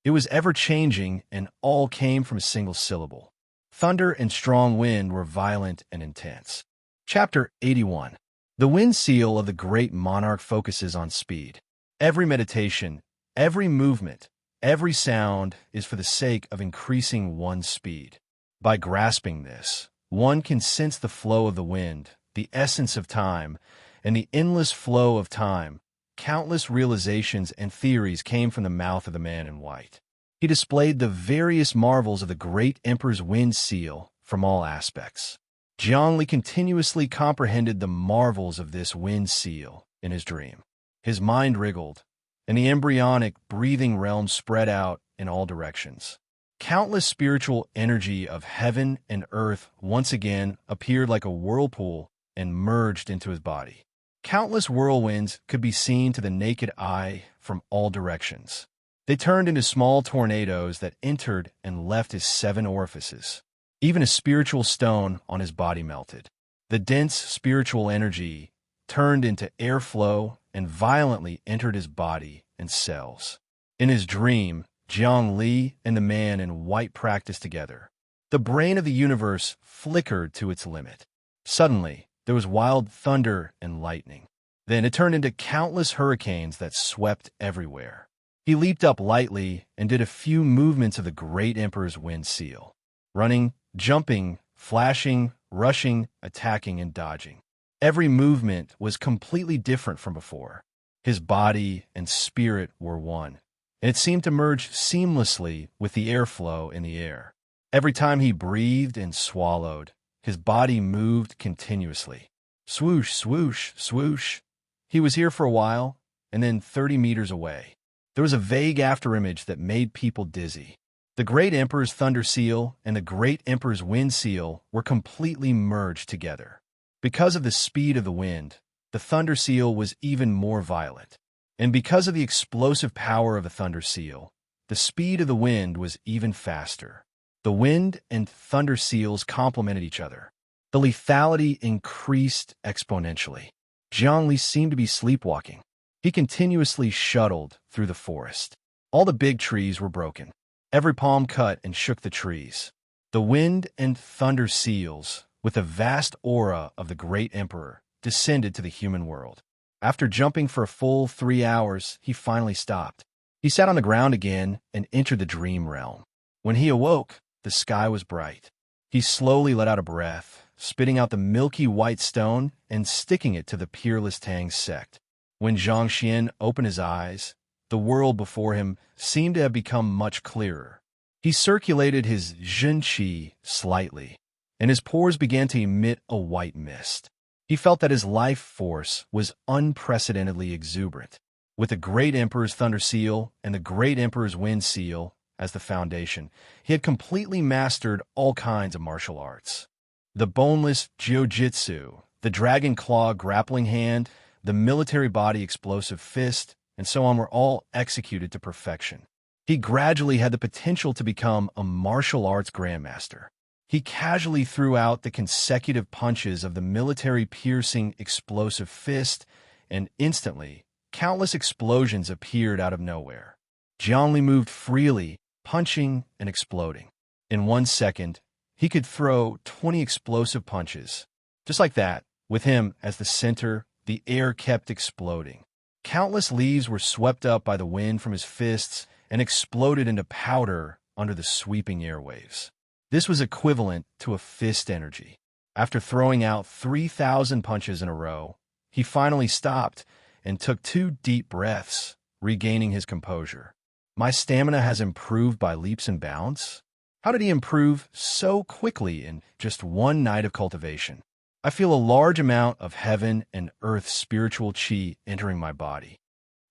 It was ever-changing and all came from a single syllable. Thunder and strong wind were violent and intense. Chapter 81. The Wind Seal of the Great Monarch focuses on speed. Every meditation, every movement, every sound is for the sake of increasing one's speed. By grasping this, one can sense the flow of the wind, the essence of time, and the endless flow of time. Countless realizations and theories came from the mouth of the man in white. He displayed the various marvels of the great Emperor's Wind Seal from all aspects. Jiangli continuously comprehended the marvels of this Wind Seal in his dream. His mind wriggled, and the embryonic breathing realm spread out in all directions. Countless spiritual energy of heaven and earth once again appeared like a whirlpool and merged into his body. Countless whirlwinds could be seen to the naked eye from all directions. They turned into small tornadoes that entered and left his 7 orifices. Even a spiritual stone on his body melted. The dense spiritual energy turned into airflow and violently entered his body and cells. In his dream, Jiang Li and the man in white practiced together. The brain of the universe flickered to its limit. Suddenly, there was wild thunder and lightning. Then it turned into countless hurricanes that swept everywhere. He leaped up lightly and did a few movements of the great Emperor's Wind Seal. running, jumping, flashing, rushing, attacking, and dodging. Every movement was completely different from before. His body and spirit were one, and it seemed to merge seamlessly with the airflow in the air. Every time he breathed and swallowed, his body moved continuously. Swoosh, swoosh, swoosh. He was here for a while, and then 30 meters away. There was a vague afterimage that made people dizzy. The Great Emperor's Thunder Seal and the Great Emperor's Wind Seal were completely merged together. Because of the speed of the wind, the Thunder Seal was even more violent. And because of the explosive power of the Thunder Seal, the speed of the wind was even faster. The wind and Thunder Seals complemented each other. The lethality increased exponentially. Zhongli seemed to be sleepwalking. He continuously shuttled through the forest. All the big trees were broken. Every palm cut and shook the trees. The wind and Thunder Seals, with the vast aura of the Great Emperor, descended to the human world. After jumping for a full 3 hours, he finally stopped. He sat on the ground again and entered the dream realm. When he awoke, the sky was bright. He slowly let out a breath, spitting out the milky white stone and sticking it to the peerless Tang sect. When Zhang Xian opened his eyes, the world before him seemed to have become much clearer. He circulated his Zhen Qi slightly, and his pores began to emit a white mist. He felt that his life force was unprecedentedly exuberant. With the Great Emperor's Thunder Seal and the Great Emperor's Wind Seal as the foundation, he had completely mastered all kinds of martial arts. The boneless jiu-jitsu, the dragon claw grappling hand, the military body explosive fist, and so on were all executed to perfection. He gradually had the potential to become a martial arts grandmaster. He casually threw out the consecutive punches of the military piercing explosive fist, and instantly, countless explosions appeared out of nowhere. Zhongli moved freely, punching and exploding. In 1 second, he could throw 20 explosive punches. Just like that, with him as the center, the air kept exploding. Countless leaves were swept up by the wind from his fists and exploded into powder under the sweeping airwaves. This was equivalent to a fist energy. After throwing out 3,000 punches in a row, he finally stopped and took 2 deep breaths, regaining his composure. My stamina has improved by leaps and bounds? How did he improve so quickly in just 1 night of cultivation? I feel a large amount of heaven and earth spiritual qi entering my body.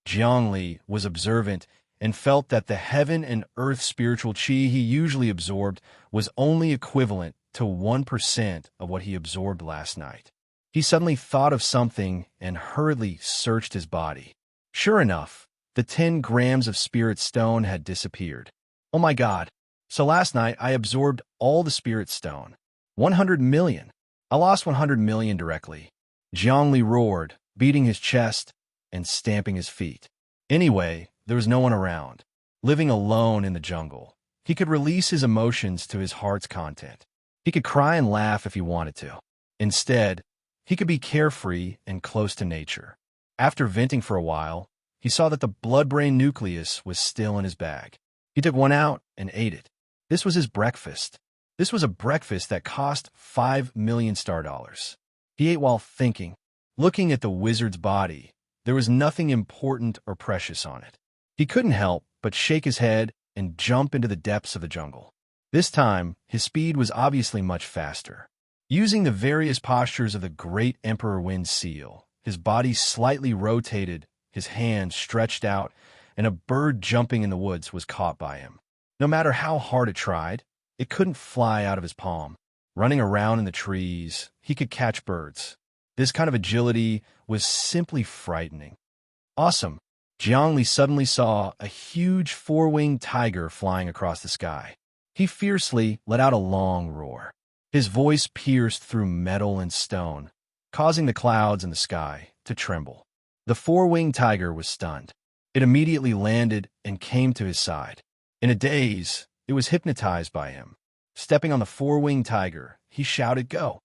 Zhongli was observant and felt that the heaven and earth spiritual qi he usually absorbed was only equivalent to 1% of what he absorbed last night. He suddenly thought of something and hurriedly searched his body. Sure enough, the 10 grams of spirit stone had disappeared. Oh my God. So last night I absorbed all the spirit stone. 100 million. I lost 100 million directly. Zhongli roared, beating his chest and stamping his feet. Anyway, there was no one around. Living alone in the jungle, he could release his emotions to his heart's content. He could cry and laugh if he wanted to. Instead, he could be carefree and close to nature. After venting for a while, he saw that the blood-brain nucleus was still in his bag. He took one out and ate it. This was his breakfast. This was a breakfast that cost 5 million star dollars. He ate while thinking. Looking at the wizard's body, there was nothing important or precious on it. He couldn't help but shake his head and jump into the depths of the jungle. This time, his speed was obviously much faster. Using the various postures of the Great Emperor Wind Seal, his body slightly rotated, his hands stretched out, and a bird jumping in the woods was caught by him. No matter how hard it tried, it couldn't fly out of his palm. Running around in the trees, he could catch birds. This kind of agility was simply frightening. Awesome. Zhongli suddenly saw a huge 4-winged tiger flying across the sky. He fiercely let out a long roar. His voice pierced through metal and stone, causing the clouds in the sky to tremble. The 4-winged tiger was stunned. It immediately landed and came to his side. In a daze, it was hypnotized by him. Stepping on the 4-winged tiger, he shouted, "Go!"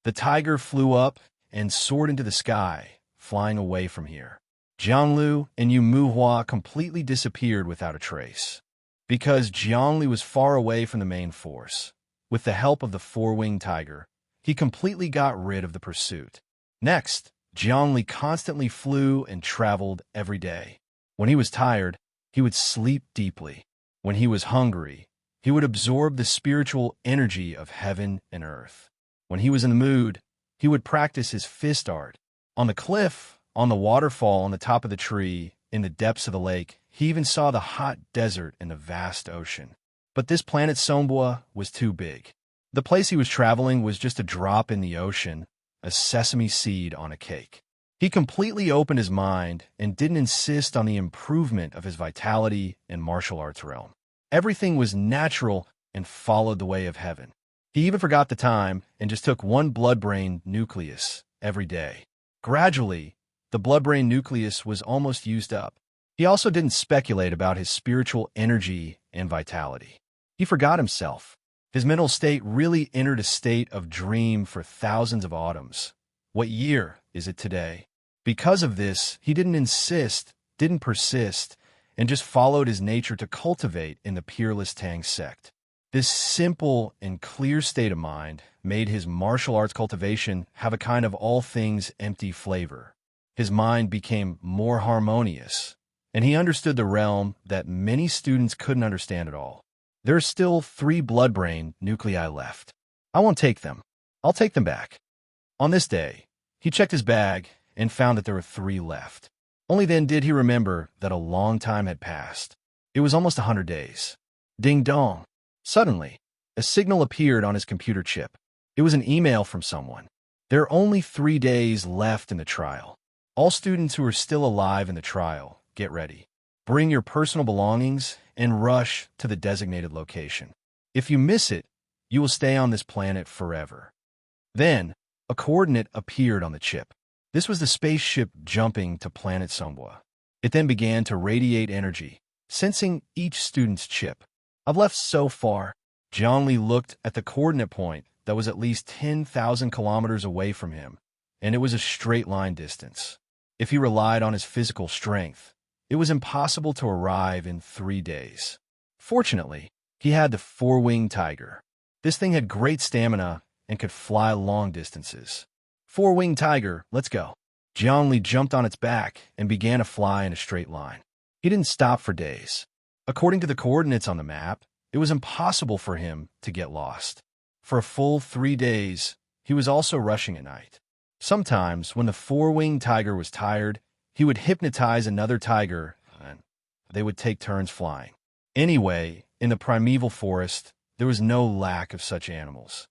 The tiger flew up and soared into the sky, flying away from here. Jianglu and Yu Muhua completely disappeared without a trace. Because Jiangli was far away from the main force, With the help of the four-winged tiger, he completely got rid of the pursuit. Next, Jiangli constantly flew and traveled every day. When he was tired, he would sleep deeply. When he was hungry, he would absorb the spiritual energy of heaven and earth. When he was in the mood, he would practice his fist art. On the cliff, on the waterfall, on the top of the tree, in the depths of the lake, he even saw the hot desert and the vast ocean. But this planet Sombua was too big. The place he was traveling was just a drop in the ocean, a sesame seed on a cake. He completely opened his mind and didn't insist on the improvement of his vitality and martial arts realm. Everything was natural and followed the way of heaven. He even forgot the time and just took one blood-brain nucleus every day. Gradually, the blood-brain nucleus was almost used up. He also didn't speculate about his spiritual energy and vitality. He forgot himself. His mental state really entered a state of dream for thousands of autumns. What year is it today? Because of this, he didn't insist, didn't persist, and just followed his nature to cultivate in the peerless Tang sect. This simple and clear state of mind made his martial arts cultivation have a kind of all things empty flavor. His mind became more harmonious, and he understood the realm that many students couldn't understand at all. There are still 3 blood-brain nuclei left. I won't take them. I'll take them back. On this day, he checked his bag and found that there were 3 left. Only then did he remember that a long time had passed. It was almost 100 days. Ding dong. Suddenly, a signal appeared on his computer chip. It was an email from someone. There are only 3 days left in the trial. All students who are still alive in the trial, get ready. Bring your personal belongings and rush to the designated location. If you miss it, you will stay on this planet forever. Then, a coordinate appeared on the chip. This was the spaceship jumping to planet Sombua. It then began to radiate energy, sensing each student's chip. I've left so far. Jiangli looked at the coordinate point that was at least 10,000 kilometers away from him, and it was a straight line distance. If he relied on his physical strength, it was impossible to arrive in 3 days. Fortunately, he had the four-winged tiger. This thing had great stamina and could fly long distances. Four-winged tiger, let's go. Jiangli jumped on its back and began to fly in a straight line. He didn't stop for days. According to the coordinates on the map, it was impossible for him to get lost. For a full 3 days, he was also rushing at night. Sometimes, when the four-winged tiger was tired, he would hypnotize another tiger, and they would take turns flying. Anyway, in the primeval forest, there was no lack of such animals.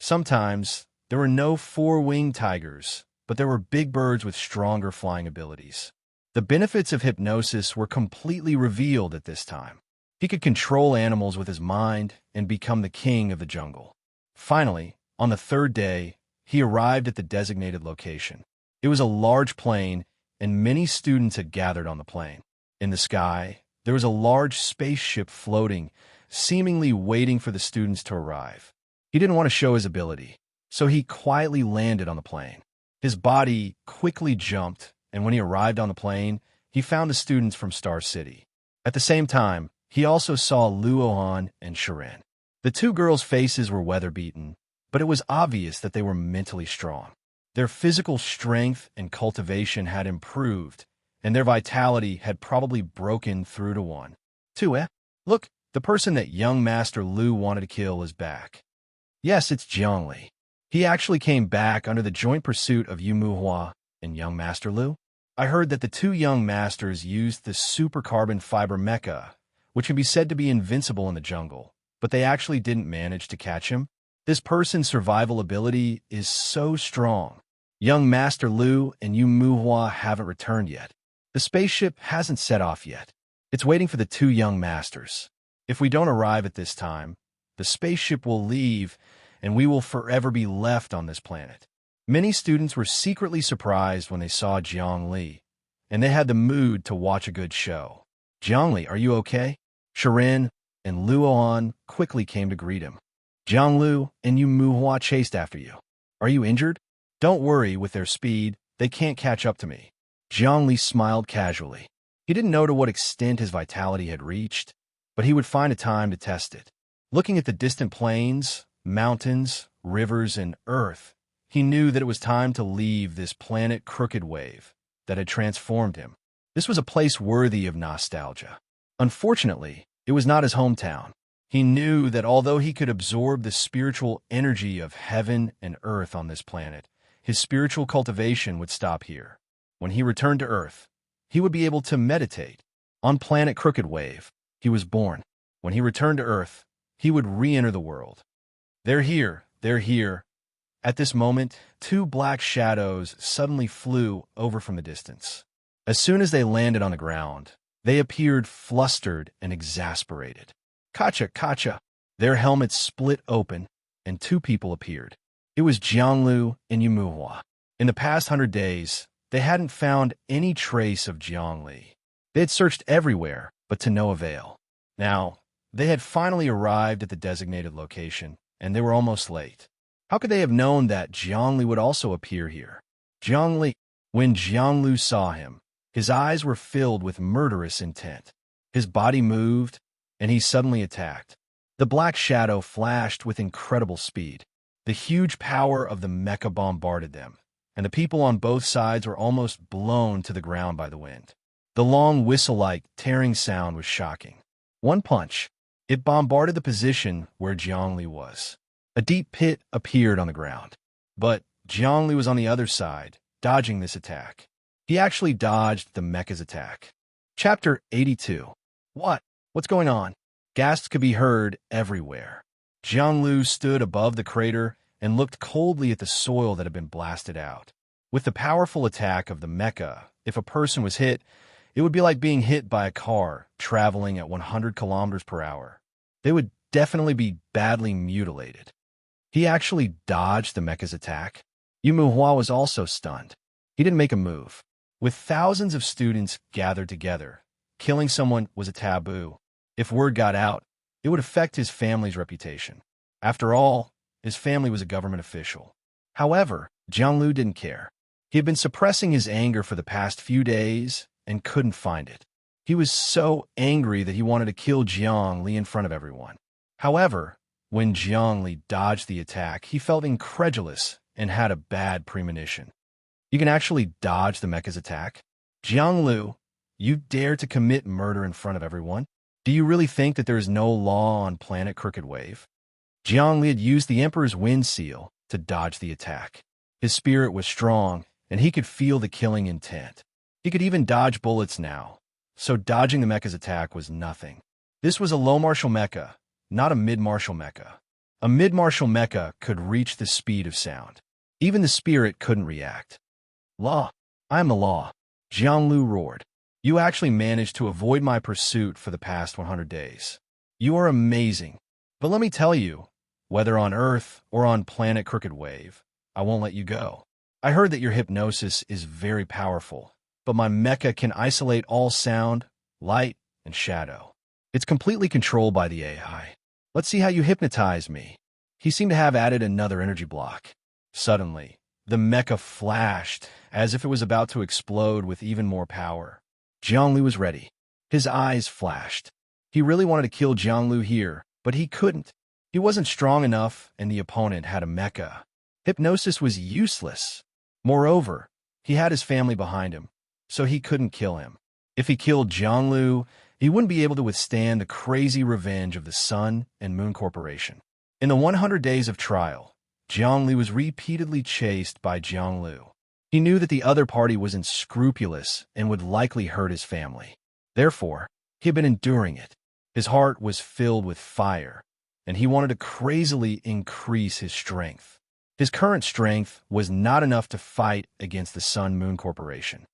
Sometimes, there were no four-winged tigers, but there were big birds with stronger flying abilities. The benefits of hypnosis were completely revealed at this time. He could control animals with his mind and become the king of the jungle. Finally, on the 3rd day, he arrived at the designated location. It was a large plain, and many students had gathered on the plain. In the sky, there was a large spaceship floating, seemingly waiting for the students to arrive. He didn't want to show his ability, so he quietly landed on the plane. His body quickly jumped, and when he arrived on the plane, he found the students from Star City. At the same time, he also saw Luohan and Serene. The 2 girls' faces were weather-beaten, but it was obvious that they were mentally strong. Their physical strength and cultivation had improved, and their vitality had probably broken through to 1. 2, Look, the person that young Master Lu wanted to kill is back. Yes, it's Jiangli. He actually came back under the joint pursuit of Yu Muhua and young Master Lu. I heard that the 2 young masters used the super carbon fiber mecha, which can be said to be invincible in the jungle, but they actually didn't manage to catch him. This person's survival ability is so strong. Young Master Lu and Yu Muhua haven't returned yet. The spaceship hasn't set off yet. It's waiting for the 2 young masters. If we don't arrive at this time, the spaceship will leave, and we will forever be left on this planet. Many students were secretly surprised when they saw Jiangli, and they had the mood to watch a good show. Jiangli, are you okay? Serene and Luohan quickly came to greet him. Jianglu and Yu Muhua chased after you. Are you injured? Don't worry, with their speed, they can't catch up to me. Jiangli smiled casually. He didn't know to what extent his vitality had reached, but he would find a time to test it. Looking at the distant plains, mountains, rivers, and earth, he knew that it was time to leave this planet Crooked Wave that had transformed him. This was a place worthy of nostalgia. Unfortunately, it was not his hometown. He knew that although he could absorb the spiritual energy of heaven and earth on this planet, his spiritual cultivation would stop here. When he returned to Earth, he would be able to meditate. On planet Crooked Wave, he was born. When he returned to Earth, he would re-enter the world. They're here, they're here. At this moment, two black shadows suddenly flew over from the distance. As soon as they landed on the ground, they appeared flustered and exasperated. Kacha, Kacha! Their helmets split open, and two people appeared. It was Jianglu and Yumuhua. In the past 100 days, they hadn't found any trace of Jiangli. They had searched everywhere, but to no avail. Now, they had finally arrived at the designated location, and they were almost late. How could they have known that Jiangli would also appear here? Jiangli, when Jianglu saw him, his eyes were filled with murderous intent. His body moved, and he suddenly attacked. The black shadow flashed with incredible speed. The huge power of the mecha bombarded them, and the people on both sides were almost blown to the ground by the wind. The long whistle-like tearing sound was shocking. One punch. It bombarded the position where Jiangli was. A deep pit appeared on the ground. But Jiangli was on the other side, dodging this attack. He actually dodged the mecha's attack. Chapter 82. What's going on? Gasps could be heard everywhere. Jianglu stood above the crater and looked coldly at the soil that had been blasted out. With the powerful attack of the mecha, if a person was hit, it would be like being hit by a car traveling at 100 kilometers per hour. They would definitely be badly mutilated. He actually dodged the mecha's attack. Yumuhua was also stunned. He didn't make a move. With thousands of students gathered together, killing someone was a taboo. If word got out, it would affect his family's reputation. After all, his family was a government official. However, Jianglu didn't care. He had been suppressing his anger for the past few days and couldn't find it. He was so angry that he wanted to kill Jiangli in front of everyone. However, when Jiangli dodged the attack, he felt incredulous and had a bad premonition. You can actually dodge the mecha's attack? Jianglu, you dare to commit murder in front of everyone? Do you really think that there is no law on planet Crooked Wave? Jiangli had used the Emperor's wind seal to dodge the attack. His spirit was strong, and he could feel the killing intent. He could even dodge bullets now, so dodging the mecha's attack was nothing. This was a low-martial mecha, not a mid-martial mecha. A mid-martial mecha could reach the speed of sound. Even the spirit couldn't react. Law. I am the law. Jianglu roared. You actually managed to avoid my pursuit for the past 100 days. You are amazing. But let me tell you, whether on Earth or on planet Crooked Wave, I won't let you go. I heard that your hypnosis is very powerful, but my mecha can isolate all sound, light, and shadow. It's completely controlled by the AI. Let's see how you hypnotize me. He seemed to have added another energy block. Suddenly, the mecha flashed as if it was about to explode with even more power. Jianglu was ready. His eyes flashed. He really wanted to kill Jianglu here, but he couldn't. He wasn't strong enough, and the opponent had a mecha. Hypnosis was useless. Moreover, he had his family behind him, so he couldn't kill him. If he killed Jianglu, he wouldn't be able to withstand the crazy revenge of the Sun and Moon Corporation. In the 100 days of trial, Jiangli was repeatedly chased by Jianglu. He knew that the other party was unscrupulous and would likely hurt his family. Therefore, he had been enduring it. His heart was filled with fire, and he wanted to crazily increase his strength. His current strength was not enough to fight against the Sun Moon Corporation.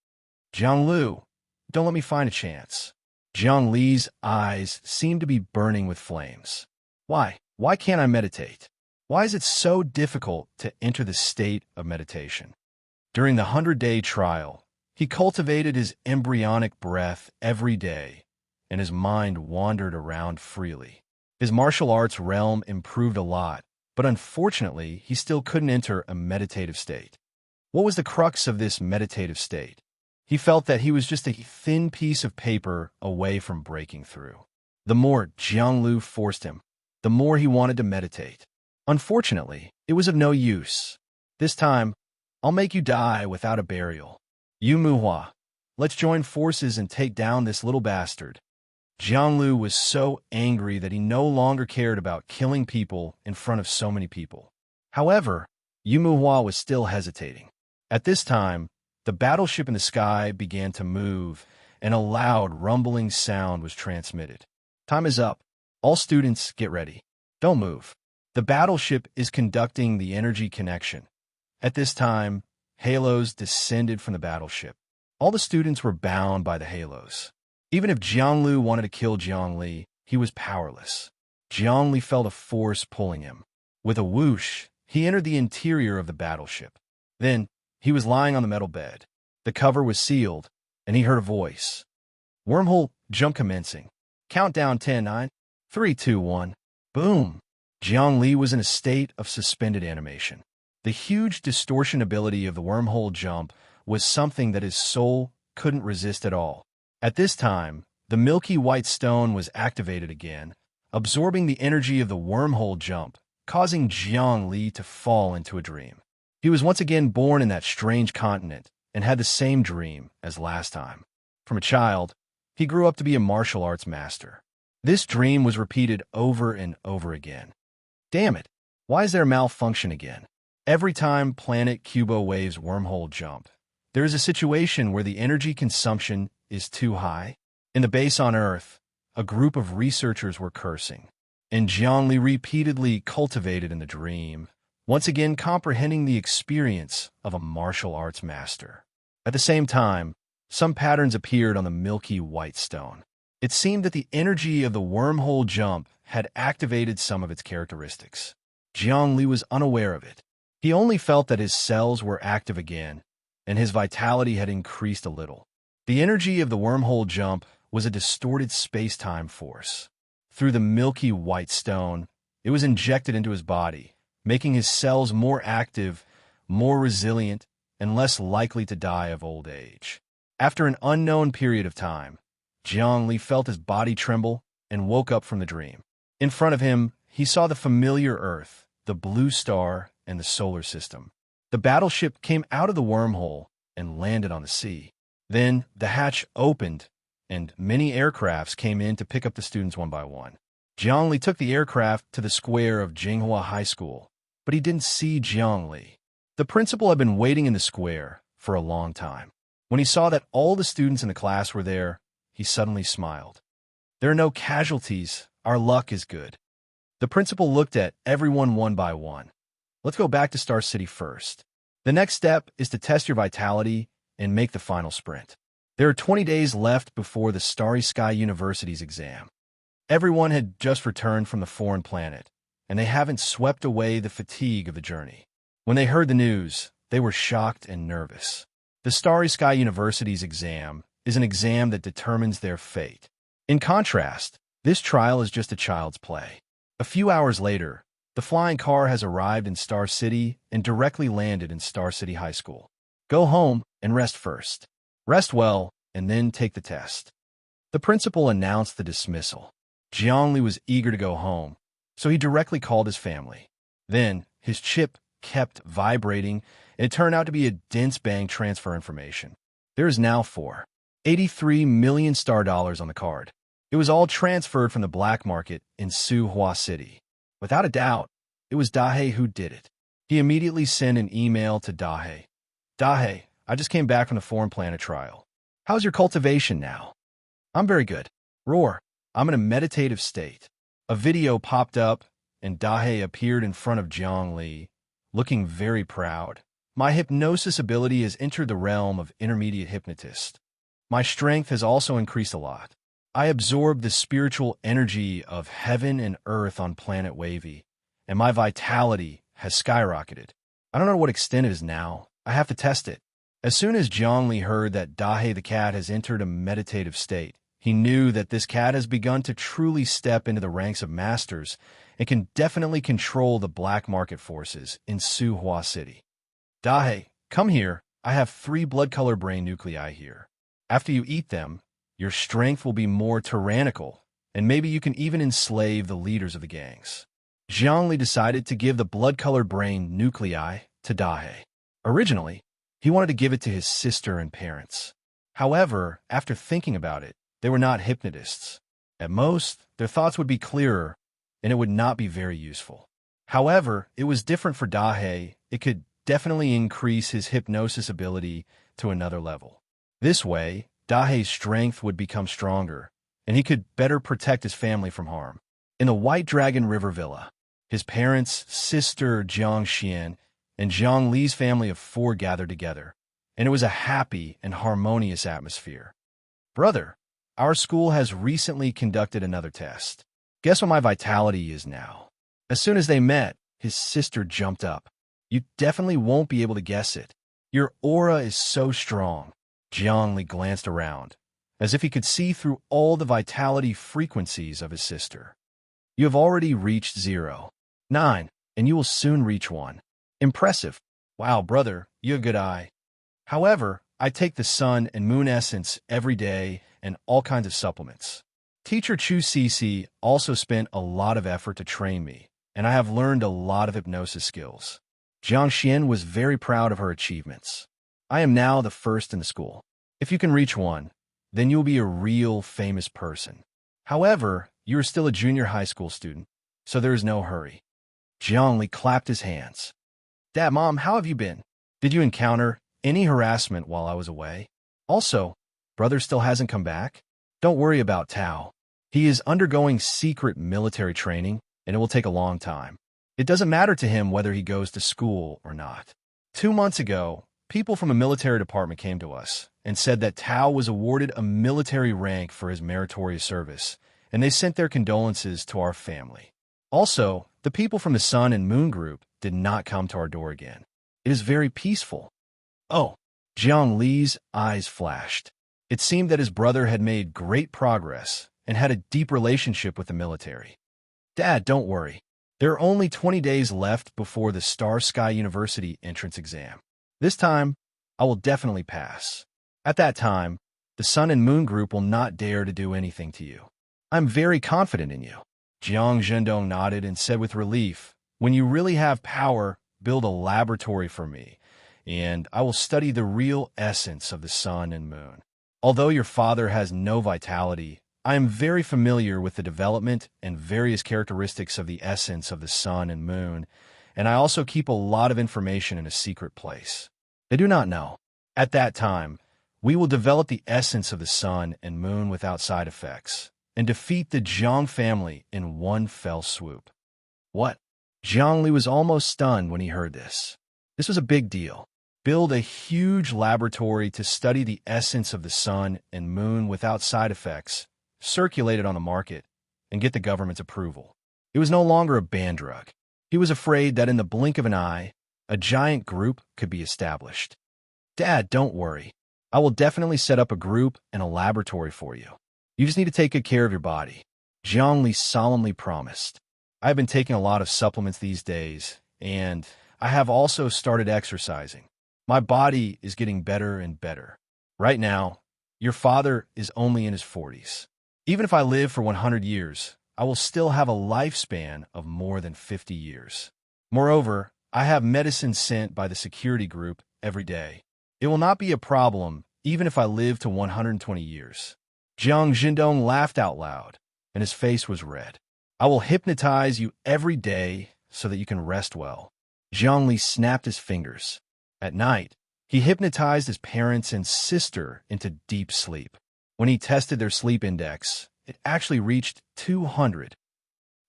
Jianglu, don't let me find a chance. Jiangli's eyes seemed to be burning with flames. Why? Why can't I meditate? Why is it so difficult to enter the state of meditation? During the 100-day trial, he cultivated his embryonic breath every day, and his mind wandered around freely. His martial arts realm improved a lot, but unfortunately, he still couldn't enter a meditative state. What was the crux of this meditative state? He felt that he was just a thin piece of paper away from breaking through. The more Jianglu forced him, the more he wanted to meditate. Unfortunately, it was of no use. This time, I'll make you die without a burial. You Muhua, let's join forces and take down this little bastard. Jianglu was so angry that he no longer cared about killing people in front of so many people. However, Yu Muhua was still hesitating. At this time, the battleship in the sky began to move, and a loud, rumbling sound was transmitted. Time is up. All students, get ready. Don't move. The battleship is conducting the energy connection. At this time, halos descended from the battleship. All the students were bound by the halos. Even if Jianglu wanted to kill Jiangli, he was powerless. Jiangli felt a force pulling him. With a whoosh, he entered the interior of the battleship. Then, he was lying on the metal bed. The cover was sealed, and he heard a voice. Wormhole, jump commencing. Countdown 10, 9, 3, 2, 1. Boom! Jiangli was in a state of suspended animation. The huge distortion ability of the wormhole jump was something that his soul couldn't resist at all. At this time, the milky white stone was activated again, absorbing the energy of the wormhole jump, causing Jiangli to fall into a dream. He was once again born in that strange continent and had the same dream as last time. From a child, he grew up to be a martial arts master. This dream was repeated over and over again. Damn it, why is there a malfunction again? Every time planet Cubo Wave's wormhole jump, there is a situation where the energy consumption is too high. In the base on Earth, a group of researchers were cursing, and Jiangli repeatedly cultivated in the dream, once again comprehending the experience of a martial arts master. At the same time, some patterns appeared on the milky white stone. It seemed that the energy of the wormhole jump had activated some of its characteristics. Jiangli was unaware of it. He only felt that his cells were active again, and his vitality had increased a little. The energy of the wormhole jump was a distorted space-time force. Through the milky white stone, it was injected into his body, making his cells more active, more resilient, and less likely to die of old age. After an unknown period of time, Jiangli felt his body tremble and woke up from the dream. In front of him, he saw the familiar Earth, the blue star, and the solar system. The battleship came out of the wormhole and landed on the sea. Then the hatch opened, and many aircrafts came in to pick up the students one by one. Jiangli took the aircraft to the square of Jinghua High School, but he didn't see Jiangli. The principal had been waiting in the square for a long time. When he saw that all the students in the class were there, he suddenly smiled. There are no casualties. Our luck is good. The principal looked at everyone one by one. Let's go back to Star City first. The next step is to test your vitality and make the final sprint. There are 20 days left before the Starry Sky University's exam. Everyone had just returned from the foreign planet, and they haven't swept away the fatigue of the journey. When they heard the news, they were shocked and nervous. The Starry Sky University's exam is an exam that determines their fate. In contrast, this trial is just a child's play. A few hours later, the flying car has arrived in Star City and directly landed in Star City High School. Go home and rest first. Rest well, and then take the test. The principal announced the dismissal. Jiangli was eager to go home, so he directly called his family. Then, his chip kept vibrating, and it turned out to be a dense bang transfer information. There is now 483 million star dollars on the card. It was all transferred from the black market in Suhua City. Without a doubt, it was Dahe who did it. He immediately sent an email to Dahe. Dahe, I just came back from the foreign planet trial. How's your cultivation now? I'm very good. Roar, I'm in a meditative state. A video popped up, and Dahe appeared in front of Jiangli, looking very proud. My hypnosis ability has entered the realm of intermediate hypnotist. My strength has also increased a lot. I absorbed the spiritual energy of heaven and earth on planet Wavy, and my vitality has skyrocketed. I don't know to what extent it is now. I have to test it. As soon as Jiangli heard that Dahe the cat has entered a meditative state, he knew that this cat has begun to truly step into the ranks of masters and can definitely control the black market forces in Suhua City. Dahe, come here. I have 3 blood color brain nuclei here. After you eat them, your strength will be more tyrannical, and maybe you can even enslave the leaders of the gangs. Zhongli decided to give the blood-colored brain nuclei to Dahe. Originally, he wanted to give it to his sister and parents. However, after thinking about it, they were not hypnotists. At most, their thoughts would be clearer, and it would not be very useful. However, it was different for Dahe. It could definitely increase his hypnosis ability to another level. This way, Dahe's strength would become stronger, and he could better protect his family from harm. In the White Dragon River Villa, his parents, sister Jiang Xian, and Zhang Li's family of 4 gathered together, and it was a happy and harmonious atmosphere. Brother, our school has recently conducted another test. Guess what my vitality is now? As soon as they met, his sister jumped up. You definitely won't be able to guess it. Your aura is so strong. Jiang Li glanced around, as if he could see through all the vitality frequencies of his sister. You have already reached 0. 9, and you will soon reach 1. Impressive. Wow, brother, you have a good eye. However, I take the sun and moon essence every day and all kinds of supplements. Teacher Chu Cece also spent a lot of effort to train me, and I have learned a lot of hypnosis skills. Jiang Xian was very proud of her achievements. I am now the first in the school. If you can reach 1, then you will be a real famous person. However, you are still a junior high school student, so there is no hurry. Jiang Li clapped his hands. Dad, Mom, how have you been? Did you encounter any harassment while I was away? Also, brother still hasn't come back? Don't worry about Tao. He is undergoing secret military training, and it will take a long time. It doesn't matter to him whether he goes to school or not. 2 months ago, people from a military department came to us and said that Tao was awarded a military rank for his meritorious service, and they sent their condolences to our family. Also, the people from the Sun and Moon group did not come to our door again. It is very peaceful. Oh, Jiang Li's eyes flashed. It seemed that his brother had made great progress and had a deep relationship with the military. Dad, don't worry. There are only 20 days left before the Star Sky University entrance exam. This time, I will definitely pass. At that time, the Sun and Moon group will not dare to do anything to you. I'm very confident in you. Jiang Zhendong nodded and said with relief, when you really have power, build a laboratory for me, and I will study the real essence of the Sun and Moon. Although your father has no vitality, I am very familiar with the development and various characteristics of the essence of the Sun and Moon, and I also keep a lot of information in a secret place. They do not know. At that time, we will develop the essence of the Sun and Moon without side effects, and defeat the Zhang family in one fell swoop. What? Jiang Li was almost stunned when he heard this. This was a big deal. Build a huge laboratory to study the essence of the Sun and Moon without side effects, circulate it on the market, and get the government's approval. It was no longer a banned drug. He was afraid that in the blink of an eye, a giant group could be established. Dad, don't worry. I will definitely set up a group and a laboratory for you. You just need to take good care of your body. Jiang Li solemnly promised. I've been taking a lot of supplements these days, and I have also started exercising. My body is getting better and better. Right now, your father is only in his 40s. Even if I live for 100 years, I will still have a lifespan of more than 50 years. Moreover, I have medicine sent by the security group every day. It will not be a problem even if I live to 120 years. Jiang Zhendong laughed out loud, and his face was red. I will hypnotize you every day so that you can rest well. Jiang Li snapped his fingers. At night, he hypnotized his parents and sister into deep sleep. When he tested their sleep index, it actually reached 200.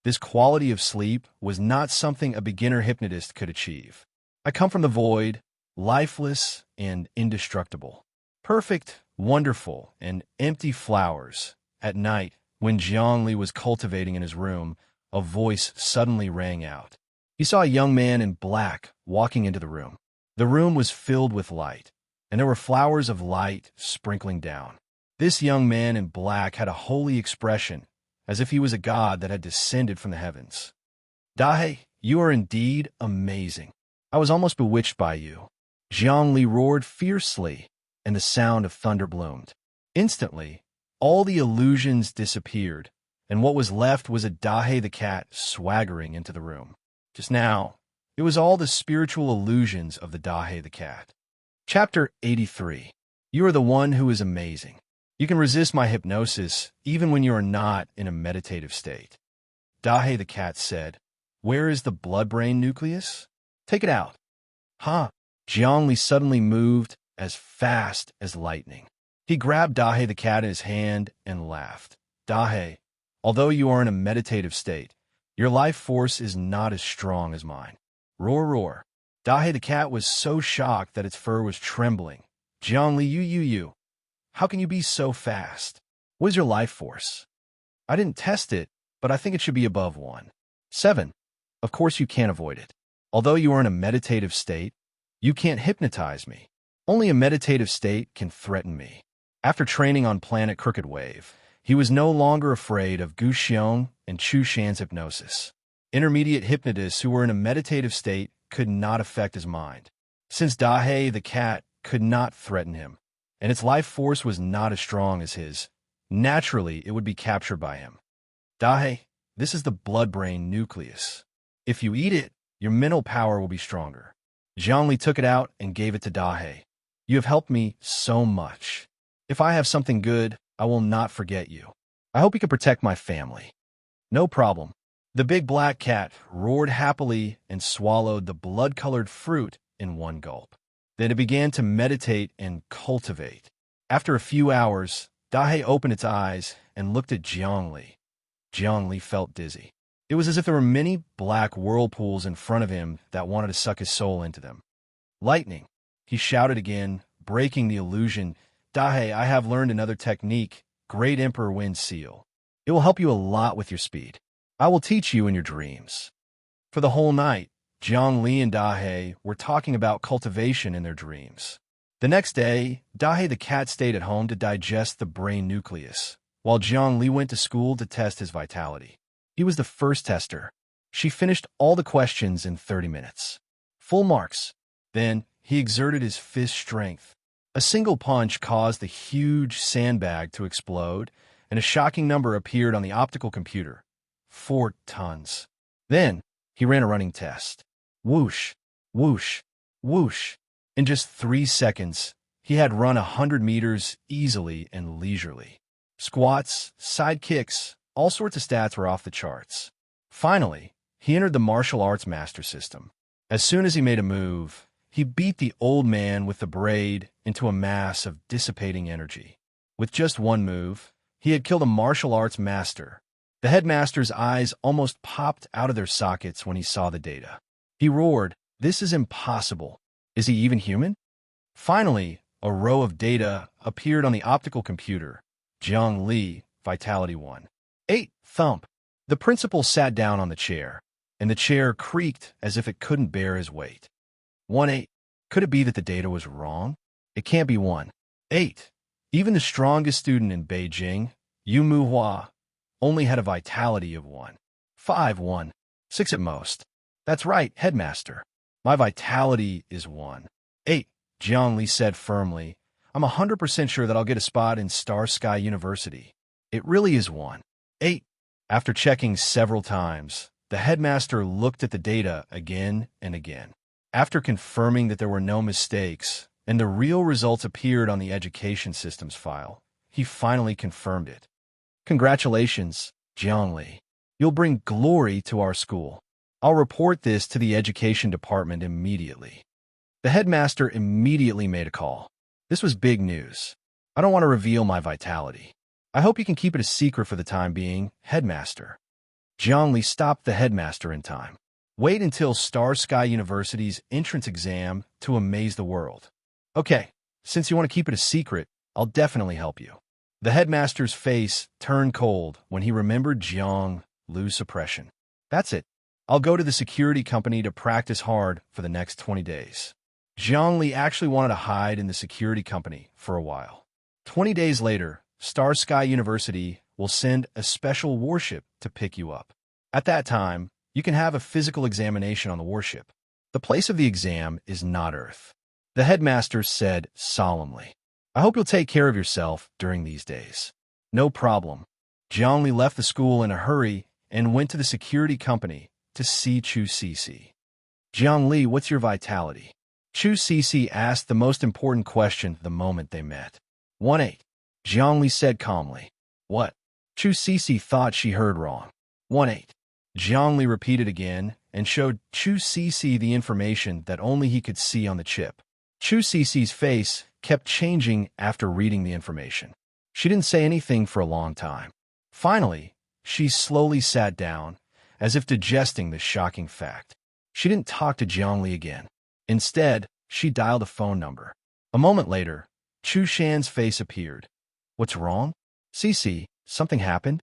This quality of sleep was not something a beginner hypnotist could achieve. I come from the void, lifeless and indestructible. Perfect, wonderful, and empty flowers. At night, when Jiang Li was cultivating in his room, a voice suddenly rang out. He saw a young man in black walking into the room. The room was filled with light, and there were flowers of light sprinkling down. This young man in black had a holy expression, as if he was a god that had descended from the heavens. Dahe, you are indeed amazing. I was almost bewitched by you. Jiang Li roared fiercely, and the sound of thunder bloomed. Instantly, all the illusions disappeared, and what was left was a Dahe the cat swaggering into the room. Just now, it was all the spiritual illusions of the Dahe the cat. Chapter 83. You are the one who is amazing. You can resist my hypnosis even when you are not in a meditative state. Dahe the cat said, "Where is the blood-brain nucleus? Take it out." Huh? Jiangli suddenly moved as fast as lightning. He grabbed Dahe the cat in his hand and laughed. Dahe, although you are in a meditative state, your life force is not as strong as mine. Roar, roar. Dahe the cat was so shocked that its fur was trembling. Jiangli, you. How can you be so fast? What is your life force? I didn't test it, but I think it should be above 1. 7. Of course you can't avoid it. Although you are in a meditative state, you can't hypnotize me. Only a meditative state can threaten me. After training on planet Crooked Wave, he was no longer afraid of Gu Xiong and Chu Shan's hypnosis. Intermediate hypnotists who were in a meditative state could not affect his mind. Since Dahe the cat could not threaten him, and its life force was not as strong as his, naturally it would be captured by him. Dahe, this is the blood-brain nucleus. If you eat it, your mental power will be stronger. Jiangli took it out and gave it to Dahe. You have helped me so much. If I have something good, I will not forget you. I hope you can protect my family. No problem. The big black cat roared happily and swallowed the blood-colored fruit in one gulp. Then it began to meditate and cultivate. After a few hours, Dahe opened its eyes and looked at Jiangli. Jiangli felt dizzy. It was as if there were many black whirlpools in front of him that wanted to suck his soul into them. Lightning, he shouted again, breaking the illusion. Dahe, I have learned another technique, Great Emperor Wind Seal. It will help you a lot with your speed. I will teach you in your dreams. For the whole night, Jiangli and Dahe were talking about cultivation in their dreams. The next day, Dahe the cat stayed at home to digest the brain nucleus, while Jiangli went to school to test his vitality. He was the first tester. She finished all the questions in 30 minutes. Full marks. Then, he exerted his fist strength. A single punch caused the huge sandbag to explode, and a shocking number appeared on the optical computer. 4 tons. Then, he ran a running test. Whoosh, whoosh, whoosh. In just 3 seconds, he had run 100 meters easily and leisurely. Squats, side kicks, all sorts of stats were off the charts. Finally, he entered the martial arts master system. As soon as he made a move, he beat the old man with the braid into a mass of dissipating energy. With just one move, he had killed a martial arts master. The headmaster's eyes almost popped out of their sockets when he saw the data. He roared, "This is impossible. Is he even human?" Finally, a row of data appeared on the optical computer. Jiang Li, Vitality 1. 8, thump. The principal sat down on the chair, and the chair creaked as if it couldn't bear his weight. 1-8. Could it be that the data was wrong? It can't be 1-8. Even the strongest student in Beijing, Yu Muhua, only had a vitality of 1-5-1-6 at most. That's right, headmaster. My vitality is 1-8, Jiang Li said firmly. I'm 100% sure that I'll get a spot in Star Sky University. It really is 1-8. After checking several times, the headmaster looked at the data again and again. After confirming that there were no mistakes and the real results appeared on the education systems file, he finally confirmed it. Congratulations, Jiang Li. You'll bring glory to our school. I'll report this to the education department immediately. The headmaster immediately made a call. This was big news. I don't want to reveal my vitality. I hope you can keep it a secret for the time being, headmaster. Jiang Li stopped the headmaster in time. Wait until Star Sky University's entrance exam to amaze the world. Okay, since you want to keep it a secret, I'll definitely help you. The headmaster's face turned cold when he remembered Jiang Li's suppression. That's it. I'll go to the security company to practice hard for the next 20 days. Jiang Li actually wanted to hide in the security company for a while. 20 days later, Star Sky University will send a special warship to pick you up. At that time, you can have a physical examination on the warship. The place of the exam is not Earth. The headmaster said solemnly, I hope you'll take care of yourself during these days. No problem. Jiang Li left the school in a hurry and went to the security company to see Chu Cece. Jiang Li, what's your vitality? Chu Cece asked the most important question the moment they met. 1-8. Jiang Li said calmly. What? Chu Cece thought she heard wrong. 1-8. Jiang Li repeated again and showed Chu Cece the information that only he could see on the chip. Chu Cece's face kept changing after reading the information. She didn't say anything for a long time. Finally, she slowly sat down, as if digesting this shocking fact. She didn't talk to Jiang Li again. Instead, she dialed a phone number. A moment later, Chu Shan's face appeared. What's wrong? Cece, something happened?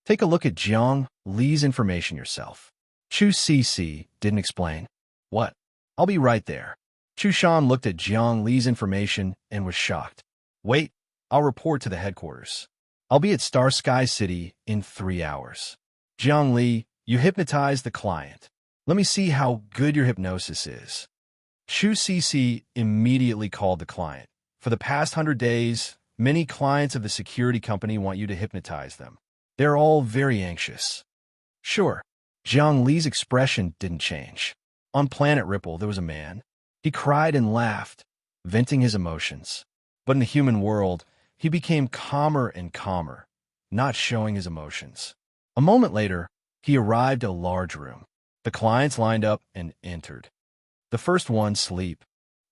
Take a look at Jiang Li's information yourself. Chu Cece didn't explain. What? I'll be right there. Chu Shan looked at Jiang Li's information and was shocked. Wait, I'll report to the headquarters. I'll be at Star Sky City in 3 hours. Jiang Li, you hypnotized the client. Let me see how good your hypnosis is. Chu Cece immediately called the client. For the past 100 days, many clients of the security company want you to hypnotize them. They're all very anxious. Sure. Jiang Li's expression didn't change. On Planet Ripple, there was a man. He cried and laughed, venting his emotions. But in the human world, he became calmer and calmer, not showing his emotions. A moment later, he arrived at a large room. The clients lined up and entered. The first one, Sleep.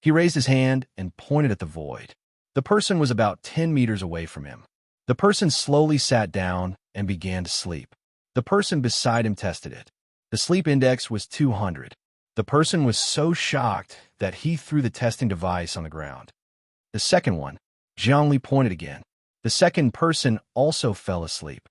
He raised his hand and pointed at the void. The person was about 10 meters away from him. The person slowly sat down and began to sleep. The person beside him tested it. The sleep index was 200. The person was so shocked that he threw the testing device on the ground. The second one, Jiang Li pointed again. The second person also fell asleep.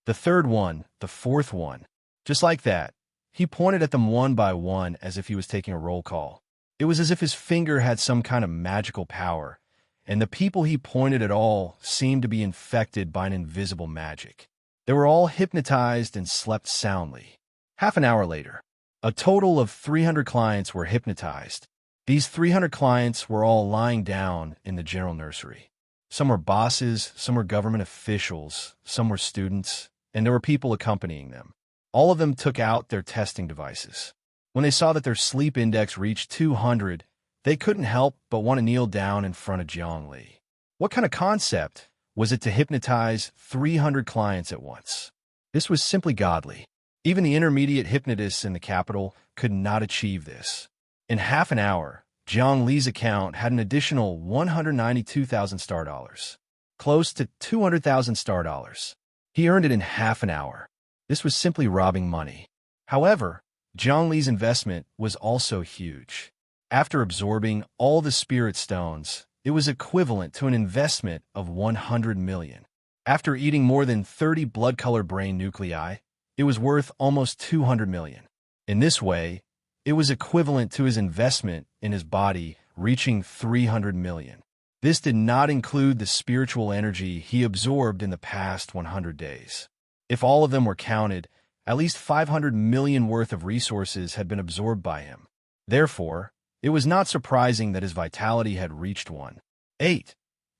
The third one, the fourth one. Just like that, he pointed at them one by one as if he was taking a roll call. It was as if his finger had some kind of magical power, and the people he pointed at all seemed to be infected by an invisible magic. They were all hypnotized and slept soundly. Half an hour later, a total of 300 clients were hypnotized. These 300 clients were all lying down in the general nursery. Some were bosses, some were government officials, some were students, and there were people accompanying them. All of them took out their testing devices. When they saw that their sleep index reached 200, they couldn't help but want to kneel down in front of Jiang Li. What kind of concept was it to hypnotize 300 clients at once? This was simply godly. Even the intermediate hypnotists in the capital could not achieve this. In half an hour, Jiang Li's account had an additional 192,000 star dollars, close to 200,000 star dollars. He earned it in half an hour. This was simply robbing money. However, Jiang Li's investment was also huge. After absorbing all the spirit stones, it was equivalent to an investment of 100 million. After eating more than 30 blood-colored brain nuclei, it was worth almost 200 million. In this way, it was equivalent to his investment in his body reaching 300 million. This did not include the spiritual energy he absorbed in the past 100 days. If all of them were counted, at least 500 million worth of resources had been absorbed by him. Therefore, it was not surprising that his vitality had reached 1.8.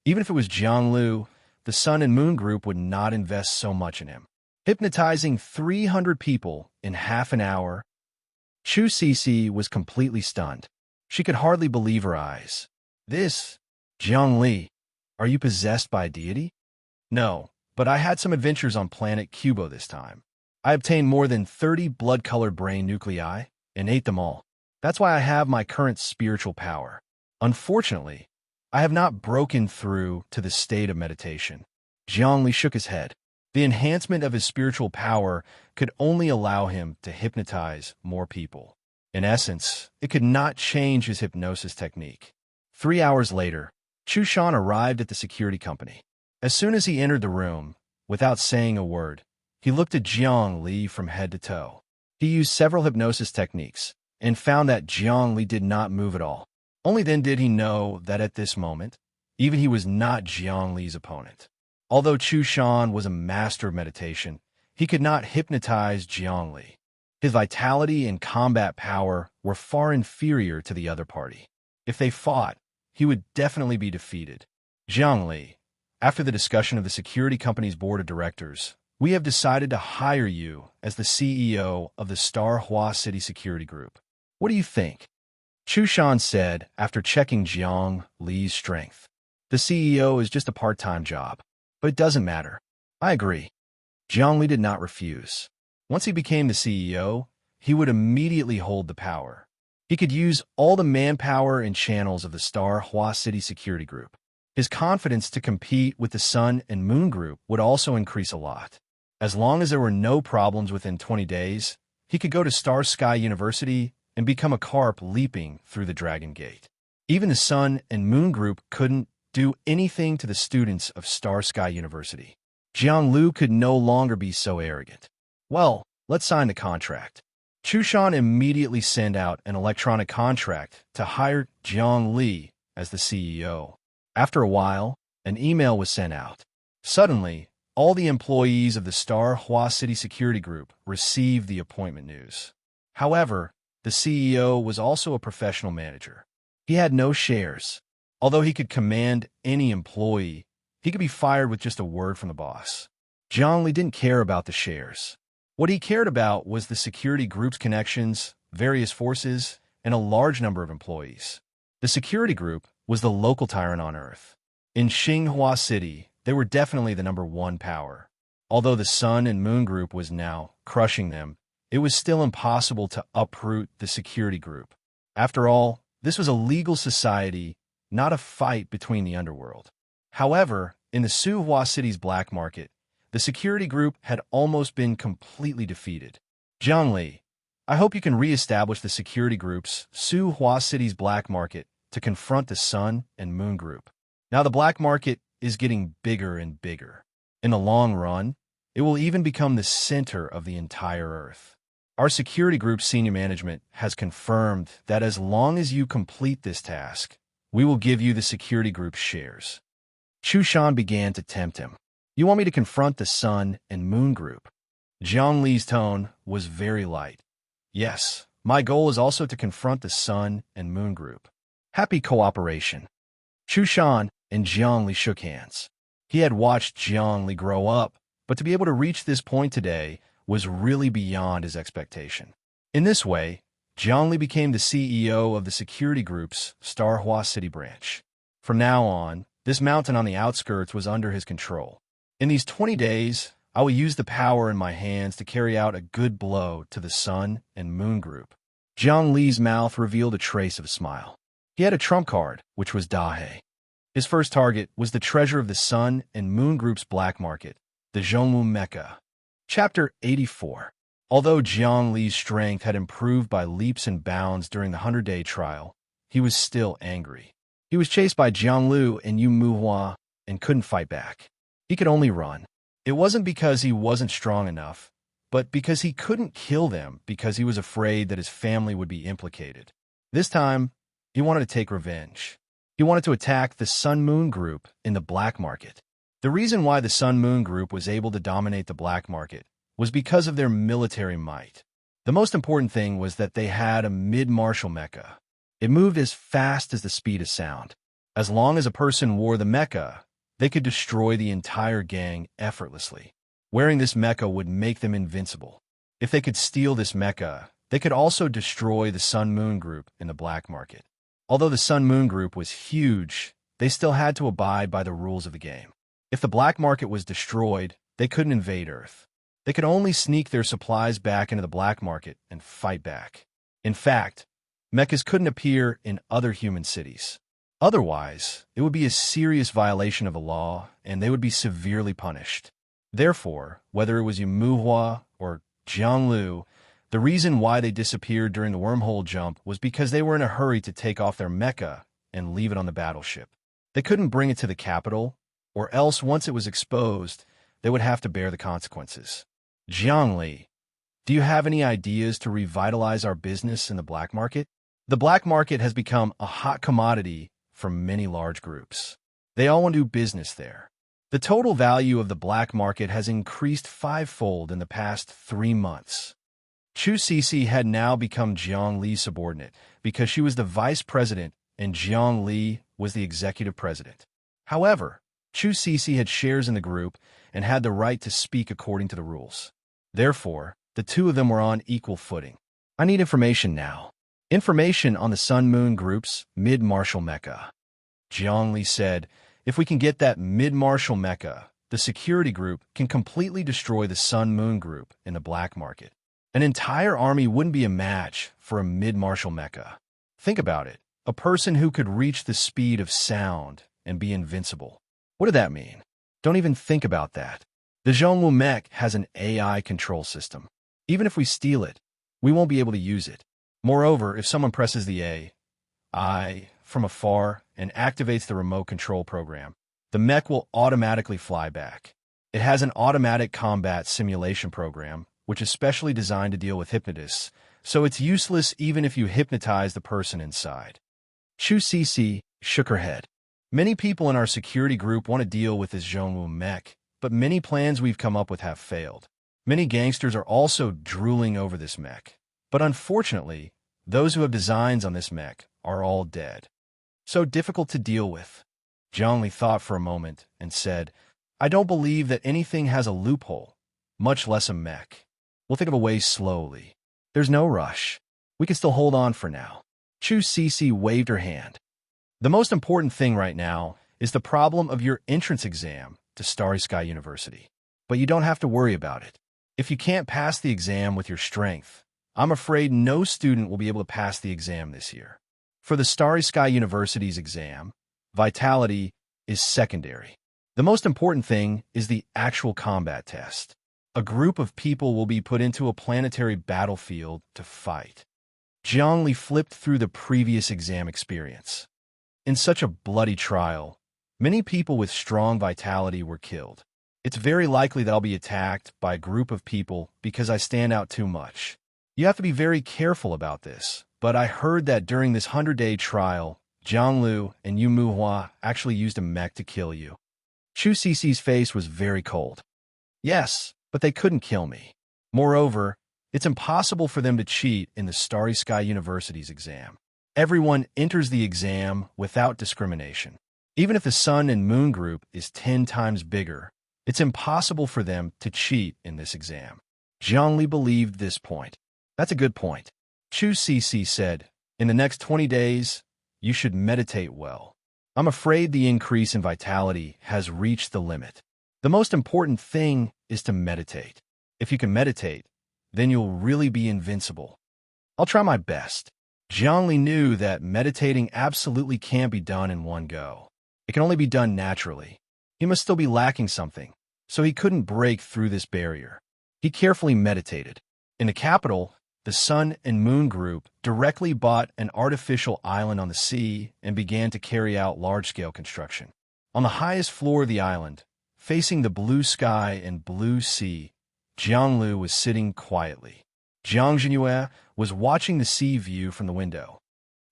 Even if it was Jiang Li, the Sun and Moon Group would not invest so much in him. Hypnotizing 300 people in half an hour, Chu Cece was completely stunned. She could hardly believe her eyes. This, Jiang Li, are you possessed by a deity? No, but I had some adventures on planet Cubo this time. I obtained more than 30 blood-colored brain nuclei and ate them all. That's why I have my current spiritual power. Unfortunately, I have not broken through to the state of meditation. Jiang Li shook his head. The enhancement of his spiritual power could only allow him to hypnotize more people. In essence, it could not change his hypnosis technique. 3 hours later, Chu Shan arrived at the security company. As soon as he entered the room, without saying a word, he looked at Jiang Li from head to toe. He used several hypnosis techniques and found that Jiang Li did not move at all. Only then did he know that at this moment, even he was not Jiang Li's opponent. Although Chu Shan was a master of meditation, he could not hypnotize Jiang Li. His vitality and combat power were far inferior to the other party. If they fought, he would definitely be defeated. Jiang Li, after the discussion of the security company's board of directors, We have decided to hire you as the CEO of the Star Hua City Security Group. What do you think? Chu Shan said after checking Jiang Li's strength. The CEO is just a part-time job, but it doesn't matter. I agree. Jiang Li did not refuse. Once he became the CEO, he would immediately hold the power. He could use all the manpower and channels of the Star Hua City Security Group. His confidence to compete with the Sun and Moon Group would also increase a lot. As long as there were no problems within 20 days, he could go to Star Sky University and become a carp leaping through the Dragon Gate. Even the Sun and Moon Group couldn't do anything to the students of Star Sky University. Jiang Lu could no longer be so arrogant. Well, let's sign the contract. Chu Shan immediately sent out an electronic contract to hire Jiang Li as the CEO. After a while, an email was sent out. Suddenly, all the employees of the Star Hua City Security Group received the appointment news. However, the CEO was also a professional manager. He had no shares. Although he could command any employee, he could be fired with just a word from the boss. Jiang Li didn't care about the shares. What he cared about was the security group's connections, various forces, and a large number of employees. The security group was the local tyrant on Earth. In Xinghua City, they were definitely the #1 power. Although the Sun and Moon Group was now crushing them, it was still impossible to uproot the security group. After all, this was a legal society, not a fight between the underworld. However, in the Suhua City's black market, the security group had almost been completely defeated. Jiang Li, I hope you can re-establish the security group's Suhua City's black market to confront the Sun and Moon Group. Now the black market is getting bigger and bigger. In the long run, it will even become the center of the entire Earth. Our security group's senior management has confirmed that as long as you complete this task, we will give you the security group's shares. Chu Shan began to tempt him. You want me to confront the Sun and Moon Group? Jiang Li's tone was very light. Yes, my goal is also to confront the Sun and Moon Group. Happy cooperation. Chu Shan and Jiang Li shook hands. He had watched Jiang Li grow up, but to be able to reach this point today was really beyond his expectation. In this way, Jiang Li became the CEO of the security group's Star Hua City branch. From now on, this mountain on the outskirts was under his control. In these 20 days, I will use the power in my hands to carry out a good blow to the Sun and Moon Group. Jiang Li's mouth revealed a trace of a smile. He had a trump card, which was Dahe. His first target was the treasure of the Sun and Moon Group's black market, the Zhongwu Mecha. Chapter 84. Although Jiang Li's strength had improved by leaps and bounds during the 100-day trial, he was still angry. He was chased by Jiang Lu and Yu Muhua and couldn't fight back. He could only run. It wasn't because he wasn't strong enough, but because he couldn't kill them because he was afraid that his family would be implicated. This time, he wanted to take revenge. He wanted to attack the Sun-Moon Group in the black market. The reason why the Sun-Moon Group was able to dominate the black market was because of their military might. The most important thing was that they had a mid-martial mecha. It moved as fast as the speed of sound. As long as a person wore the mecha, they could destroy the entire gang effortlessly. Wearing this mecha would make them invincible. If they could steal this mecha, they could also destroy the Sun-Moon Group in the black market. Although the Sun-Moon Group was huge, they still had to abide by the rules of the game. If the black market was destroyed, they couldn't invade Earth. They could only sneak their supplies back into the black market and fight back. In fact, mechas couldn't appear in other human cities. Otherwise, it would be a serious violation of the law, and they would be severely punished. Therefore, whether it was Yumuhua or Jiang Lu, the reason why they disappeared during the wormhole jump was because they were in a hurry to take off their mecha and leave it on the battleship. They couldn't bring it to the capital, or else once it was exposed, they would have to bear the consequences. Jiang Li, do you have any ideas to revitalize our business in the black market? The black market has become a hot commodity for many large groups. They all want to do business there. The total value of the black market has increased 5-fold in the past 3 months. Chu Cece had now become Jiang Li's subordinate because she was the vice president and Jiang Li was the executive president. However, Chu Cece had shares in the group and had the right to speak according to the rules. Therefore, the two of them were on equal footing. I need information now. Information on the Sun-Moon Group's mid-martial mecha. Zhongli said, if we can get that mid-martial mecha, the security group can completely destroy the Sun-Moon Group in the black market. An entire army wouldn't be a match for a mid-martial mecha. Think about it. A person who could reach the speed of sound and be invincible. What did that mean? Don't even think about that. The Zhongwu mech has an AI control system. Even if we steal it, we won't be able to use it. Moreover, if someone presses the AI from afar and activates the remote control program, the mech will automatically fly back. It has an automatic combat simulation program, which is specially designed to deal with hypnotists, so it's useless even if you hypnotize the person inside. Chu Cece shook her head. Many people in our security group want to deal with this Zhongwu mech, but many plans we've come up with have failed. Many gangsters are also drooling over this mech. But unfortunately, those who have designs on this mech are all dead. So difficult to deal with. Zhongli thought for a moment and said, I don't believe that anything has a loophole, much less a mech. We'll think of a way slowly. There's no rush. We can still hold on for now. Chu Cece waved her hand. The most important thing right now is the problem of your entrance exam to Starry Sky University. But you don't have to worry about it. If you can't pass the exam with your strength, I'm afraid no student will be able to pass the exam this year. For the Starry Sky University's exam, vitality is secondary. The most important thing is the actual combat test. A group of people will be put into a planetary battlefield to fight. Zhongli flipped through the previous exam experience. In such a bloody trial, many people with strong vitality were killed. It's very likely that I'll be attacked by a group of people because I stand out too much. You have to be very careful about this, but I heard that during this 100-day trial, Zhang Lu and Yu Muhua actually used a mech to kill you. Chu Cece's face was very cold. Yes, but they couldn't kill me. Moreover, it's impossible for them to cheat in the Starry Sky University's exam. Everyone enters the exam without discrimination. Even if the Sun and Moon group is 10 times bigger, it's impossible for them to cheat in this exam. Zhongli believed this point. That's a good point. Chu Cece said, in the next 20 days, you should meditate well. I'm afraid the increase in vitality has reached the limit. The most important thing is to meditate. If you can meditate, then you'll really be invincible. I'll try my best. Zhongli knew that meditating absolutely can't be done in one go. It can only be done naturally. He must still be lacking something, so he couldn't break through this barrier. He carefully meditated. In the capital, the Sun and Moon group directly bought an artificial island on the sea and began to carry out large-scale construction. On the highest floor of the island, facing the blue sky and blue sea, Jiang Lu was sitting quietly. Jiang Zhenyue was watching the sea view from the window.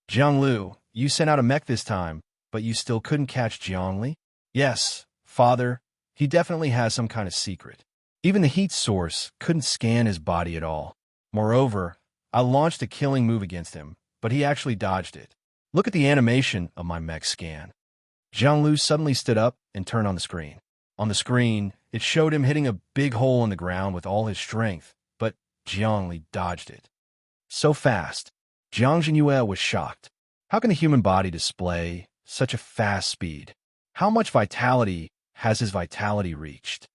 Jiang Lu, you sent out a mech this time, but you still couldn't catch Jiangli? Yes, father, he definitely has some kind of secret. Even the heat source couldn't scan his body at all. Moreover, I launched a killing move against him, but he actually dodged it. Look at the animation of my mech scan. Jiang Lu suddenly stood up and turned on the screen. On the screen, it showed him hitting a big hole in the ground with all his strength, but Jiangli dodged it. So fast. Jiang Zhenyue was shocked. How can the human body display such a fast speed? How much vitality has his vitality reached?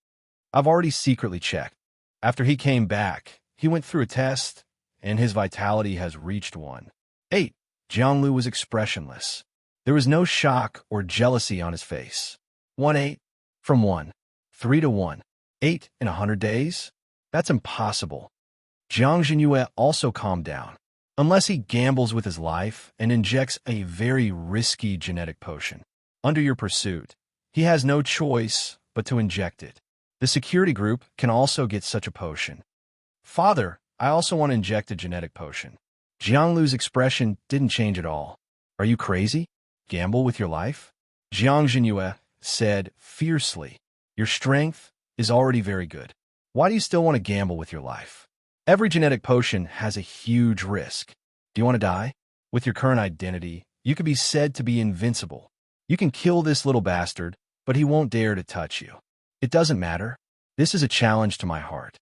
I've already secretly checked. After he came back, he went through a test, and his vitality has reached 1.8. Jiang Lu was expressionless. There was no shock or jealousy on his face. 1.8? From 1.3 to 1.8 in 100 days? That's impossible. Jiang Zhenyue also calmed down. Unless he gambles with his life and injects a very risky genetic potion. Under your pursuit, he has no choice but to inject it. The security group can also get such a potion. Father, I also want to inject a genetic potion. Jiang Lu's expression didn't change at all. Are you crazy? Gamble with your life? Jiang Zhenyue said fiercely. Your strength is already very good. Why do you still want to gamble with your life? Every genetic potion has a huge risk. Do you want to die? With your current identity, you could be said to be invincible. You can kill this little bastard, but he won't dare to touch you. It doesn't matter. This is a challenge to my heart.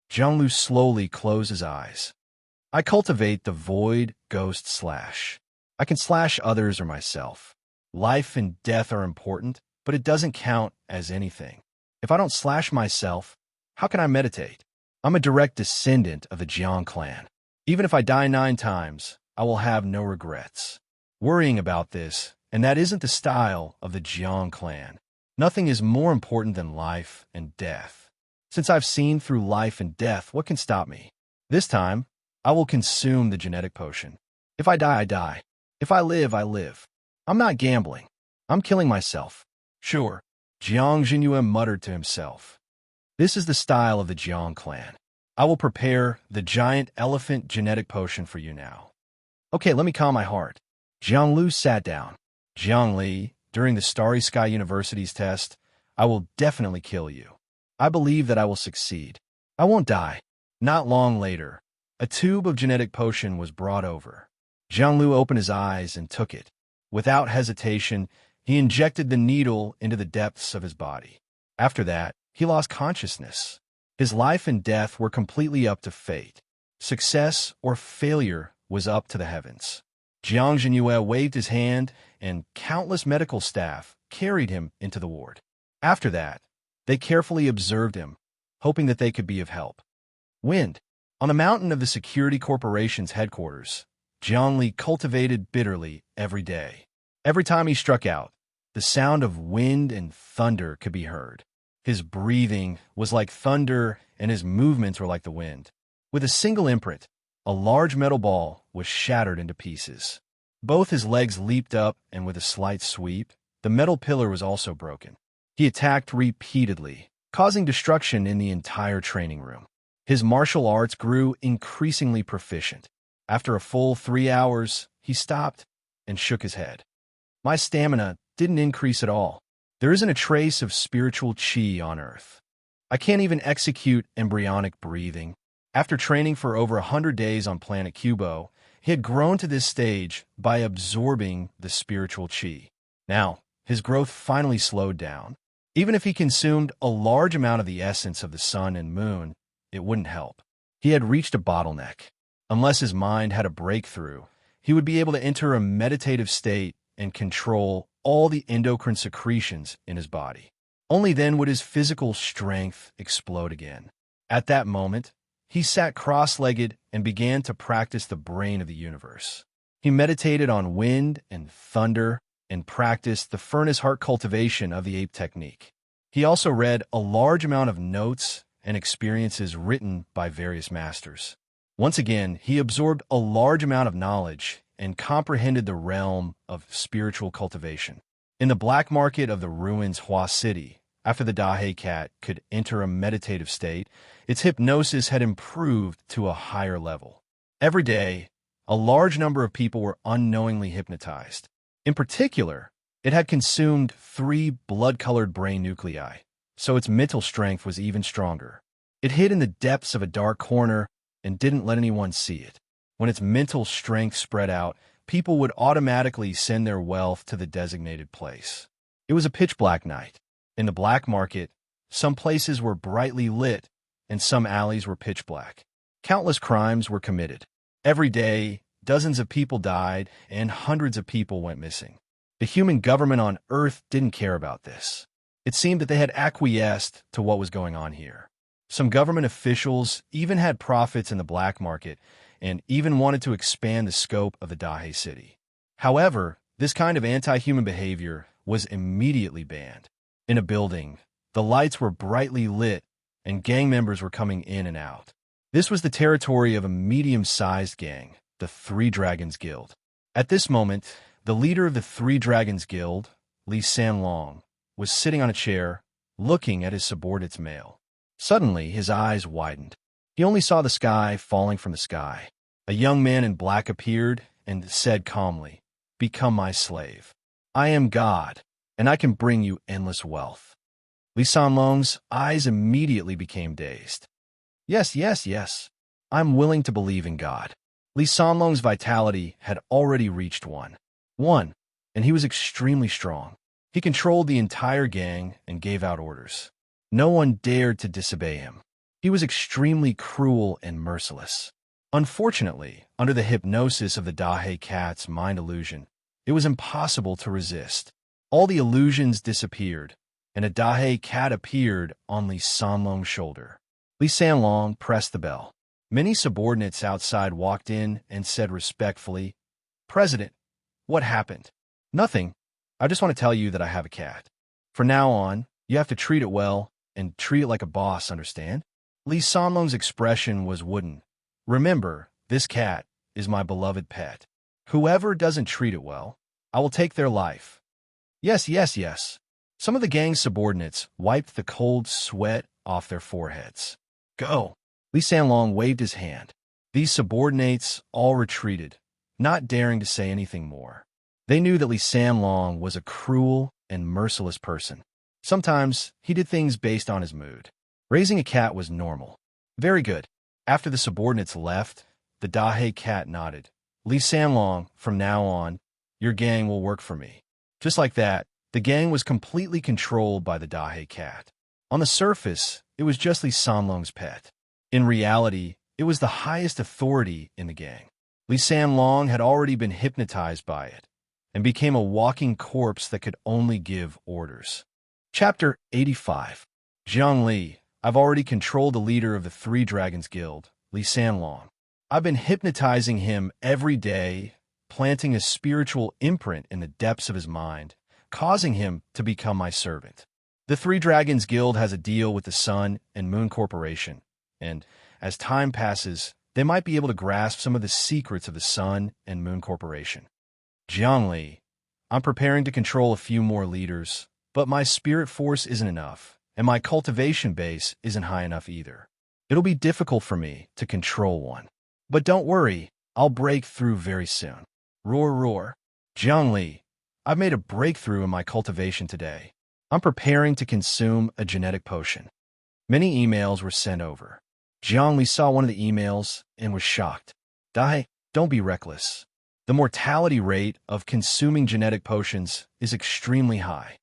Jianglu slowly closed his eyes. I cultivate the void ghost slash. I can slash others or myself. Life and death are important, but it doesn't count as anything. If I don't slash myself, how can I meditate? I'm a direct descendant of the Jiang clan. Even if I die 9 times, I will have no regrets. Worrying about this, and that isn't the style of the Jiang clan. Nothing is more important than life and death. Since I've seen through life and death, what can stop me? This time, I will consume the genetic potion. If I die, I die. If I live, I live. I'm not gambling. I'm killing myself. Sure, Jiang Jingyue muttered to himself. This is the style of the Jiang clan. I will prepare the giant elephant genetic potion for you now. Okay, let me calm my heart. Jiang Lu sat down. Jiang Li, during the Starry Sky University's test, I will definitely kill you. I believe that I will succeed. I won't die. Not long later, a tube of genetic potion was brought over. Jiang Lu opened his eyes and took it. Without hesitation, he injected the needle into the depths of his body. After that, he lost consciousness. His life and death were completely up to fate. Success or failure was up to the heavens. Jiang Jingyue waved his hand, and countless medical staff carried him into the ward. After that, they carefully observed him, hoping that they could be of help. Wind. On the mountain of the Security Corporation's headquarters, Jiang Li cultivated bitterly every day. Every time he struck out, the sound of wind and thunder could be heard. His breathing was like thunder, and his movements were like the wind. With a single imprint, a large metal ball was shattered into pieces. Both his legs leaped up, and with a slight sweep, the metal pillar was also broken. He attacked repeatedly, causing destruction in the entire training room. His martial arts grew increasingly proficient. After a full 3 hours, he stopped and shook his head. My stamina didn't increase at all. There isn't a trace of spiritual chi on Earth. I can't even execute embryonic breathing. After training for over 100 days on planet Cubo, he had grown to this stage by absorbing the spiritual chi. Now, his growth finally slowed down. Even if he consumed a large amount of the essence of the sun and moon, it wouldn't help. He had reached a bottleneck. Unless his mind had a breakthrough, he would be able to enter a meditative state and control all the endocrine secretions in his body. Only then would his physical strength explode again. At that moment, he sat cross-legged and began to practice the brain of the universe. He meditated on wind and thunder and practiced the furnace heart cultivation of the ape technique. He also read a large amount of notes and experiences written by various masters. Once again, he absorbed a large amount of knowledge and comprehended the realm of spiritual cultivation. In the black market of the ruins Hua City, after the Dahe cat could enter a meditative state, its hypnosis had improved to a higher level. Every day, a large number of people were unknowingly hypnotized. In particular, it had consumed 3 blood-colored brain nuclei, so its mental strength was even stronger. It hid in the depths of a dark corner and didn't let anyone see it. When its mental strength spread out, people would automatically send their wealth to the designated place. It was a pitch-black night. In the black market, some places were brightly lit and some alleys were pitch black. Countless crimes were committed. Every day, dozens of people died and hundreds of people went missing. The human government on Earth didn't care about this. It seemed that they had acquiesced to what was going on here. Some government officials even had profits in the black market and even wanted to expand the scope of the Dahe city. However, this kind of anti-human behavior was immediately banned. In a building, the lights were brightly lit and gang members were coming in and out. This was the territory of a medium-sized gang, the Three Dragons Guild. At this moment, the leader of the Three Dragons Guild, Li Sanlong, was sitting on a chair, looking at his subordinate's mail. Suddenly, his eyes widened. He only saw the sky falling from the sky. A young man in black appeared and said calmly, "Become my slave. I am God, and I can bring you endless wealth." Li Sanlong's eyes immediately became dazed. Yes. I'm willing to believe in God. Li Sanlong's vitality had already reached one, and he was extremely strong. He controlled the entire gang and gave out orders. No one dared to disobey him. He was extremely cruel and merciless. Unfortunately, under the hypnosis of the Dahe cat's mind illusion, it was impossible to resist. All the illusions disappeared, and a Dahe cat appeared on Li Sanlong's shoulder. Li Sanlong pressed the bell. Many subordinates outside walked in and said respectfully, "President, what happened?" "Nothing. I just want to tell you that I have a cat. From now on, you have to treat it well and treat it like a boss, understand?" Li Sanlong's expression was wooden. "Remember, this cat is my beloved pet. Whoever doesn't treat it well, I will take their life." "Yes, yes, yes." Some of the gang's subordinates wiped the cold sweat off their foreheads. "Go." Li Sanlong waved his hand. These subordinates all retreated, not daring to say anything more. They knew that Li Sanlong was a cruel and merciless person. Sometimes he did things based on his mood. Raising a cat was normal. "Very good." After the subordinates left, the Dahe cat nodded. "Li Sanlong, from now on, your gang will work for me." Just like that, the gang was completely controlled by the Dahe cat. On the surface, it was just Li Sanlong's pet. In reality, it was the highest authority in the gang. Li Sanlong had already been hypnotized by it, and became a walking corpse that could only give orders. Chapter 85. Jiang Li, I've already controlled the leader of the Three Dragons Guild, Li Sanlong. I've been hypnotizing him every day, planting a spiritual imprint in the depths of his mind, causing him to become my servant. The Three Dragons Guild has a deal with the Sun and Moon Corporation, and as time passes, they might be able to grasp some of the secrets of the Sun and Moon Corporation. Jiang Li, I'm preparing to control a few more leaders, but my spirit force isn't enough, and my cultivation base isn't high enough either. It'll be difficult for me to control one. But don't worry, I'll break through very soon. Roar, roar. Jiang Li, I've made a breakthrough in my cultivation today. I'm preparing to consume a genetic potion. Many emails were sent over. Jiang Li saw one of the emails and was shocked. "Dahe, don't be reckless. The mortality rate of consuming genetic potions is extremely high."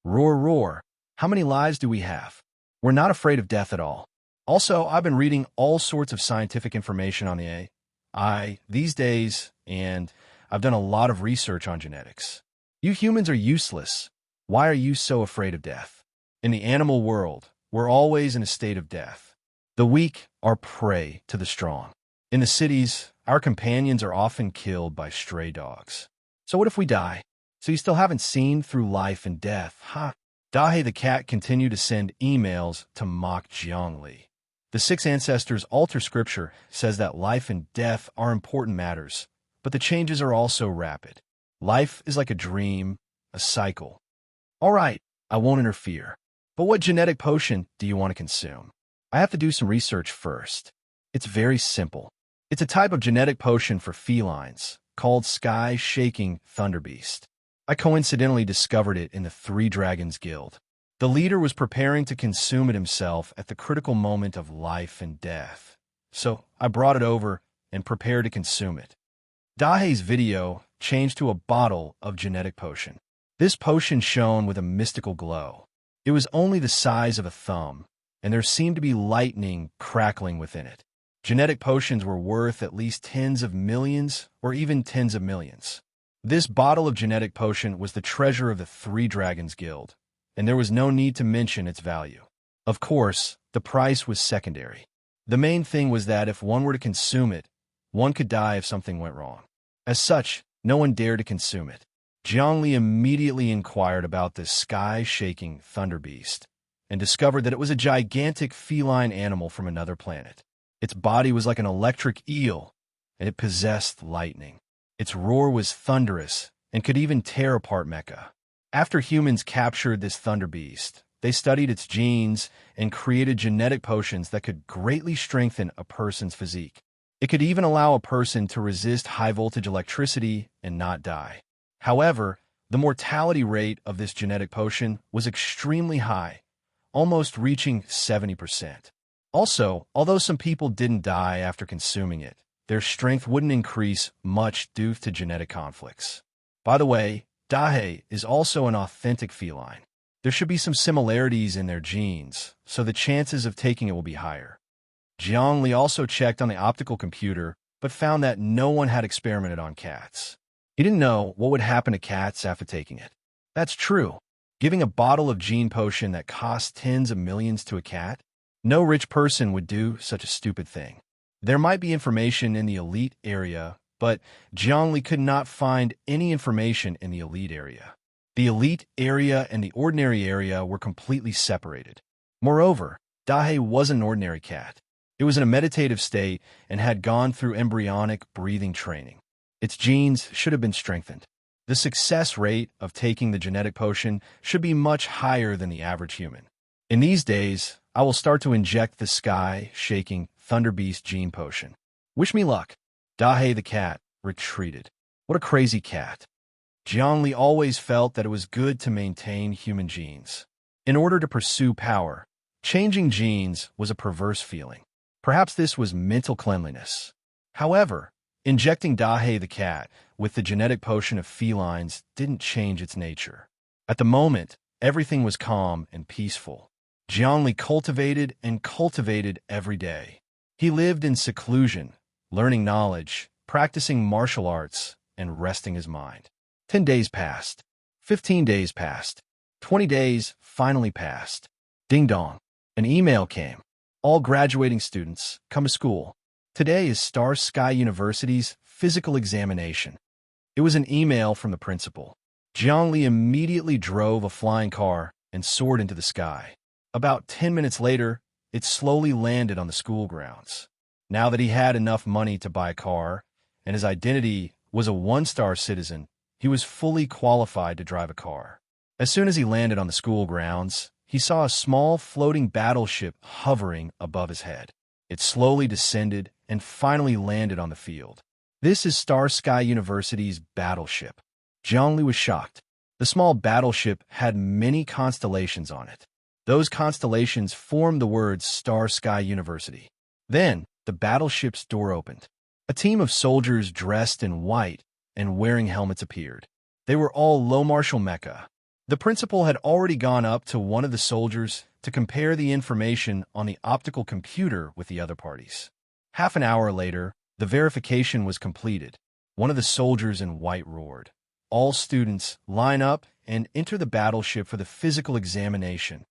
Roar, roar. How many lives do we have? We're not afraid of death at all. Also, I've been reading all sorts of scientific information on the AI these days, and I've done a lot of research on genetics. You humans are useless. Why are you so afraid of death? In the animal world, we're always in a state of death. The weak are prey to the strong. In the cities, our companions are often killed by stray dogs. So what if we die? So you still haven't seen through life and death, huh? Dahe the cat continued to send emails to mock Jiang Li. The Six Ancestors' altar scripture says that life and death are important matters, but the changes are also rapid. Life is like a dream, a cycle. All right, I won't interfere. But what genetic potion do you want to consume? I have to do some research first. It's very simple. It's a type of genetic potion for felines called Sky-Shaking Thunderbeast. I coincidentally discovered it in the Three Dragons Guild. The leader was preparing to consume it himself at the critical moment of life and death. So I brought it over and prepared to consume it. Dahe's video changed to a bottle of genetic potion. This potion shone with a mystical glow. It was only the size of a thumb, and there seemed to be lightning crackling within it. Genetic potions were worth at least tens of millions or even tens of millions. This bottle of genetic potion was the treasure of the Three Dragons Guild, and there was no need to mention its value. Of course, the price was secondary. The main thing was that if one were to consume it, one could die if something went wrong. As such, no one dared to consume it. Jiang Li immediately inquired about this sky-shaking thunderbeast and discovered that it was a gigantic feline animal from another planet. Its body was like an electric eel, and it possessed lightning. Its roar was thunderous and could even tear apart Mecca. After humans captured this thunderbeast, they studied its genes and created genetic potions that could greatly strengthen a person's physique. It could even allow a person to resist high-voltage electricity and not die. However, the mortality rate of this genetic potion was extremely high, almost reaching 70%. Also, although some people didn't die after consuming it, their strength wouldn't increase much due to genetic conflicts. By the way, Dahe is also an authentic feline. There should be some similarities in their genes, so the chances of taking it will be higher. Zhongli also checked on the optical computer, but found that no one had experimented on cats. He didn't know what would happen to cats after taking it. That's true. Giving a bottle of gene potion that costs tens of millions to a cat? No rich person would do such a stupid thing. There might be information in the elite area, but Zhongli could not find any information in the elite area. The elite area and the ordinary area were completely separated. Moreover, Dahe wasn't an ordinary cat. It was in a meditative state and had gone through embryonic breathing training. Its genes should have been strengthened. The success rate of taking the genetic potion should be much higher than the average human. In these days, I will start to inject the sky-shaking Thunder Beast gene potion. Wish me luck. Dahe the cat retreated. What a crazy cat. Zhongli always felt that it was good to maintain human genes. In order to pursue power, changing genes was a perverse feeling. Perhaps this was mental cleanliness. However, injecting Dahe the cat with the genetic potion of felines didn't change its nature. At the moment, everything was calm and peaceful. Zhongli cultivated and cultivated every day. He lived in seclusion, learning knowledge, practicing martial arts, and resting his mind. 10 days passed. 15 days passed. 20 days finally passed. Ding dong. An email came. All graduating students, come to school. Today is Star Sky University's physical examination. It was an email from the principal. Zhongli immediately drove a flying car and soared into the sky. About 10 minutes later, it slowly landed on the school grounds. Now that he had enough money to buy a car, and his identity was a one-star citizen, he was fully qualified to drive a car. As soon as he landed on the school grounds, he saw a small floating battleship hovering above his head. It slowly descended and finally landed on the field. This is Star Sky University's battleship. Zhongli was shocked. The small battleship had many constellations on it. Those constellations formed the words Star Sky University. Then, the battleship's door opened. A team of soldiers dressed in white and wearing helmets appeared. They were all low martial mecha. The principal had already gone up to one of the soldiers to compare the information on the optical computer with the other parties. Half an hour later, the verification was completed. One of the soldiers in white roared, "All students, line up and enter the battleship for the physical examination.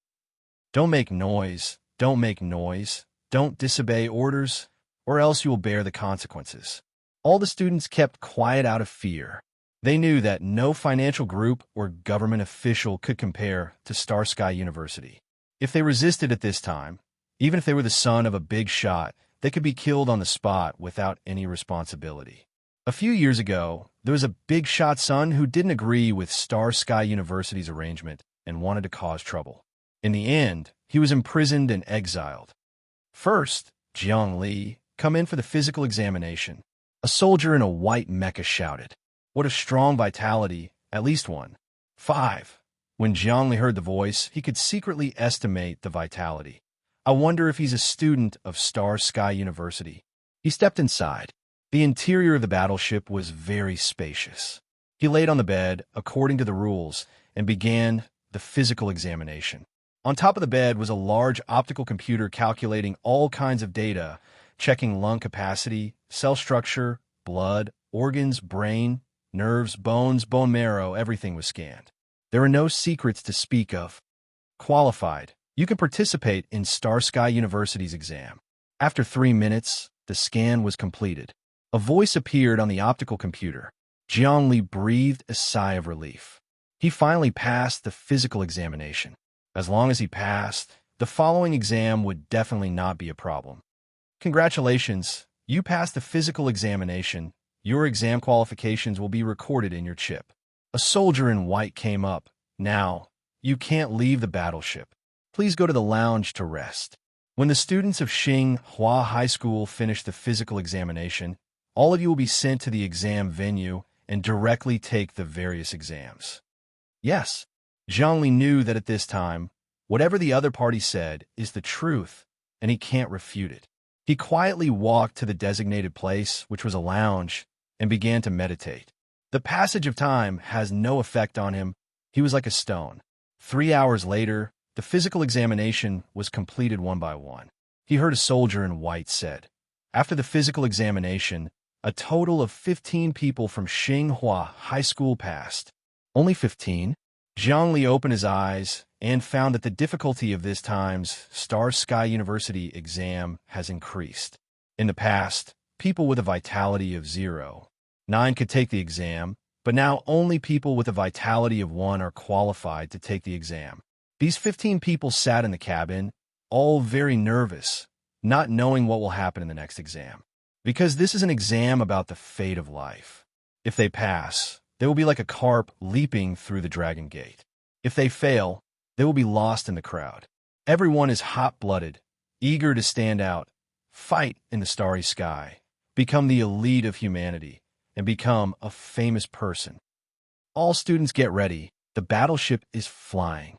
Don't make noise, don't make noise, don't disobey orders, or else you will bear the consequences." All the students kept quiet out of fear. They knew that no financial group or government official could compare to Star Sky University. If they resisted at this time, even if they were the son of a big shot, they could be killed on the spot without any responsibility. A few years ago, there was a big shot son who didn't agree with Star Sky University's arrangement and wanted to cause trouble. In the end, he was imprisoned and exiled. First, Zhongli, come in for the physical examination. A soldier in a white mecha shouted. What a strong vitality, at least one. 5. When Zhongli heard the voice, he could secretly estimate the vitality. I wonder if he's a student of Star Sky University. He stepped inside. The interior of the battleship was very spacious. He laid on the bed, according to the rules, and began the physical examination. On top of the bed was a large optical computer calculating all kinds of data, checking lung capacity, cell structure, blood, organs, brain, nerves, bones, bone marrow, everything was scanned. There were no secrets to speak of. Qualified, you can participate in Star Sky University's exam. After 3 minutes, the scan was completed. A voice appeared on the optical computer. Zhongli breathed a sigh of relief. He finally passed the physical examination. As long as he passed, the following exam would definitely not be a problem. Congratulations, you passed the physical examination. Your exam qualifications will be recorded in your chip. A soldier in white came up. Now, you can't leave the battleship. Please go to the lounge to rest. When the students of Xinghua High School finish the physical examination, all of you will be sent to the exam venue and directly take the various exams. Yes, Zhongli knew that at this time, whatever the other party said is the truth, and he can't refute it. He quietly walked to the designated place, which was a lounge, and began to meditate. The passage of time has no effect on him. He was like a stone. 3 hours later, the physical examination was completed one by one. He heard a soldier in white said. After the physical examination, a total of 15 people from Xinghua High School passed. Only 15? Zhang opened his eyes and found that the difficulty of this time's Star Sky University exam has increased. In the past, people with a vitality of 0.9 could take the exam, but now only people with a vitality of 1 are qualified to take the exam. These 15 people sat in the cabin, all very nervous, not knowing what will happen in the next exam. Because this is an exam about the fate of life. If they pass, they will be like a carp leaping through the dragon gate. If they fail, they will be lost in the crowd. Everyone is hot-blooded, eager to stand out, fight in the starry sky, become the elite of humanity, and become a famous person. All students get ready. The battleship is flying.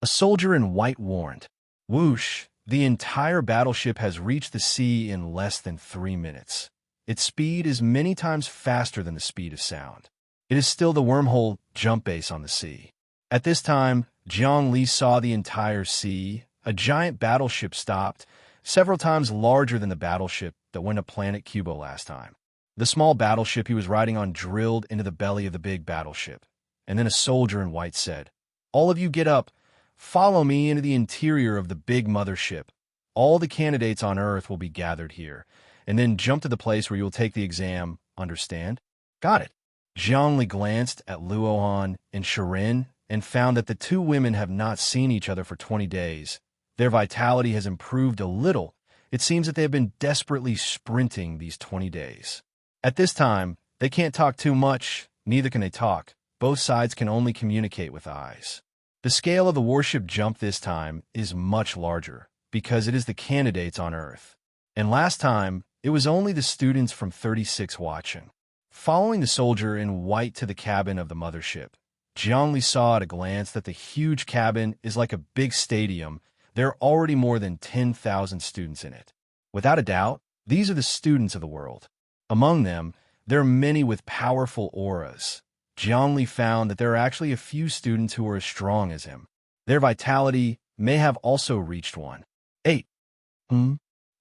A soldier in white warned. Whoosh! The entire battleship has reached the sea in less than 3 minutes. Its speed is many times faster than the speed of sound. It is still the wormhole jump base on the sea. At this time, Zhang Li saw the entire sea. A giant battleship stopped, several times larger than the battleship that went to Planet Cubo last time. The small battleship he was riding on drilled into the belly of the big battleship. And then a soldier in white said, "All of you get up. Follow me into the interior of the big mothership. All the candidates on Earth will be gathered here, and then jump to the place where you will take the exam. Understand?" "Got it." Zhang Li glanced at Luohan and Serene and found that the two women have not seen each other for 20 days. Their vitality has improved a little. It seems that they have been desperately sprinting these 20 days. At this time, they can't talk too much, neither can they talk. Both sides can only communicate with eyes. The scale of the warship jump this time is much larger, because it is the candidates on Earth. And last time, it was only the students from 36 watching. Following the soldier in white to the cabin of the mothership, Zhang Li saw at a glance that the huge cabin is like a big stadium. There are already more than 10,000 students in it. Without a doubt, these are the students of the world. Among them, there are many with powerful auras. Zhang Li found that there are actually a few students who are as strong as him. Their vitality may have also reached 1.8.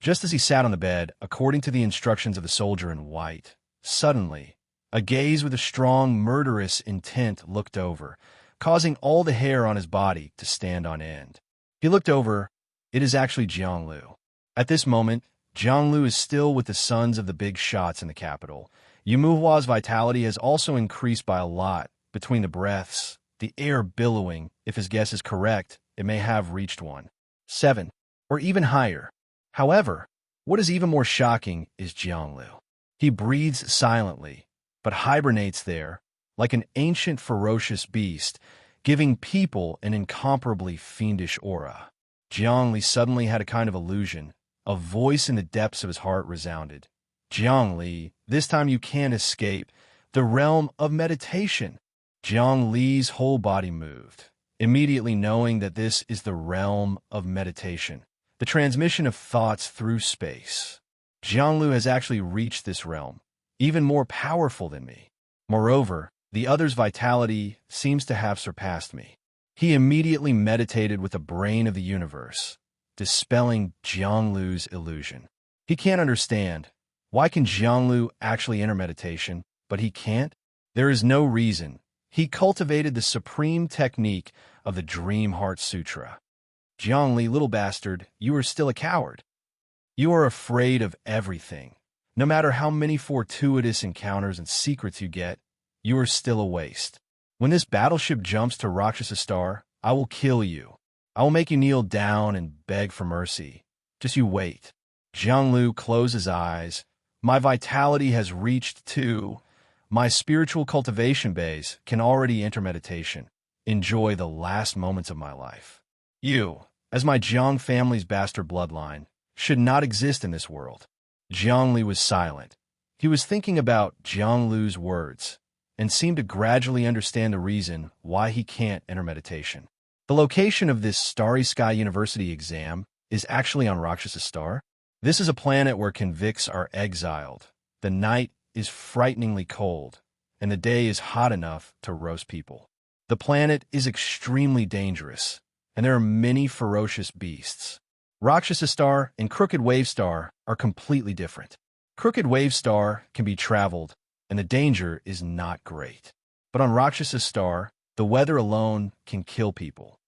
Just as he sat on the bed, according to the instructions of the soldier in white, suddenly, a gaze with a strong, murderous intent looked over, causing all the hair on his body to stand on end. He looked over. It is actually Jiang Lu. At this moment, Jiang Lu is still with the sons of the big shots in the capital. Yumuhua's vitality has also increased by a lot. Between the breaths, the air billowing, if his guess is correct, it may have reached 1.7, or even higher. However, what is even more shocking is Jiang Lu. He breathes silently, but hibernates there, like an ancient ferocious beast, giving people an incomparably fiendish aura. Jiang Li suddenly had a kind of illusion. A voice in the depths of his heart resounded. "Jiang Li, this time you can't escape. The realm of meditation." Jiang Li's whole body moved, immediately knowing that this is the realm of meditation, the transmission of thoughts through space. Jiang Lu has actually reached this realm, even more powerful than me. Moreover, the other's vitality seems to have surpassed me. He immediately meditated with the brain of the universe, dispelling Jiang Lu's illusion. He can't understand. Why can Jiang Lu actually enter meditation, but he can't? There is no reason. He cultivated the supreme technique of the Dream Heart Sutra. Jiang Li, little bastard, you are still a coward. You are afraid of everything. No matter how many fortuitous encounters and secrets you get, you are still a waste. When this battleship jumps to Rakshasa Star, I will kill you. I will make you kneel down and beg for mercy. Just you wait. Jiang Lu closed his eyes. My vitality has reached 2. My spiritual cultivation base can already enter meditation. Enjoy the last moments of my life. You, as my Jiang family's bastard bloodline, should not exist in this world. Jiang Li was silent. He was thinking about Jiang Lu's words and seemed to gradually understand the reason why he can't enter meditation. The location of this Starry Sky University exam is actually on Rakshasa Star. This is a planet where convicts are exiled. The night is frighteningly cold, and the day is hot enough to roast people. The planet is extremely dangerous, and there are many ferocious beasts. Rakshasa Star and Crooked Wave Star are completely different. Crooked Wave Star can be traveled, and the danger is not great. But on Rakshasa Star, the weather alone can kill people.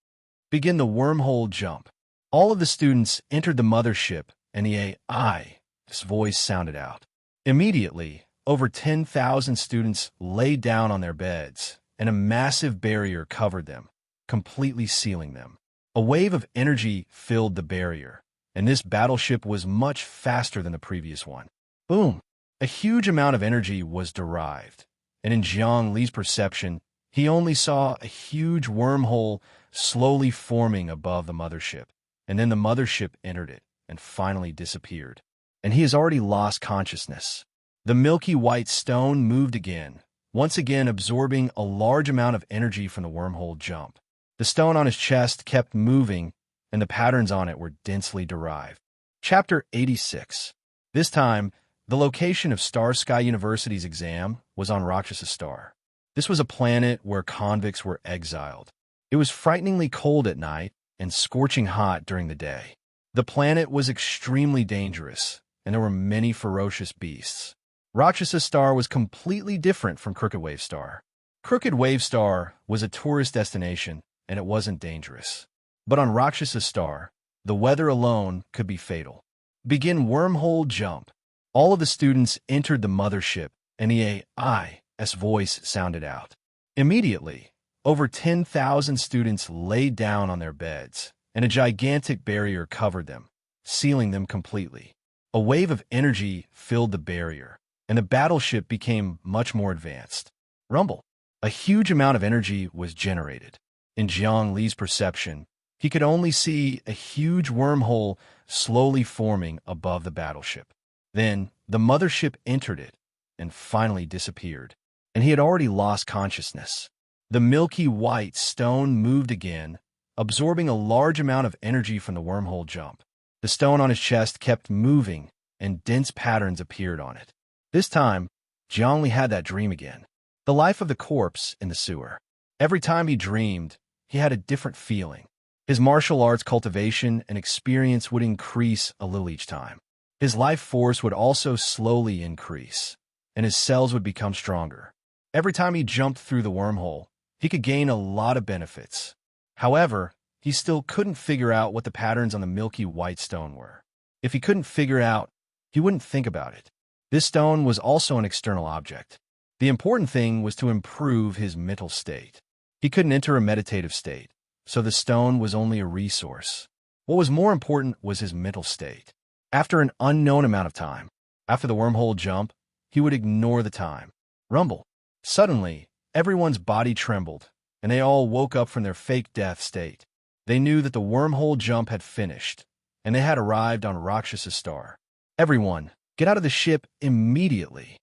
Begin the wormhole jump. All of the students entered the mothership, and the AI's voice sounded out. Immediately, over 10,000 students laid down on their beds, and a massive barrier covered them, completely sealing them. A wave of energy filled the barrier, and this battleship was much faster than the previous one. Boom! A huge amount of energy was derived, and in Jiang Li's perception, he only saw a huge wormhole slowly forming above the mothership, and then the mothership entered it and finally disappeared. And he has already lost consciousness. The milky white stone moved again, once again absorbing a large amount of energy from the wormhole jump. The stone on his chest kept moving, and the patterns on it were densely derived. Chapter 86. This time, the location of Star Sky University's exam was on Rakshasa Star. This was a planet where convicts were exiled. It was frighteningly cold at night and scorching hot during the day. The planet was extremely dangerous, and there were many ferocious beasts. Rakshasa Star was completely different from Crooked Wave Star. Crooked Wave Star was a tourist destination, and it wasn't dangerous. But on Rakshasa Star, the weather alone could be fatal. Begin wormhole jump. All of the students entered the mothership, and the AI's voice sounded out. Immediately, over 10,000 students laid down on their beds, and a gigantic barrier covered them, sealing them completely. A wave of energy filled the barrier, and the battleship became much more advanced. Rumble. A huge amount of energy was generated. In Jiang Li's perception, he could only see a huge wormhole slowly forming above the battleship. Then, the mothership entered it and finally disappeared, and he had already lost consciousness. The milky white stone moved again, absorbing a large amount of energy from the wormhole jump. The stone on his chest kept moving, and dense patterns appeared on it. This time, Jiang Li had that dream again. The life of the corpse in the sewer. Every time he dreamed, he had a different feeling. His martial arts cultivation and experience would increase a little each time. His life force would also slowly increase, and his cells would become stronger. Every time he jumped through the wormhole, he could gain a lot of benefits. However, he still couldn't figure out what the patterns on the milky white stone were. If he couldn't figure out, he wouldn't think about it. This stone was also an external object. The important thing was to improve his mental state. He couldn't enter a meditative state, so the stone was only a resource. What was more important was his mental state. After an unknown amount of time, after the wormhole jump, he would ignore the time. Rumble. Suddenly, everyone's body trembled, and they all woke up from their fake death state. They knew that the wormhole jump had finished, and they had arrived on Rakshasa Star. Everyone, get out of the ship immediately.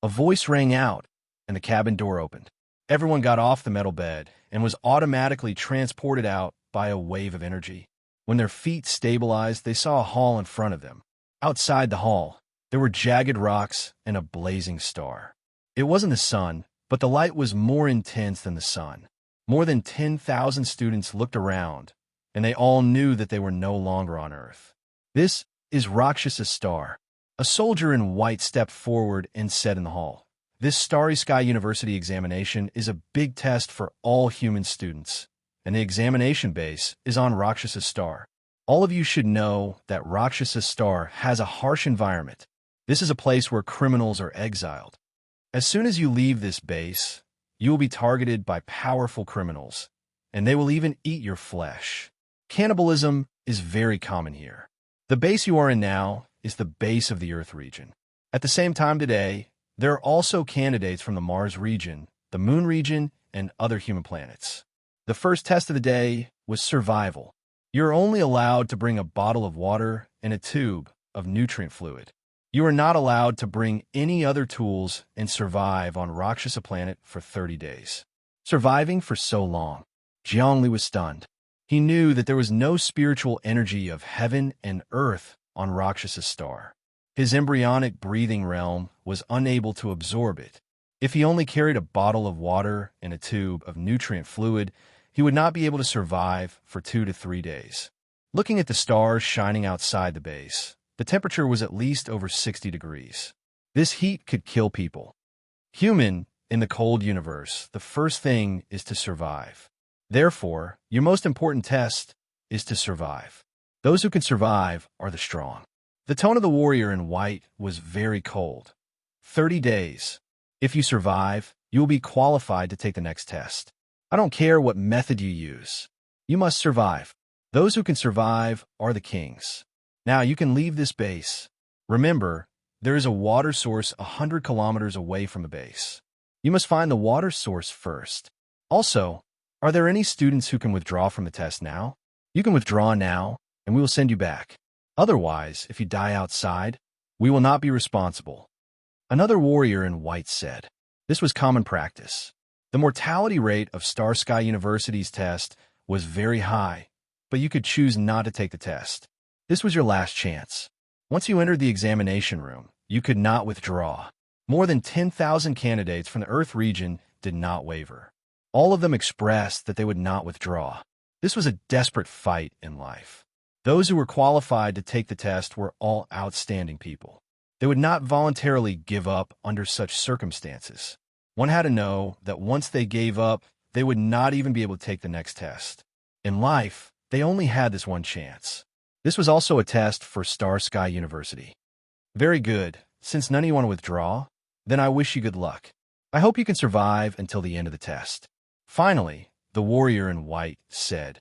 A voice rang out, and the cabin door opened. Everyone got off the metal bed and was automatically transported out by a wave of energy. When their feet stabilized, they saw a hall in front of them. Outside the hall, there were jagged rocks and a blazing star. It wasn't the sun, but the light was more intense than the sun. More than 10,000 students looked around, and they all knew that they were no longer on Earth. This is Rakshasa Star. A soldier in white stepped forward and said in the hall, "This Starry Sky University examination is a big test for all human students, and the examination base is on Rakshasa Star. All of you should know that Rakshasa Star has a harsh environment. This is a place where criminals are exiled. As soon as you leave this base, you will be targeted by powerful criminals, and they will even eat your flesh. Cannibalism is very common here. The base you are in now is the base of the Earth region. At the same time today, there are also candidates from the Mars region, the Moon region, and other human planets. The first test of the day was survival. You're only allowed to bring a bottle of water and a tube of nutrient fluid. You are not allowed to bring any other tools and survive on Rakshasa planet for 30 days. Surviving for so long, Jiang Li was stunned. He knew that there was no spiritual energy of heaven and earth on Rakshasa Star. His embryonic breathing realm was unable to absorb it, If he only carried a bottle of water and a tube of nutrient fluid, he would not be able to survive for 2 to 3 days. Looking at the stars shining outside the base, the temperature was at least over 60 degrees. This heat could kill people. Human, in the cold universe, the first thing is to survive. Therefore, your most important test is to survive. Those who can survive are the strong. The tone of the warrior in white was very cold. 30 days. If you survive, you will be qualified to take the next test. I don't care what method you use. You must survive. Those who can survive are the kings. Now you can leave this base. Remember, there is a water source 100 kilometers away from the base. You must find the water source first. Also, are there any students who can withdraw from the test now? You can withdraw now, and we will send you back. Otherwise, if you die outside, we will not be responsible. Another warrior in white said. This was common practice. The mortality rate of Star Sky University's test was very high, but you could choose not to take the test. This was your last chance. Once you entered the examination room, you could not withdraw. More than 10,000 candidates from the Earth region did not waver. All of them expressed that they would not withdraw. This was a desperate fight in life. Those who were qualified to take the test were all outstanding people. They would not voluntarily give up under such circumstances. One had to know that once they gave up, they would not even be able to take the next test. In life, they only had this one chance. This was also a test for Star Sky University. Very good. Since none of you want to withdraw, then I wish you good luck. I hope you can survive until the end of the test. Finally, the warrior in white said,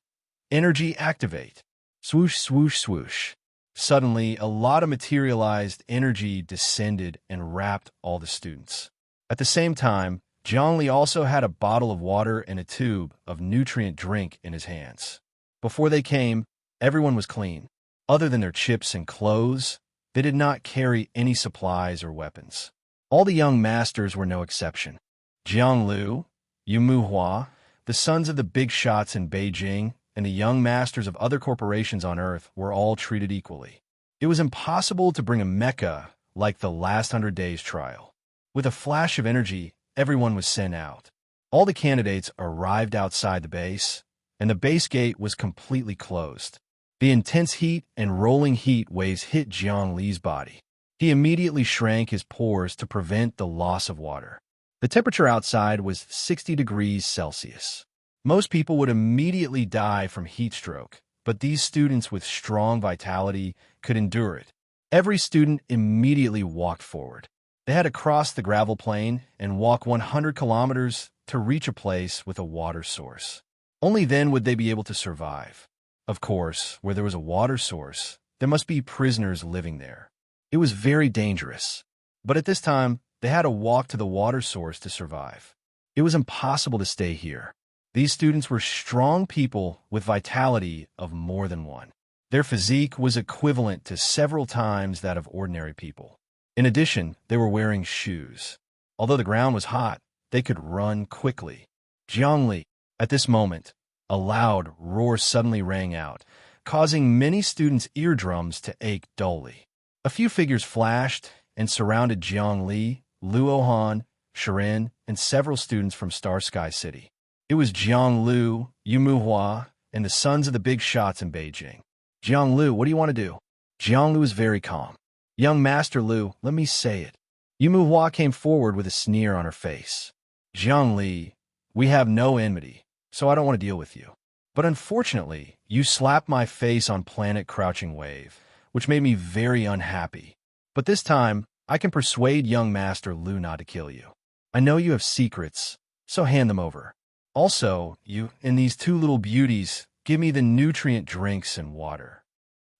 Energy activate. Swoosh, swoosh, swoosh. Suddenly, a lot of materialized energy descended and wrapped all the students. At the same time, Zhongli also had a bottle of water and a tube of nutrient drink in his hands. Before they came, everyone was clean. Other than their chips and clothes, they did not carry any supplies or weapons. All the young masters were no exception. Jiang Lu, Yu Muhua, the sons of the big shots in Beijing, and the young masters of other corporations on Earth were all treated equally. It was impossible to bring a mecha like the last 100 days trial. With a flash of energy, everyone was sent out. All the candidates arrived outside the base, and the base gate was completely closed. The intense heat and rolling heat waves hit Jiang Li's body. He immediately shrank his pores to prevent the loss of water. The temperature outside was 60 degrees Celsius. Most people would immediately die from heat stroke, but these students with strong vitality could endure it. Every student immediately walked forward. They had to cross the gravel plain and walk 100 kilometers to reach a place with a water source. Only then would they be able to survive. Of course, where there was a water source, there must be prisoners living there. It was very dangerous. But at this time, they had to walk to the water source to survive. It was impossible to stay here. These students were strong people with vitality of more than one. Their physique was equivalent to several times that of ordinary people. In addition, they were wearing shoes. Although the ground was hot, they could run quickly. Zhongli. At this moment, a loud roar suddenly rang out, causing many students' eardrums to ache dully. A few figures flashed and surrounded Zhongli, Luohan, Serene, and several students from Star Sky City. It was Jiang Lu, Yu Muhua, and the sons of the big shots in Beijing. Jiang Lu, what do you want to do? Jiang Lu was very calm. Young Master Lu, let me say it. Yu Muhua came forward with a sneer on her face. Jiang Li, we have no enmity, so I don't want to deal with you. But unfortunately, you slapped my face on planet Crouching Wave, which made me very unhappy. But this time, I can persuade young Master Lu not to kill you. I know you have secrets, so hand them over. Also, you and these two little beauties, give me the nutrient drinks and water.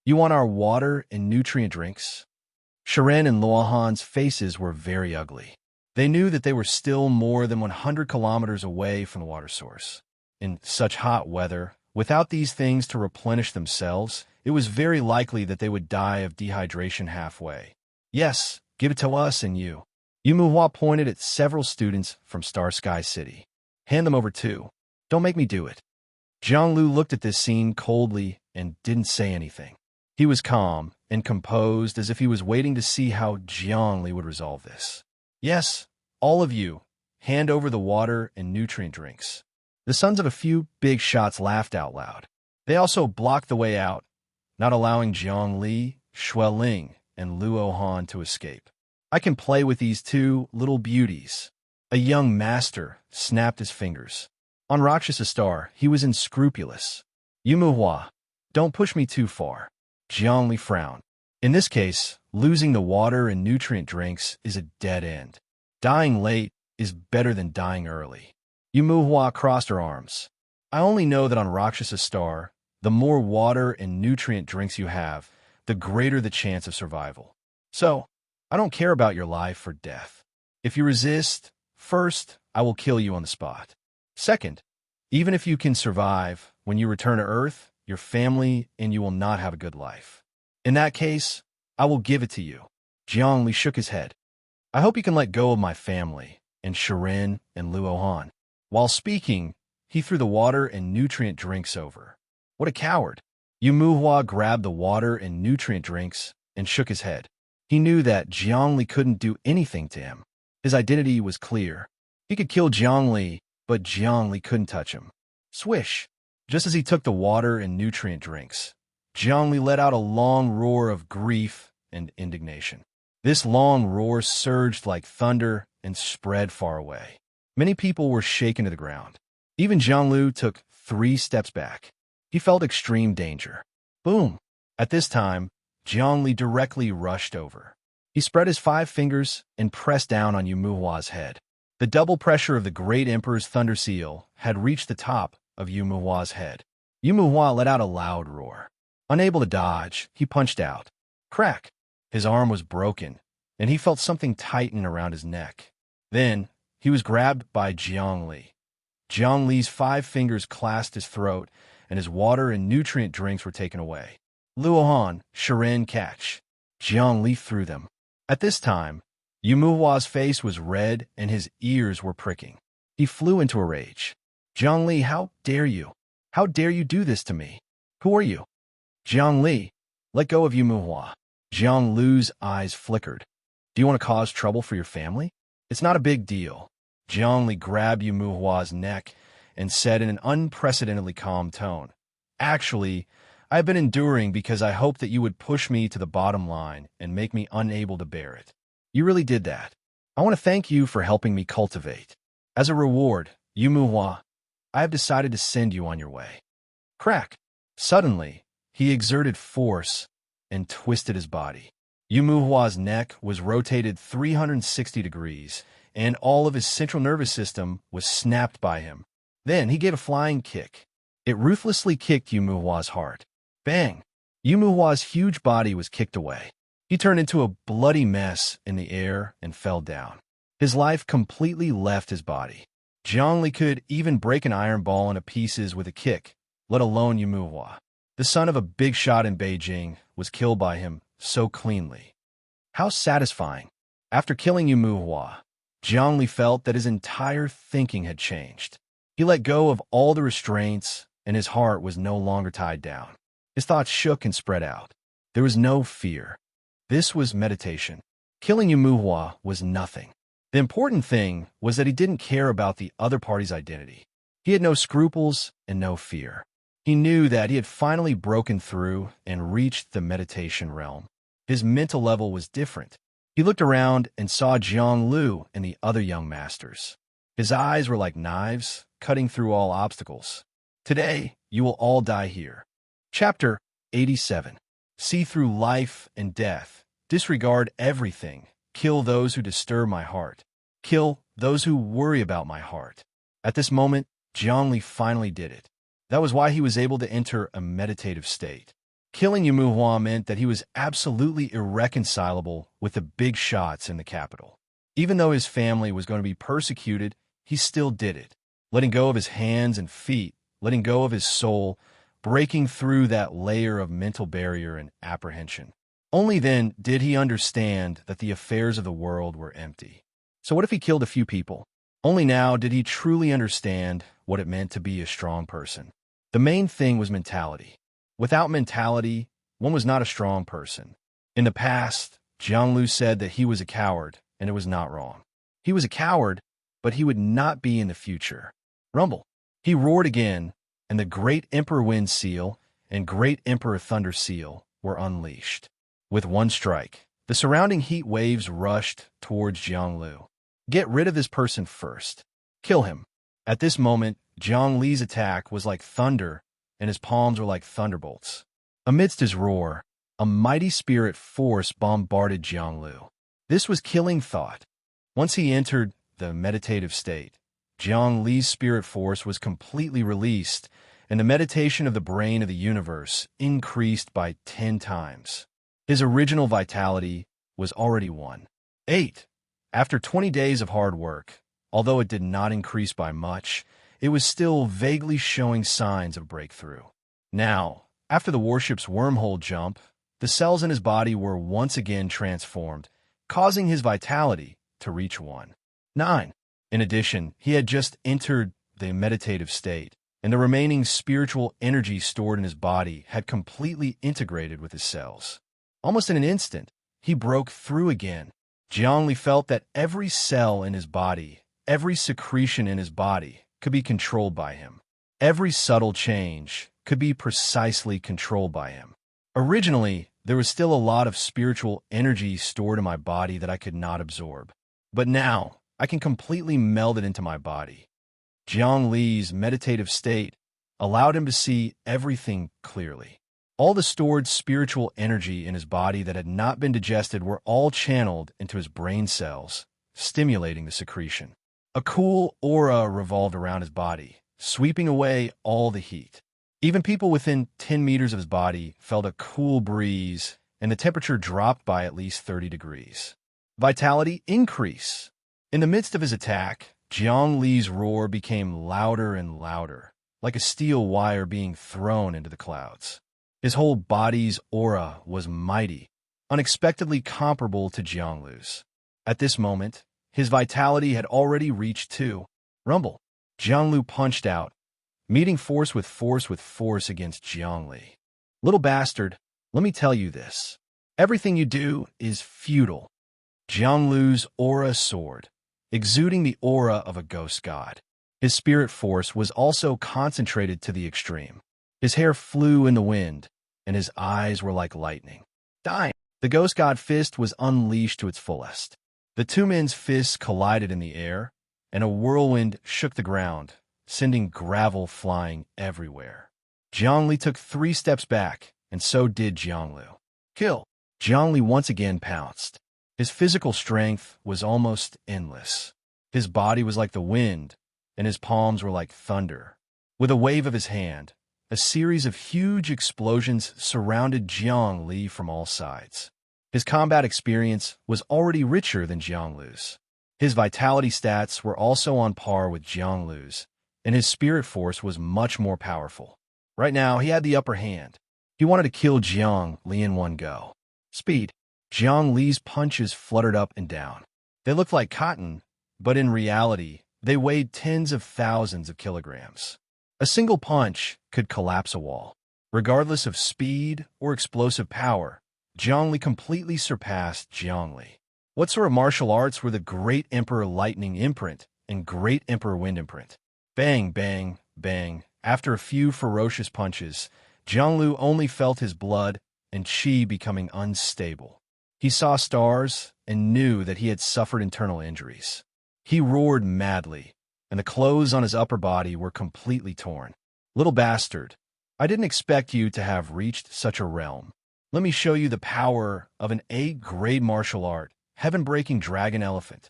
You want our water and nutrient drinks? Sharon and Luohan's faces were very ugly. They knew that they were still more than 100 kilometers away from the water source. In such hot weather, without these things to replenish themselves, it was very likely that they would die of dehydration halfway. Yes, give it to us and you. Yu Muhua pointed at several students from Star Sky City. Hand them over too. Don't make me do it. Jiang Lu looked at this scene coldly and didn't say anything. He was calm and composed as if he was waiting to see how Jiang Li would resolve this. Yes, all of you, hand over the water and nutrient drinks. The sons of a few big shots laughed out loud. They also blocked the way out, not allowing Jiang Li, Shui Ling, and Luo Han to escape. I can play with these two little beauties. A young master snapped his fingers. On Rakshasa Star, he was unscrupulous. Yumu Hua, don't push me too far. Jiang Li frowned. In this case, losing the water and nutrient drinks is a dead end. Dying late is better than dying early. Yumu Hua crossed her arms. I only know that on Rakshasa Star, the more water and nutrient drinks you have, the greater the chance of survival. So, I don't care about your life or death. If you resist, first, I will kill you on the spot. Second, even if you can survive, when you return to Earth, your family and you will not have a good life. In that case, I will give it to you. Jiang Li shook his head. I hope you can let go of my family, and Serene and Luo Han. While speaking, he threw the water and nutrient drinks over. What a coward. Yumu Hua grabbed the water and nutrient drinks and shook his head. He knew that Jiang Li couldn't do anything to him. His identity was clear. He could kill Jiang Li, but Jiang Li couldn't touch him. Swish! Just as he took the water and nutrient drinks, Jiang Li let out a long roar of grief and indignation. This long roar surged like thunder and spread far away. Many people were shaken to the ground. Even Jiang Lu took 3 steps back. He felt extreme danger. Boom! At this time, Jiang Li directly rushed over. He spread his 5 fingers and pressed down on Yumu Hua's head. The double pressure of the Great Emperor's Thunder Seal had reached the top of Yumu Hua's head. Yumu Hua let out a loud roar. Unable to dodge, he punched out. Crack! His arm was broken, and he felt something tighten around his neck. Then, he was grabbed by Jiang Li. Jiang Li's 5 fingers clasped his throat, and his water and nutrient drinks were taken away. Luo Han, Serene catch. Jiang Li threw them. At this time, Yumu Hua's face was red and his ears were pricking. He flew into a rage. Jiang Li, how dare you? How dare you do this to me? Who are you? Jiang Li, let go of Yumu Hua. Jiang Lu's eyes flickered. Do you want to cause trouble for your family? It's not a big deal. Jiang Li grabbed Yumu Hua's neck and said in an unprecedentedly calm tone, Actually, I have been enduring because I hoped that you would push me to the bottom line and make me unable to bear it. You really did that. I want to thank you for helping me cultivate. As a reward, Yumu Hua, I have decided to send you on your way. Crack! Suddenly, he exerted force and twisted his body. Yumu Hua's neck was rotated 360 degrees, and all of his central nervous system was snapped by him. Then he gave a flying kick. It ruthlessly kicked Yumu Hua's heart. Bang! Yumu Hua's huge body was kicked away. He turned into a bloody mess in the air and fell down. His life completely left his body. Jiang Li could even break an iron ball into pieces with a kick, let alone Yumu Hua. The son of a big shot in Beijing was killed by him so cleanly. How satisfying. After killing Yumu Hua, Jiang Li felt that his entire thinking had changed. He let go of all the restraints, and his heart was no longer tied down. His thoughts shook and spread out. There was no fear. This was meditation. Killing Yumu Hua was nothing. The important thing was that he didn't care about the other party's identity. He had no scruples and no fear. He knew that he had finally broken through and reached the meditation realm. His mental level was different. He looked around and saw Jiang Lu and the other young masters. His eyes were like knives, cutting through all obstacles. Today, you will all die here. Chapter 87. See through life and death. Disregard everything. Kill those who disturb my heart. Kill those who worry about my heart. At this moment, Jiang Li finally did it. That was why he was able to enter a meditative state. Killing Yumu Hua meant that he was absolutely irreconcilable with the big shots in the capital. Even though his family was going to be persecuted, he still did it. Letting go of his hands and feet, letting go of his soul, breaking through that layer of mental barrier and apprehension. Only then did he understand that the affairs of the world were empty. So what if he killed a few people? Only now did he truly understand what it meant to be a strong person. The main thing was mentality. Without mentality, one was not a strong person. In the past, Jiang Lu said that he was a coward, and it was not wrong. He was a coward, but he would not be in the future. Rumble. He roared again, and the Great Emperor Wind Seal and Great Emperor Thunder Seal were unleashed. With one strike, the surrounding heat waves rushed towards Jianglu. Get rid of this person first. Kill him. At this moment, Jiang Li's attack was like thunder, and his palms were like thunderbolts. Amidst his roar, a mighty spirit force bombarded Jianglu. This was killing thought. Once he entered the meditative state, Jiang Li's spirit force was completely released, and the meditation of the brain of the universe increased by 10 times. His original vitality was already 1.8. After 20 days of hard work, although it did not increase by much, it was still vaguely showing signs of breakthrough. Now, after the warship's wormhole jump, the cells in his body were once again transformed, causing his vitality to reach 1.9. In addition, he had just entered the meditative state, and the remaining spiritual energy stored in his body had completely integrated with his cells. Almost in an instant, he broke through again. Jiang Li felt that every cell in his body, every secretion in his body, could be controlled by him. Every subtle change could be precisely controlled by him. Originally, there was still a lot of spiritual energy stored in my body that I could not absorb. But now, I can completely meld it into my body. Jiang Li's meditative state allowed him to see everything clearly. All the stored spiritual energy in his body that had not been digested were all channeled into his brain cells, stimulating the secretion. A cool aura revolved around his body, sweeping away all the heat. Even people within 10 meters of his body felt a cool breeze, and the temperature dropped by at least 30 degrees. Vitality increase. In the midst of his attack, Jiang Li's roar became louder and louder, like a steel wire being thrown into the clouds. His whole body's aura was mighty, unexpectedly comparable to Jiang Li's. At this moment, his vitality had already reached 2. Rumble. Jiang Li punched out, meeting force with force against Jiang Li. Little bastard, let me tell you this. Everything you do is futile. Jiang Li's aura soared, exuding the aura of a ghost god. His spirit force was also concentrated to the extreme. His hair flew in the wind, and his eyes were like lightning. Dying. The ghost god fist was unleashed to its fullest. The two men's fists collided in the air, and a whirlwind shook the ground, sending gravel flying everywhere. Jiang Li took 3 steps back, and so did Jiang Lu. Kill. Jiang Li once again pounced. His physical strength was almost endless. His body was like the wind, and his palms were like thunder. With a wave of his hand, a series of huge explosions surrounded Jiang Li from all sides. His combat experience was already richer than Jiang Lu's. His vitality stats were also on par with Jiang Lu's, and his spirit force was much more powerful. Right now, he had the upper hand. He wanted to kill Jiang Li in one go. Speed. Jiang Li's punches fluttered up and down. They looked like cotton, but in reality, they weighed tens of thousands of kilograms. A single punch could collapse a wall. Regardless of speed or explosive power, Jiang Li completely surpassed Jiang Li. What sort of martial arts were the Great Emperor Lightning Imprint and Great Emperor Wind Imprint? Bang, bang, bang. After a few ferocious punches, Jiang Lu only felt his blood and qi becoming unstable. He saw stars and knew that he had suffered internal injuries. He roared madly, and the clothes on his upper body were completely torn. Little bastard, I didn't expect you to have reached such a realm. Let me show you the power of an A-grade martial art, heaven-breaking dragon elephant.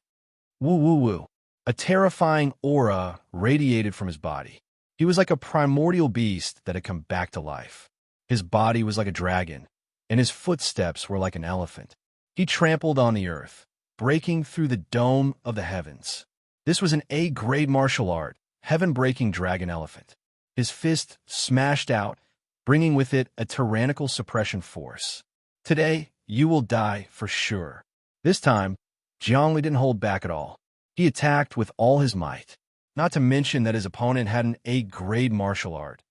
Woo woo woo. A terrifying aura radiated from his body. He was like a primordial beast that had come back to life. His body was like a dragon, and his footsteps were like an elephant. He trampled on the earth, breaking through the dome of the heavens. This was an A-grade martial art, heaven-breaking dragon elephant. His fist smashed out, bringing with it a tyrannical suppression force. Today, you will die for sure. This time, Jiang Li didn't hold back at all. He attacked with all his might. Not to mention that his opponent had an A-grade martial art.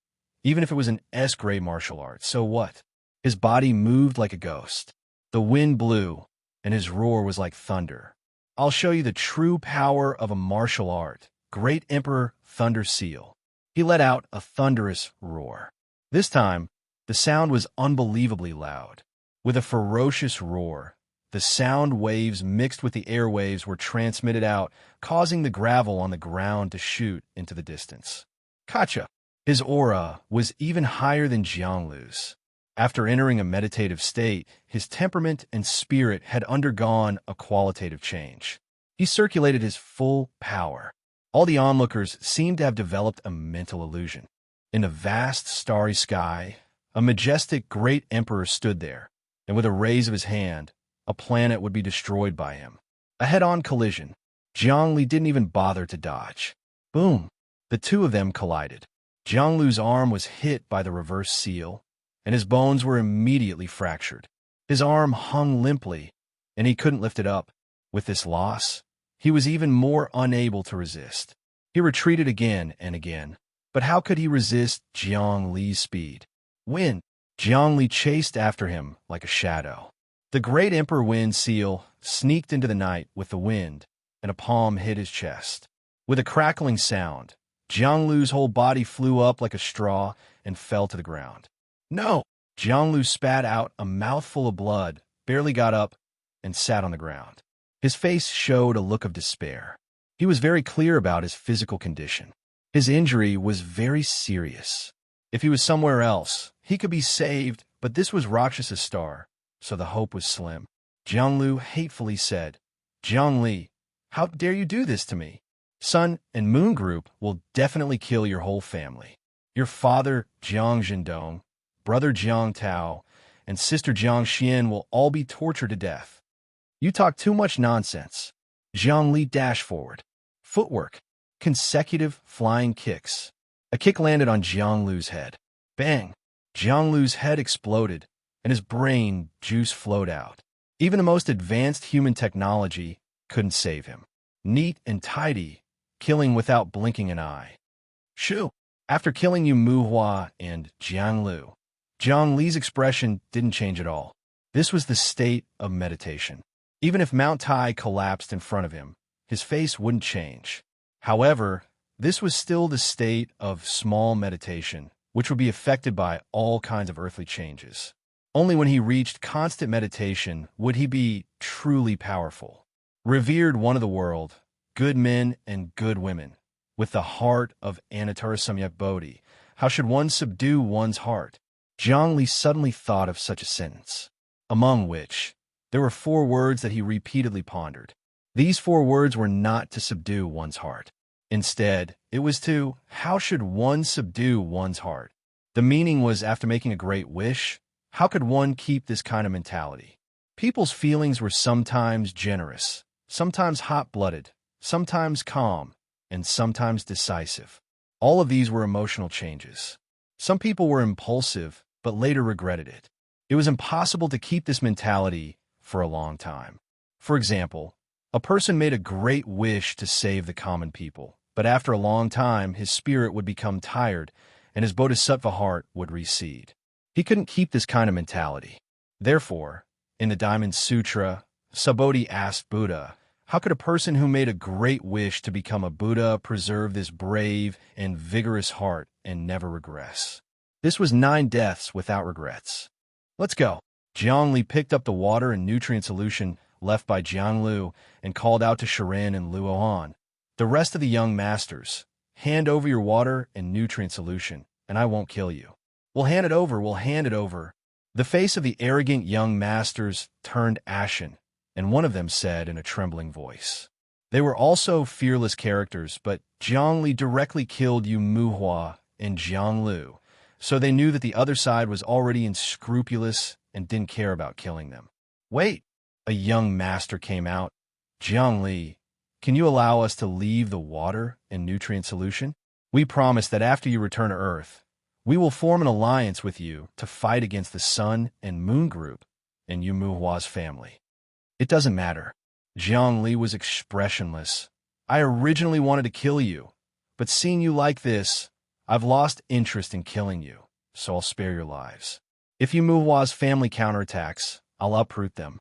Even if it was an S-grade martial art, so what? His body moved like a ghost. The wind blew, and his roar was like thunder. I'll show you the true power of a martial art. Great Emperor Thunder Seal. He let out a thunderous roar. This time, the sound was unbelievably loud. With a ferocious roar, the sound waves mixed with the airwaves were transmitted out, causing the gravel on the ground to shoot into the distance. Kacha. His aura was even higher than Jianglu's. After entering a meditative state, his temperament and spirit had undergone a qualitative change. He circulated his full power. All the onlookers seemed to have developed a mental illusion. In the vast starry sky, a majestic great emperor stood there, and with a raise of his hand, a planet would be destroyed by him. A head-on collision. Jiangli didn't even bother to dodge. Boom! The two of them collided. Jianglu's arm was hit by the reverse seal, and his bones were immediately fractured. His arm hung limply, and he couldn't lift it up. With this loss, he was even more unable to resist. He retreated again and again, but how could he resist Jiang Li's speed? Wind. Jiang Li chased after him like a shadow. The great Emperor Wind Seal sneaked into the night with the wind, and a palm hit his chest. With a crackling sound, Jiang Lu's whole body flew up like a straw and fell to the ground. No! Jiang Lu spat out a mouthful of blood, barely got up, and sat on the ground. His face showed a look of despair. He was very clear about his physical condition. His injury was very serious. If he was somewhere else, he could be saved, but this was Rakshasa Star, so the hope was slim. Jiang Lu hatefully said, Jiang Li, how dare you do this to me? Sun and Moon Group will definitely kill your whole family. Your father, Jiang Zhendong, brother Jiang Tao, and sister Jiang Xian will all be tortured to death. You talk too much nonsense. Jiang Li dashed forward. Footwork. Consecutive flying kicks. A kick landed on Jiang Lu's head. Bang! Jiang Lu's head exploded, and his brain juice flowed out. Even the most advanced human technology couldn't save him. Neat and tidy, killing without blinking an eye. Shoo! After killing Yu Muhua and Jiang Lu, Jiang Li's expression didn't change at all. This was the state of meditation. Even if Mount Tai collapsed in front of him, his face wouldn't change. However, this was still the state of small meditation, which would be affected by all kinds of earthly changes. Only when he reached constant meditation would he be truly powerful. Revered one of the world, good men and good women, with the heart of Anatara Samyak Bodhi, how should one subdue one's heart? Jiang Li suddenly thought of such a sentence, among which there were 4 words that he repeatedly pondered. These 4 words were not to subdue one's heart. Instead, it was to, how should one subdue one's heart? The meaning was, after making a great wish, how could one keep this kind of mentality? People's feelings were sometimes generous, sometimes hot-blooded, sometimes calm, and sometimes decisive. All of these were emotional changes. Some people were impulsive, but later regretted it. It was impossible to keep this mentality for a long time. For example, a person made a great wish to save the common people, but after a long time, his spirit would become tired, and his bodhisattva heart would recede. He couldn't keep this kind of mentality. Therefore, in the Diamond Sutra, Subodhi asked Buddha, how could a person who made a great wish to become a Buddha preserve this brave and vigorous heart and never regress? This was 9 deaths without regrets. Let's go. Jiang Li picked up the water and nutrient solution left by Jiang Lu and called out to Serene and Luohan, the rest of the young masters, hand over your water and nutrient solution, and I won't kill you. We'll hand it over. The face of the arrogant young masters turned ashen, and one of them said in a trembling voice. They were also fearless characters, but Jiang Li directly killed Yu Muhua and Jiang Lu, so they knew that the other side was already unscrupulous and didn't care about killing them. Wait! A young master came out. Jiang Li, can you allow us to leave the water and nutrient solution? We promise that after you return to Earth, we will form an alliance with you to fight against the Sun and Moon Group and Yu Muhua's family. It doesn't matter. Jiang Li was expressionless. I originally wanted to kill you, but seeing you like this, I've lost interest in killing you, so I'll spare your lives. If Yu Muhua's family counterattacks, I'll uproot them.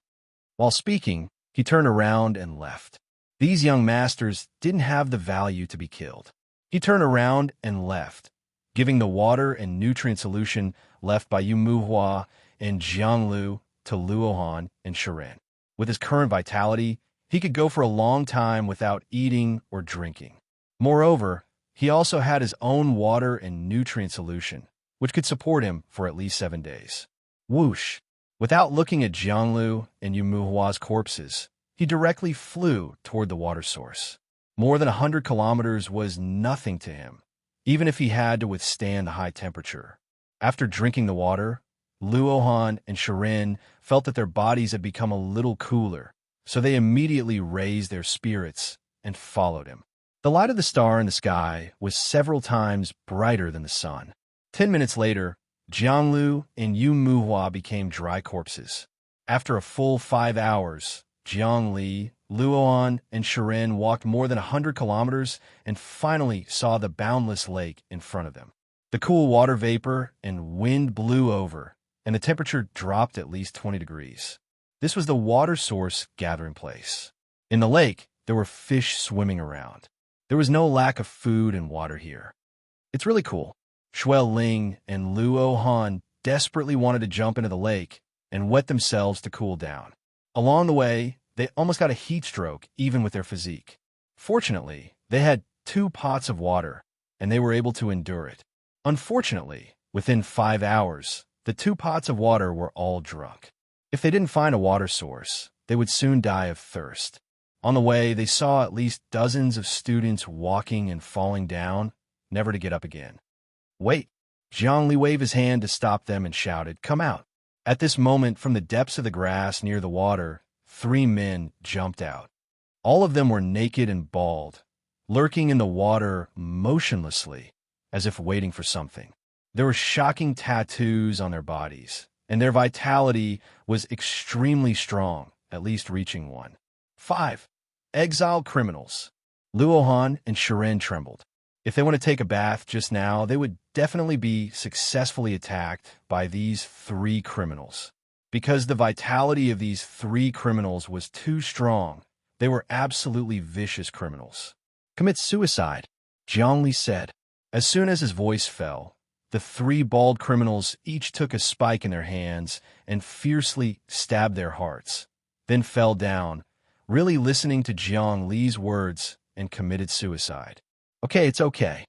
While speaking, he turned around and left. These young masters didn't have the value to be killed. He turned around and left, giving the water and nutrient solution left by Yu Muhua and Jianglu to Luohan and Shiren. With his current vitality, he could go for a long time without eating or drinking. Moreover, he also had his own water and nutrient solution, which could support him for at least 7 days. Whoosh! Without looking at Jianglu and Yu Muhua's corpses, he directly flew toward the water source. More than 100 kilometers was nothing to him, even if he had to withstand the high temperature. After drinking the water, Luohan and Shiren felt that their bodies had become a little cooler, so they immediately raised their spirits and followed him. The light of the star in the sky was several times brighter than the sun. 10 minutes later, Jianglu and Yu Muhua became dry corpses. After a full 5 hours, Jiangli, Luohan, and Shiren walked more than 100 kilometers and finally saw the boundless lake in front of them. The cool water vapor and wind blew over, and the temperature dropped at least 20 degrees. This was the water source gathering place. In the lake, there were fish swimming around. There was no lack of food and water here. It's really cool. Shuel Ling and Luo Han desperately wanted to jump into the lake and wet themselves to cool down. Along the way, they almost got a heat stroke, even with their physique. Fortunately, they had 2 pots of water, and they were able to endure it. Unfortunately, within 5 hours, the 2 pots of water were all drunk. If they didn't find a water source, they would soon die of thirst. On the way, they saw at least dozens of students walking and falling down, never to get up again. Wait! Zhangli waved his hand to stop them and shouted, "Come out!" At this moment, from the depths of the grass near the water, 3 men jumped out. All of them were naked and bald, lurking in the water motionlessly, as if waiting for something. There were shocking tattoos on their bodies, and their vitality was extremely strong, at least reaching 1. 5. Exiled criminals. Luohan and Shiren trembled. If they want to take a bath just now, they would definitely be successfully attacked by these 3 criminals. Because the vitality of these 3 criminals was too strong, they were absolutely vicious criminals. "Commit suicide," Jiangli said. As soon as his voice fell, the 3 bald criminals each took a spike in their hands and fiercely stabbed their hearts, then fell down, really listening to Jiang Li's words, and committed suicide. "Okay, it's okay."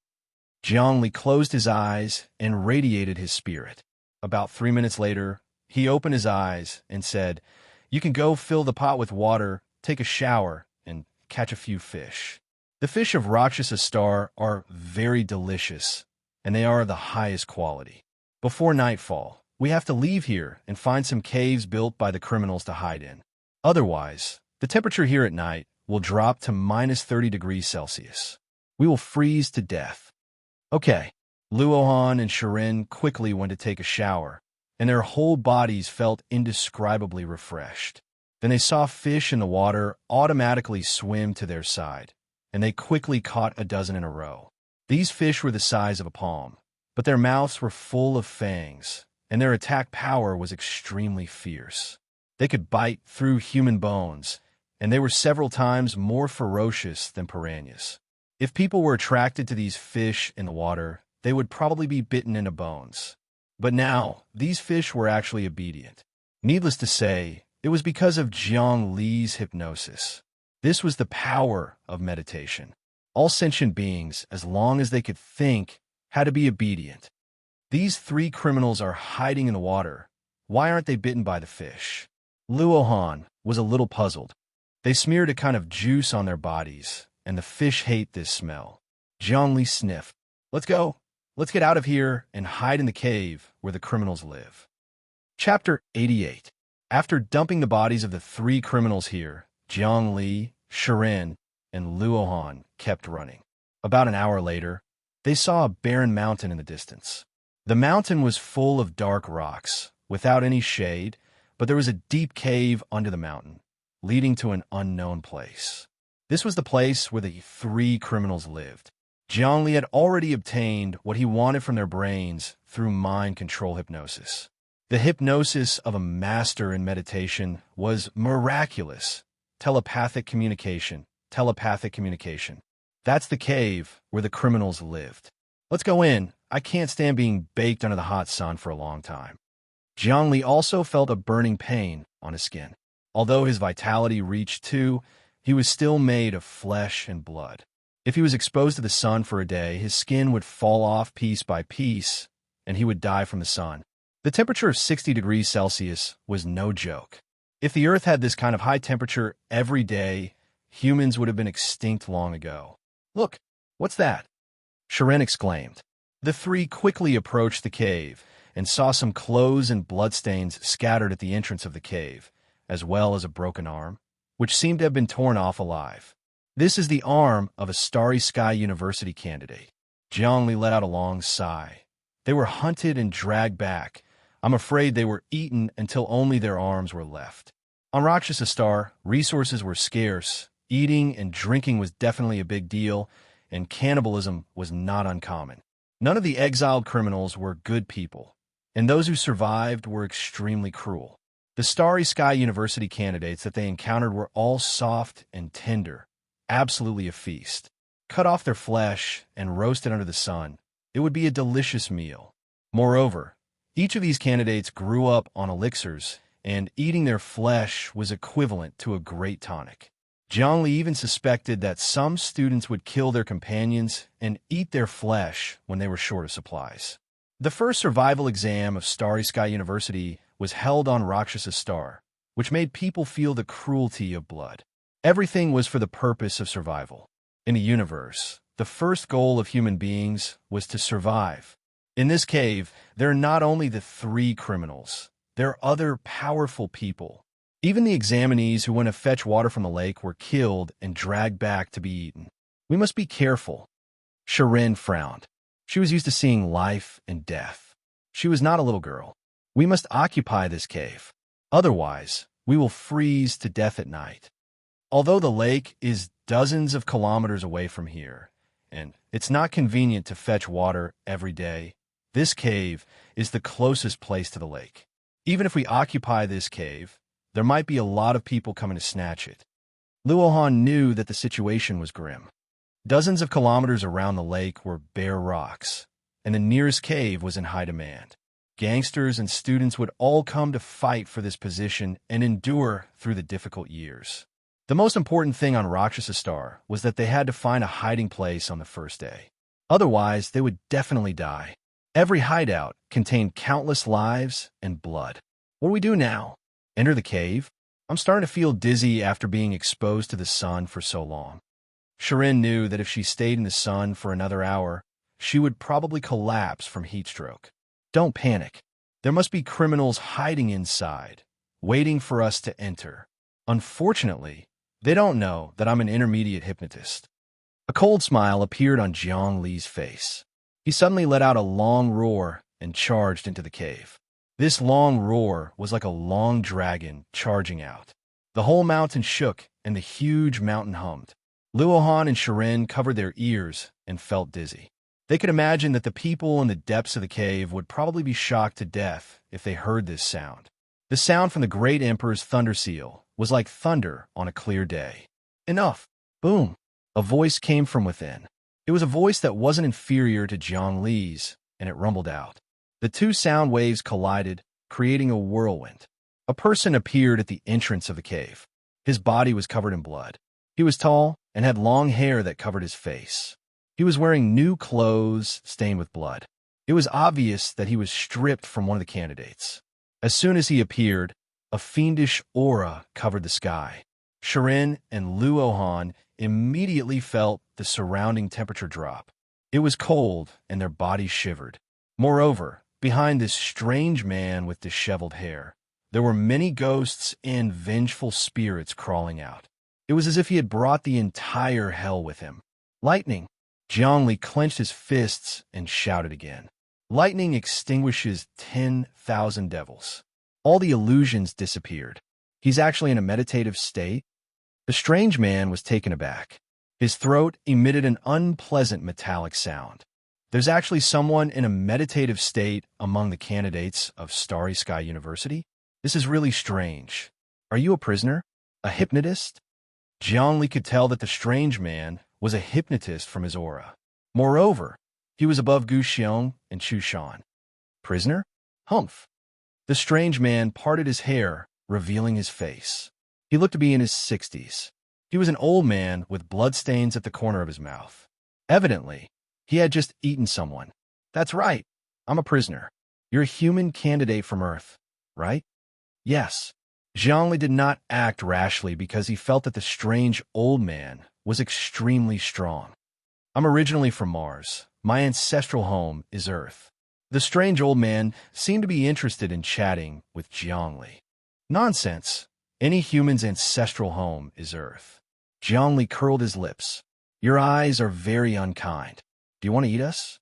Jiang Li closed his eyes and radiated his spirit. About 3 minutes later, he opened his eyes and said, "You can go fill the pot with water, take a shower, and catch a few fish. The fish of Rakshasa Star are very delicious, and they are of the highest quality. Before nightfall, we have to leave here and find some caves built by the criminals to hide in. Otherwise, the temperature here at night will drop to minus 30 degrees Celsius. We will freeze to death." Okay. Luohan and Shiren quickly went to take a shower, and their whole bodies felt indescribably refreshed. Then they saw fish in the water automatically swim to their side, and they quickly caught a dozen in a row. These fish were the size of a palm, but their mouths were full of fangs, and their attack power was extremely fierce. They could bite through human bones, and they were several times more ferocious than piranhas. If people were attracted to these fish in the water, they would probably be bitten into bones. But now, these fish were actually obedient. Needless to say, it was because of Jiang Li's hypnosis. This was the power of meditation. All sentient beings, as long as they could think, had to be obedient. These 3 criminals are hiding in the water. Why aren't they bitten by the fish? Luohan was a little puzzled. They smeared a kind of juice on their bodies, and the fish hate this smell. Jiang Li sniffed. "Let's go. Let's get out of here and hide in the cave where the criminals live." Chapter 88. After dumping the bodies of the 3 criminals here, Jiang Li, Shiren, and Luohan kept running. About an hour later, they saw a barren mountain in the distance. The mountain was full of dark rocks, without any shade, but there was a deep cave under the mountain, leading to an unknown place. This was the place where the 3 criminals lived. Jiang Li had already obtained what he wanted from their brains through mind control hypnosis. The hypnosis of a master in meditation was miraculous. Telepathic communication telepathic communication. That's the cave where the criminals lived. Let's go in. I can't stand being baked under the hot sun for a long time. Jiangli also felt a burning pain on his skin. Although his vitality reached 2, he was still made of flesh and blood. If he was exposed to the sun for a day, his skin would fall off piece by piece, and he would die from the sun. The temperature of 60 degrees Celsius was no joke. If the Earth had this kind of high temperature every day, humans would have been extinct long ago. Look, what's that? Serene exclaimed. The three quickly approached the cave and saw some clothes and bloodstains scattered at the entrance of the cave, as well as a broken arm, which seemed to have been torn off alive. This is the arm of a Starry Sky University candidate. Jiangli let out a long sigh. They were hunted and dragged back. I'm afraid they were eaten until only their arms were left. On Rakshasa Star, resources were scarce. Eating and drinking was definitely a big deal, and cannibalism was not uncommon. None of the exiled criminals were good people, and those who survived were extremely cruel. The Starry Sky University candidates that they encountered were all soft and tender, absolutely a feast. Cut off their flesh and roasted under the sun, it would be a delicious meal. Moreover, each of these candidates grew up on elixirs, and eating their flesh was equivalent to a great tonic. Jiangli even suspected that some students would kill their companions and eat their flesh when they were short of supplies. The first survival exam of Starry Sky University was held on Rakshasa Star, which made people feel the cruelty of blood. Everything was for the purpose of survival. In the universe, the first goal of human beings was to survive. In this cave, there are not only the three criminals, there are other powerful people. Even the examinees who went to fetch water from the lake were killed and dragged back to be eaten. We must be careful. Serene frowned. She was used to seeing life and death. She was not a little girl. We must occupy this cave. Otherwise, we will freeze to death at night. Although the lake is dozens of kilometers away from here, and it's not convenient to fetch water every day, this cave is the closest place to the lake. Even if we occupy this cave, there might be a lot of people coming to snatch it. Luohan knew that the situation was grim. Dozens of kilometers around the lake were bare rocks, and the nearest cave was in high demand. Gangsters and students would all come to fight for this position and endure through the difficult years. The most important thing on Rakshasa Star was that they had to find a hiding place on the first day. Otherwise, they would definitely die. Every hideout contained countless lives and blood. What do we do now? Enter the cave? I'm starting to feel dizzy after being exposed to the sun for so long. Serene knew that if she stayed in the sun for another hour, she would probably collapse from heat stroke. Don't panic. There must be criminals hiding inside, waiting for us to enter. Unfortunately, they don't know that I'm an intermediate hypnotist. A cold smile appeared on Jiang Li's face. He suddenly let out a long roar and charged into the cave. This long roar was like a long dragon charging out. The whole mountain shook and the huge mountain hummed. Luohan and Serene covered their ears and felt dizzy. They could imagine that the people in the depths of the cave would probably be shocked to death if they heard this sound. The sound from the great emperor's thunder seal was like thunder on a clear day. Enough! Boom! A voice came from within. It was a voice that wasn't inferior to Jiang Li's, and it rumbled out. The two sound waves collided, creating a whirlwind. A person appeared at the entrance of the cave. His body was covered in blood. He was tall and had long hair that covered his face. He was wearing new clothes stained with blood. It was obvious that he was stripped from one of the candidates. As soon as he appeared, a fiendish aura covered the sky. Serene and Luohan immediately felt the surrounding temperature drop. It was cold, and their bodies shivered. Moreover, behind this strange man with disheveled hair, there were many ghosts and vengeful spirits crawling out. It was as if he had brought the entire hell with him. Lightning! Jiangli clenched his fists and shouted again. Lightning extinguishes 10,000 devils. All the illusions disappeared. He's actually in a meditative state? The strange man was taken aback. His throat emitted an unpleasant metallic sound. There's actually someone in a meditative state among the candidates of Starry Sky University? This is really strange. Are you a prisoner? A hypnotist? Jiangli could tell that the strange man was a hypnotist from his aura. Moreover, he was above Gu Xiong and Chu Shan. Prisoner? Humph. The strange man parted his hair, revealing his face. He looked to be in his 60s. He was an old man with bloodstains at the corner of his mouth. Evidently, he had just eaten someone. That's right. I'm a prisoner. You're a human candidate from Earth, right? Yes. Zhongli did not act rashly because he felt that the strange old man was extremely strong. I'm originally from Mars. My ancestral home is Earth. The strange old man seemed to be interested in chatting with Zhongli. Nonsense. Any human's ancestral home is Earth. Zhongli curled his lips. Your eyes are very unkind. Do you want to eat us?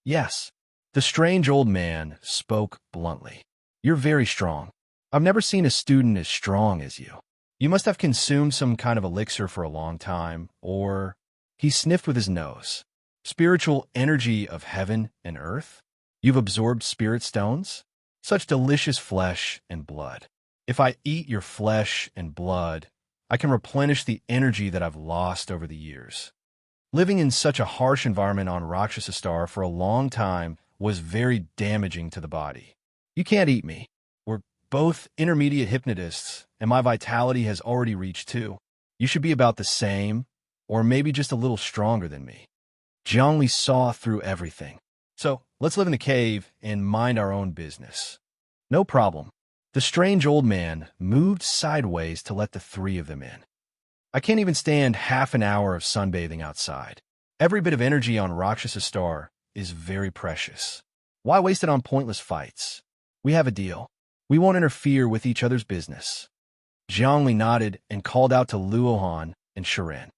Yes. The strange old man spoke bluntly. You're very strong. I've never seen a student as strong as you. You must have consumed some kind of elixir for a long time, or... He sniffed with his nose. Spiritual energy of heaven and earth? You've absorbed spirit stones? Such delicious flesh and blood. If I eat your flesh and blood, I can replenish the energy that I've lost over the years. Living in such a harsh environment on Rakshasa Star for a long time was very damaging to the body. You can't eat me. We're both intermediate hypnotists, and my vitality has already reached 2. You should be about the same, or maybe just a little stronger than me. Zhongli saw through everything. So, let's live in the cave and mind our own business. No problem. The strange old man moved sideways to let the 3 of them in. I can't even stand half an hour of sunbathing outside. Every bit of energy on Rakshasa Star is very precious. Why waste it on pointless fights? We have a deal. We won't interfere with each other's business. Zhongli nodded and called out to Luohan and Serene.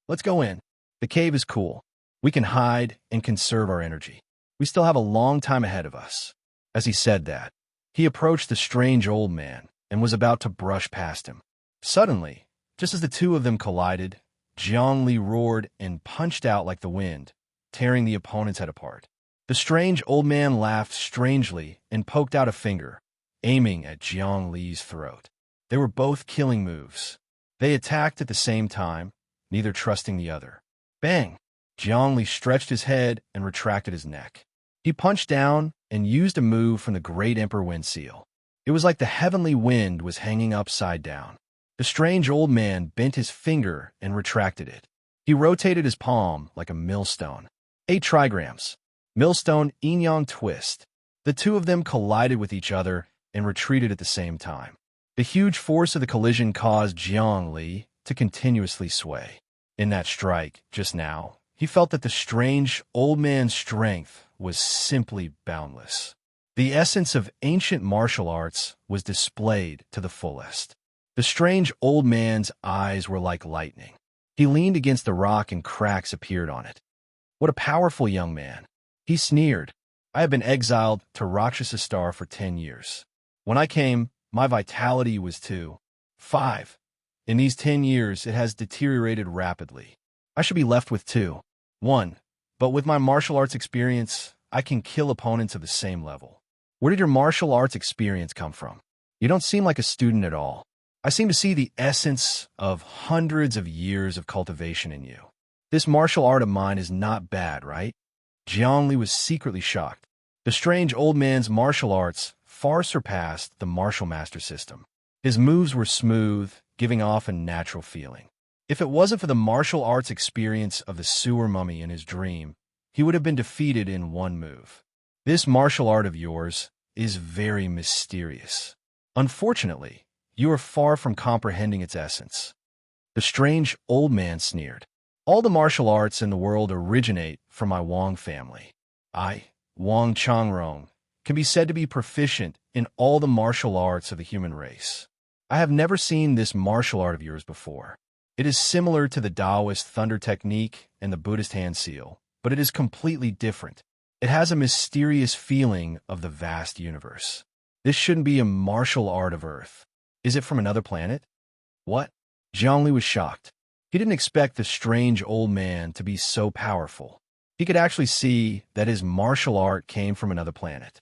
Let's go in. The cave is cool. We can hide and conserve our energy. We still have a long time ahead of us. As he said that, he approached the strange old man and was about to brush past him. Suddenly, just as the 2 of them collided, Zhongli roared and punched out like the wind, tearing the opponent's head apart. The strange old man laughed strangely and poked out a finger, aiming at Zhongli's throat. They were both killing moves. They attacked at the same time, neither trusting the other. Bang! Zhongli stretched his head and retracted his neck. He punched down and used a move from the Great Emperor Wind Seal. It was like the heavenly wind was hanging upside down. The strange old man bent his finger and retracted it. He rotated his palm like a millstone. 8 trigrams. Millstone yin-yang twist. The 2 of them collided with each other and retreated at the same time. The huge force of the collision caused Zhongli to continuously sway. In that strike, just now, he felt that the strange old man's strength was simply boundless. The essence of ancient martial arts was displayed to the fullest. The strange old man's eyes were like lightning. He leaned against the rock and cracks appeared on it. What a powerful young man. He sneered. I have been exiled to Rakshasa Star for 10 years. When I came, my vitality was 2. 5. In these 10 years, it has deteriorated rapidly. I should be left with 2. 1. But with my martial arts experience, I can kill opponents of the same level. Where did your martial arts experience come from? You don't seem like a student at all. I seem to see the essence of hundreds of years of cultivation in you. This martial art of mine is not bad, right? Zhongli was secretly shocked. The strange old man's martial arts far surpassed the martial master system. His moves were smooth, giving off a natural feeling. If it wasn't for the martial arts experience of the sewer mummy in his dream, he would have been defeated in 1 move. This martial art of yours is very mysterious. Unfortunately, you are far from comprehending its essence. The strange old man sneered. All the martial arts in the world originate from my Wang family. I, Wang Changrong, can be said to be proficient in all the martial arts of the human race. I have never seen this martial art of yours before. It is similar to the Taoist thunder technique and the Buddhist hand seal, but it is completely different. It has a mysterious feeling of the vast universe. This shouldn't be a martial art of Earth. Is it from another planet? What? Zhongli was shocked. He didn't expect the strange old man to be so powerful. He could actually see that his martial art came from another planet.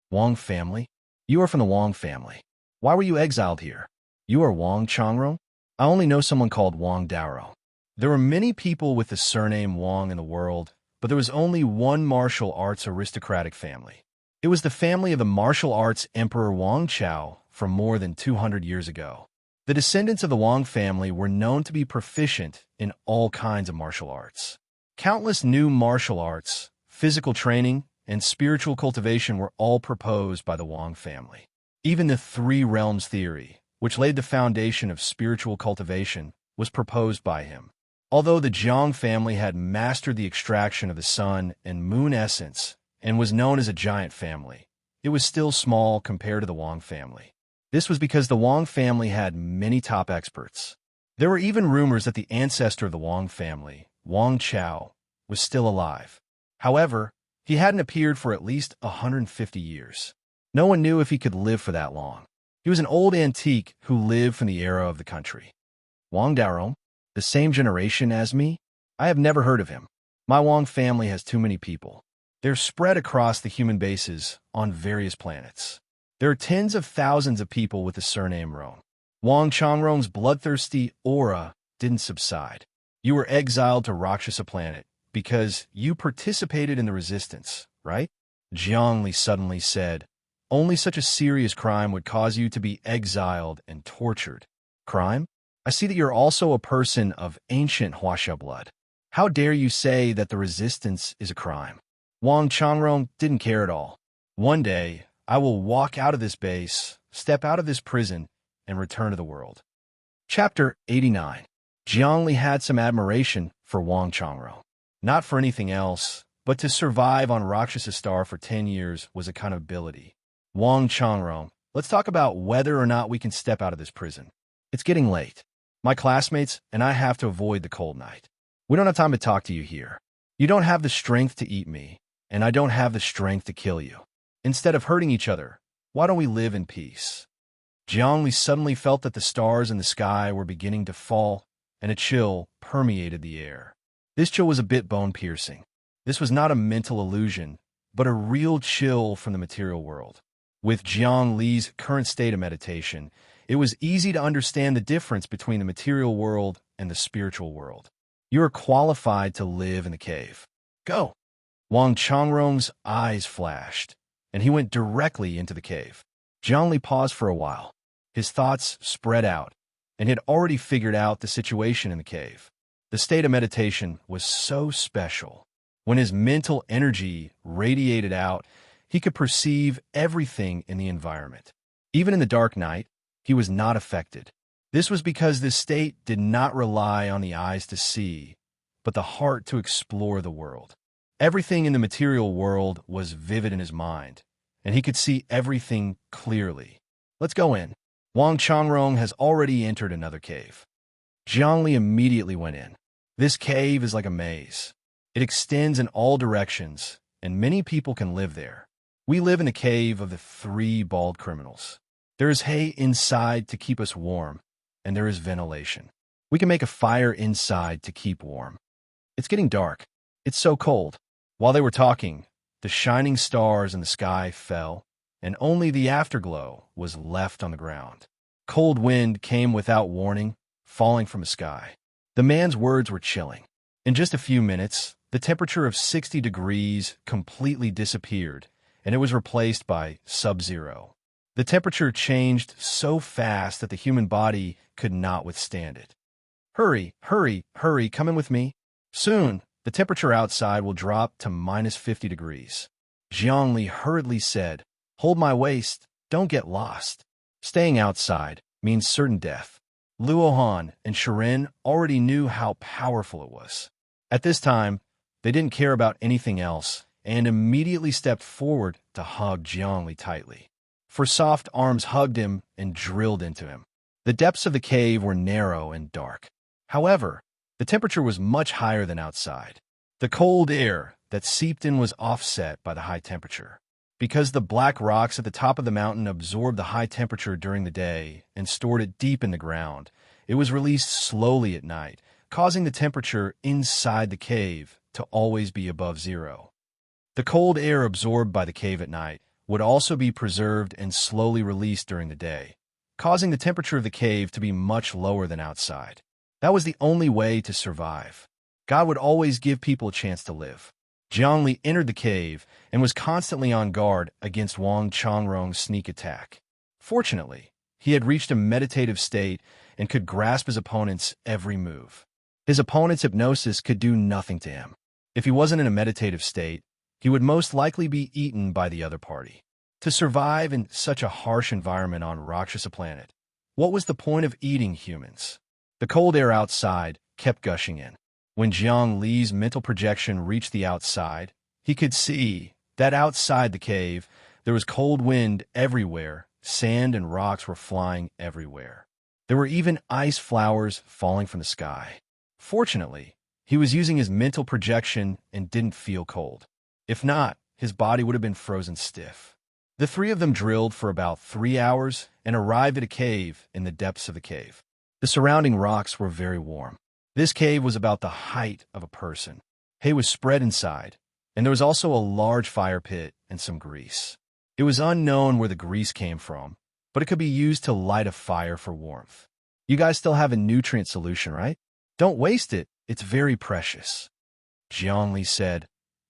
Wang family? You are from the Wang family. Why were you exiled here? You are Wang Changrong? I only know someone called Wang Daro. There were many people with the surname Wang in the world, but there was only one martial arts aristocratic family. It was the family of the martial arts emperor Wang Chao from more than 200 years ago. The descendants of the Wang family were known to be proficient in all kinds of martial arts. Countless new martial arts, physical training, and spiritual cultivation were all proposed by the Wang family. Even the Three Realms theory, which laid the foundation of spiritual cultivation, was proposed by him. Although the Jiang family had mastered the extraction of the sun and moon essence and was known as a giant family, it was still small compared to the Wang family. This was because the Wang family had many top experts. There were even rumors that the ancestor of the Wang family, Wang Chao, was still alive. However, he hadn't appeared for at least 150 years. No one knew if he could live for that long. He was an old antique who lived from the era of the country. Wang Daro, the same generation as me? I have never heard of him. My Wang family has too many people. They're spread across the human bases on various planets. There are tens of thousands of people with the surname Rong. Wang Changrong's bloodthirsty aura didn't subside. You were exiled to Rakshasa planet because you participated in the resistance, right? Jiangli suddenly said, only such a serious crime would cause you to be exiled and tortured. Crime? I see that you're also a person of ancient Huaxia blood. How dare you say that the resistance is a crime? Wang Changrong didn't care at all. One day, I will walk out of this base, step out of this prison, and return to the world. Chapter 89. Jiangli had some admiration for Wang Changrong. Not for anything else, but to survive on Rakshasa Star for 10 years was a kind of ability. Wang Changrong, let's talk about whether or not we can step out of this prison. It's getting late. My classmates and I have to avoid the cold night. We don't have time to talk to you here. You don't have the strength to eat me, and I don't have the strength to kill you. Instead of hurting each other, why don't we live in peace? Jiangli suddenly felt that the stars in the sky were beginning to fall, and a chill permeated the air. This chill was a bit bone-piercing. This was not a mental illusion, but a real chill from the material world. With Jiang Li's current state of meditation, it was easy to understand the difference between the material world and the spiritual world. You are qualified to live in the cave. Go! Wang Changrong's eyes flashed, and he went directly into the cave. Jiang Li paused for a while. His thoughts spread out, and he had already figured out the situation in the cave. The state of meditation was so special. When his mental energy radiated out, he could perceive everything in the environment. Even in the dark night, he was not affected. This was because this state did not rely on the eyes to see, but the heart to explore the world. Everything in the material world was vivid in his mind, and he could see everything clearly. Let's go in. Wang Changrong has already entered another cave. Jiang Li immediately went in. This cave is like a maze. It extends in all directions, and many people can live there. We live in the cave of the three bald criminals. There is hay inside to keep us warm, and there is ventilation. We can make a fire inside to keep warm. It's getting dark. It's so cold. While they were talking, the shining stars in the sky fell, and only the afterglow was left on the ground. Cold wind came without warning, falling from the sky. The man's words were chilling. In just a few minutes, the temperature of 60 degrees completely disappeared, and it was replaced by sub-zero. The temperature changed so fast that the human body could not withstand it. Hurry, hurry, hurry, come in with me. Soon, the temperature outside will drop to minus 50 degrees. Jiang Li hurriedly said, hold my waist, don't get lost. Staying outside means certain death. Luohan and Serene already knew how powerful it was. At this time, they didn't care about anything else and immediately stepped forward to hug Jiang Li tightly. For soft arms hugged him and drilled into him. The depths of the cave were narrow and dark. However, the temperature was much higher than outside. The cold air that seeped in was offset by the high temperature. Because the black rocks at the top of the mountain absorbed the high temperature during the day and stored it deep in the ground, it was released slowly at night, causing the temperature inside the cave to always be above zero. The cold air absorbed by the cave at night would also be preserved and slowly released during the day, causing the temperature of the cave to be much lower than outside. That was the only way to survive. God would always give people a chance to live. Jiangli entered the cave and was constantly on guard against Wang Changrong's sneak attack. Fortunately, he had reached a meditative state and could grasp his opponent's every move. His opponent's hypnosis could do nothing to him. If he wasn't in a meditative state, he would most likely be eaten by the other party. To survive in such a harsh environment on Rakshasa planet, what was the point of eating humans? The cold air outside kept gushing in. When Jiang Li's mental projection reached the outside, he could see that outside the cave, there was cold wind everywhere, sand and rocks were flying everywhere. There were even ice flowers falling from the sky. Fortunately, he was using his mental projection and didn't feel cold. If not, his body would have been frozen stiff. The three of them drilled for about 3 hours and arrived at a cave in the depths of the cave. The surrounding rocks were very warm. This cave was about the height of a person. Hay was spread inside, and there was also a large fire pit and some grease. It was unknown where the grease came from, but it could be used to light a fire for warmth. You guys still have a nutrient solution, right? Don't waste it. It's very precious. Jiangli said,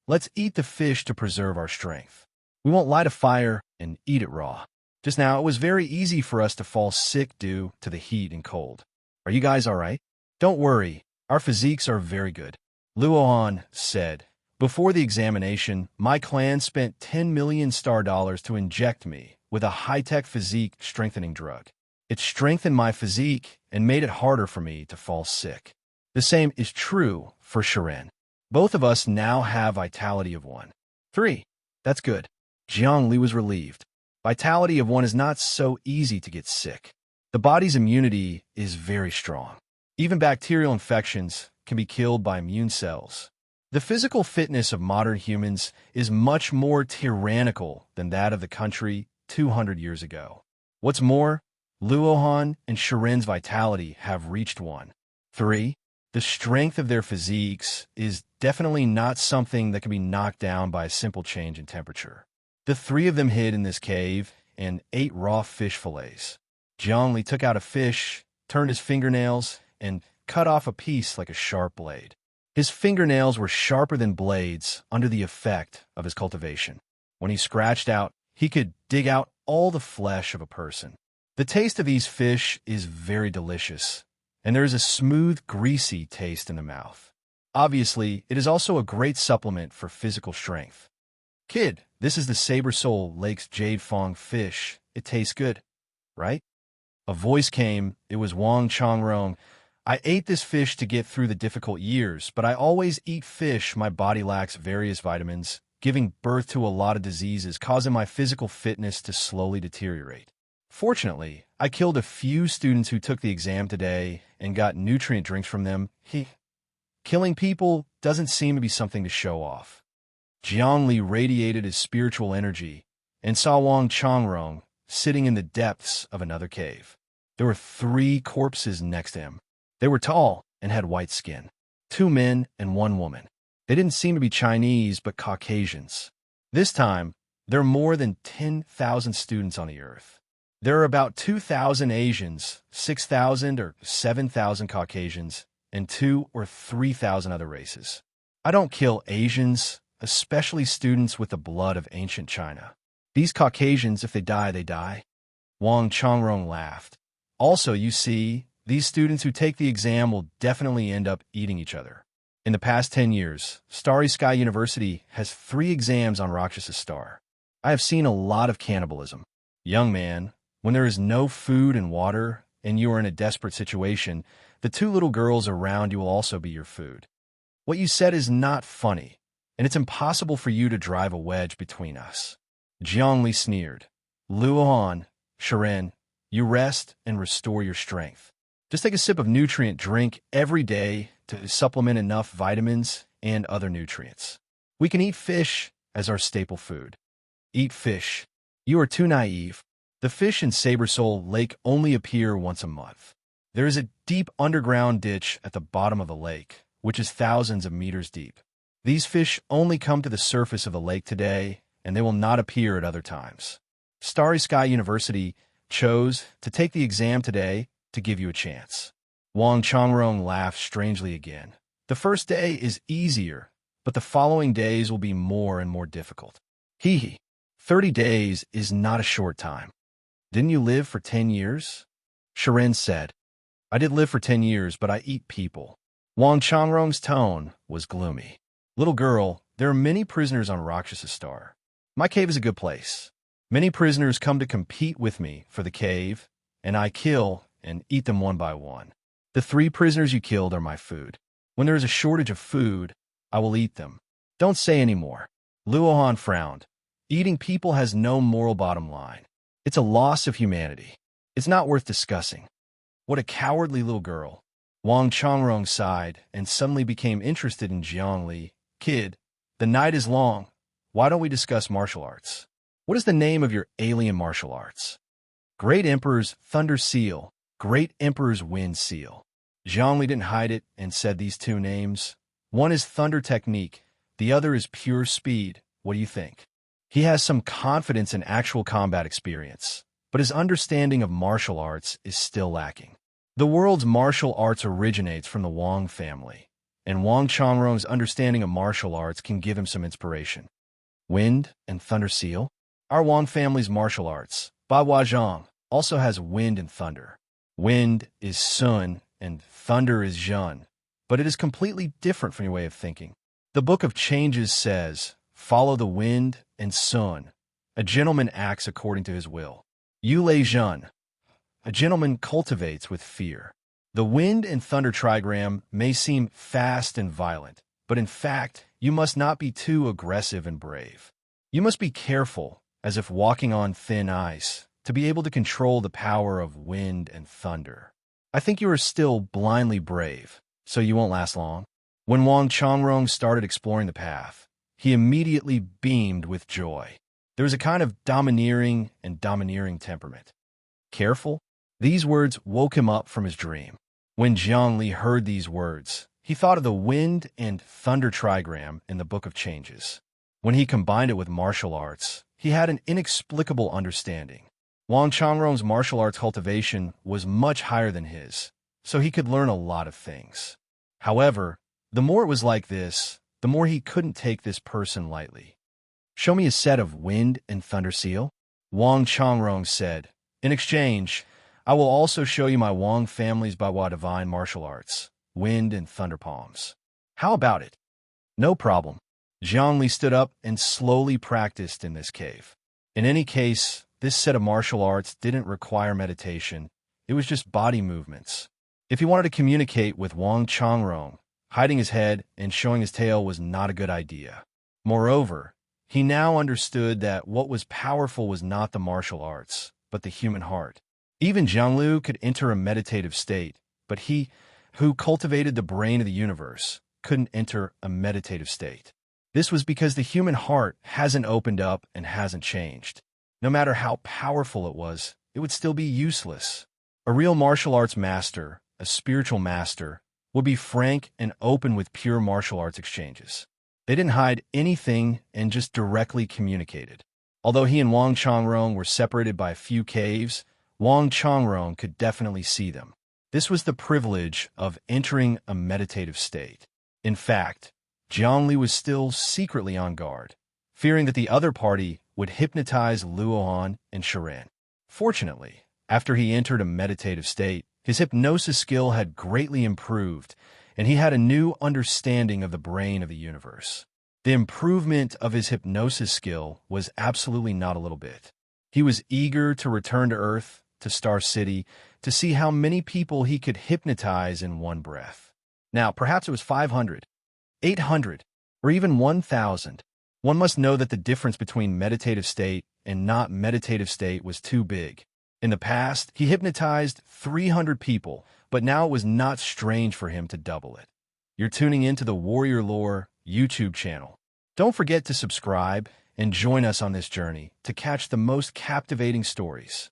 "Let's eat the fish to preserve our strength. We won't light a fire and eat it raw." Just now, it was very easy for us to fall sick due to the heat and cold. Are you guys all right? Don't worry, our physiques are very good. Luohan said, "Before the examination, my clan spent 10 million star dollars to inject me with a high-tech physique strengthening drug. It strengthened my physique and made it harder for me to fall sick. The same is true for Serene. Both of us now have vitality of 1. 3. That's good." Jiangli was relieved. Vitality of 1 is not so easy to get sick. The body's immunity is very strong. Even bacterial infections can be killed by immune cells. The physical fitness of modern humans is much more tyrannical than that of the country 200 years ago. What's more, Luohan and Serene's vitality have reached 1. 3. The strength of their physiques is definitely not something that can be knocked down by a simple change in temperature. The three of them hid in this cave and ate raw fish fillets. Jiangli took out a fish, turned his fingernails, and cut off a piece like a sharp blade. His fingernails were sharper than blades under the effect of his cultivation. When he scratched out, he could dig out all the flesh of a person. The taste of these fish is very delicious, and there is a smooth, greasy taste in the mouth. Obviously, it is also a great supplement for physical strength. "Kid, this is the Saber Soul Lake's Jade Fong fish. It tastes good, right?" A voice came. It was Wang Changrong. "I ate this fish to get through the difficult years, but I always eat fish. My body lacks various vitamins, giving birth to a lot of diseases, causing my physical fitness to slowly deteriorate. Fortunately, I killed a few students who took the exam today and got nutrient drinks from them. Killing people doesn't seem to be something to show off." Jiangli radiated his spiritual energy and saw Wang Changrong sitting in the depths of another cave. There were 3 corpses next to him. They were tall and had white skin. 2 men and 1 woman. They didn't seem to be Chinese, but Caucasians. This time, there are more than 10,000 students on the earth. There are about 2,000 Asians, 6,000 or 7,000 Caucasians, and 2,000 or 3,000 other races. I don't kill Asians, especially students with the blood of ancient China. These Caucasians, if they die, they die." Wang Changrong laughed. "Also, you see, these students who take the exam will definitely end up eating each other. In the past 10 years, Starry Sky University has 3 exams on Rakshasa Star. I have seen a lot of cannibalism. Young man, when there is no food and water, and you are in a desperate situation, the 2 little girls around you will also be your food. What you said is not funny, and it's impossible for you to drive a wedge between us." Jiangli sneered. "Luohan, Serene, you rest and restore your strength. Just take a sip of nutrient drink every day to supplement enough vitamins and other nutrients. We can eat fish as our staple food." "Eat fish? You are too naive. The fish in Saber Soul Lake only appear once a month. There is a deep underground ditch at the bottom of the lake, which is thousands of meters deep. These fish only come to the surface of the lake today, and they will not appear at other times. Starry Sky University chose to take the exam today to give you a chance. Wang Changrong laughed strangely again. The first day is easier, but the following days will be more and more difficult. Hee hee. 30 days is not a short time. Didn't you live for 10 years? Serene said. I did live for 10 years, but I eat people. Wang Changrong's tone was gloomy. Little girl, there are many prisoners on Rakshasa Star. My cave is a good place. Many prisoners come to compete with me for the cave, and I kill and eat them one by one. The 3 prisoners you killed are my food. When there is a shortage of food, I will eat them. Don't say any more. Luohan frowned. Eating people has no moral bottom line. It's a loss of humanity. It's not worth discussing. What a cowardly little girl. Wang Changrong sighed and suddenly became interested in Jiangli. Kid, the night is long. Why don't we discuss martial arts? What is the name of your alien martial arts? Great Emperor's Thunder Seal. Great Emperor's Wind Seal. Jiangli didn't hide it and said these 2 names. One is Thunder Technique. The other is Pure Speed. What do you think? He has some confidence in actual combat experience, but his understanding of martial arts is still lacking. The world's martial arts originates from the Wang family, and Wang Changrong's understanding of martial arts can give him some inspiration. Wind and Thunder Seal? Our Wang family's martial arts, Ba Zhang, also has wind and thunder. Wind is Sun and thunder is Zhen, but it is completely different from your way of thinking. The Book of Changes says, follow the wind and Sun. A gentleman acts according to his will. Yu Lei Zhen. A gentleman cultivates with fear. The wind and thunder trigram may seem fast and violent, but in fact, you must not be too aggressive and brave. You must be careful, as if walking on thin ice, to be able to control the power of wind and thunder. I think you are still blindly brave, so you won't last long. When Wang Changrong started exploring the path, he immediately beamed with joy. There was a kind of domineering temperament. Careful? These words woke him up from his dream. When Jiangli heard these words, he thought of the wind and thunder trigram in the Book of Changes. When he combined it with martial arts, he had an inexplicable understanding. Wang Changrong's martial arts cultivation was much higher than his, so he could learn a lot of things. However, the more it was like this, the more he couldn't take this person lightly. Show me a set of wind and thunder seal, Wang Changrong said. In exchange, I will also show you my Wang family's Bawa divine martial arts, wind and thunder palms. How about it? No problem. Jiangli stood up and slowly practiced in this cave. In any case, this set of martial arts didn't require meditation. It was just body movements. If he wanted to communicate with Wang Changrong, hiding his head and showing his tail was not a good idea. Moreover, he now understood that what was powerful was not the martial arts, but the human heart. Even Jianglu could enter a meditative state, but he, who cultivated the brain of the universe, couldn't enter a meditative state. This was because the human heart hasn't opened up and hasn't changed. No matter how powerful it would still be useless. A real martial arts master, a spiritual master, would be frank and open with pure martial arts exchanges. They didn't hide anything and just directly communicated. Although he and Wang Changrong were separated by a few caves, Wang Changrong could definitely see them. This was the privilege of entering a meditative state. In fact, Jiangli was still secretly on guard, fearing that the other party would hypnotize Luohan and Serene. Fortunately, after he entered a meditative state, his hypnosis skill had greatly improved, and he had a new understanding of the brain of the universe. The improvement of his hypnosis skill was absolutely not a little bit. He was eager to return to Earth, to Star City, to see how many people he could hypnotize in one breath. Now, perhaps it was 500, 800, or even 1,000. One must know that the difference between meditative state and not meditative state was too big. In the past, he hypnotized 300 people, but now it was not strange for him to double it. You're tuning into the Warrior Lore YouTube channel. Don't forget to subscribe and join us on this journey to catch the most captivating stories.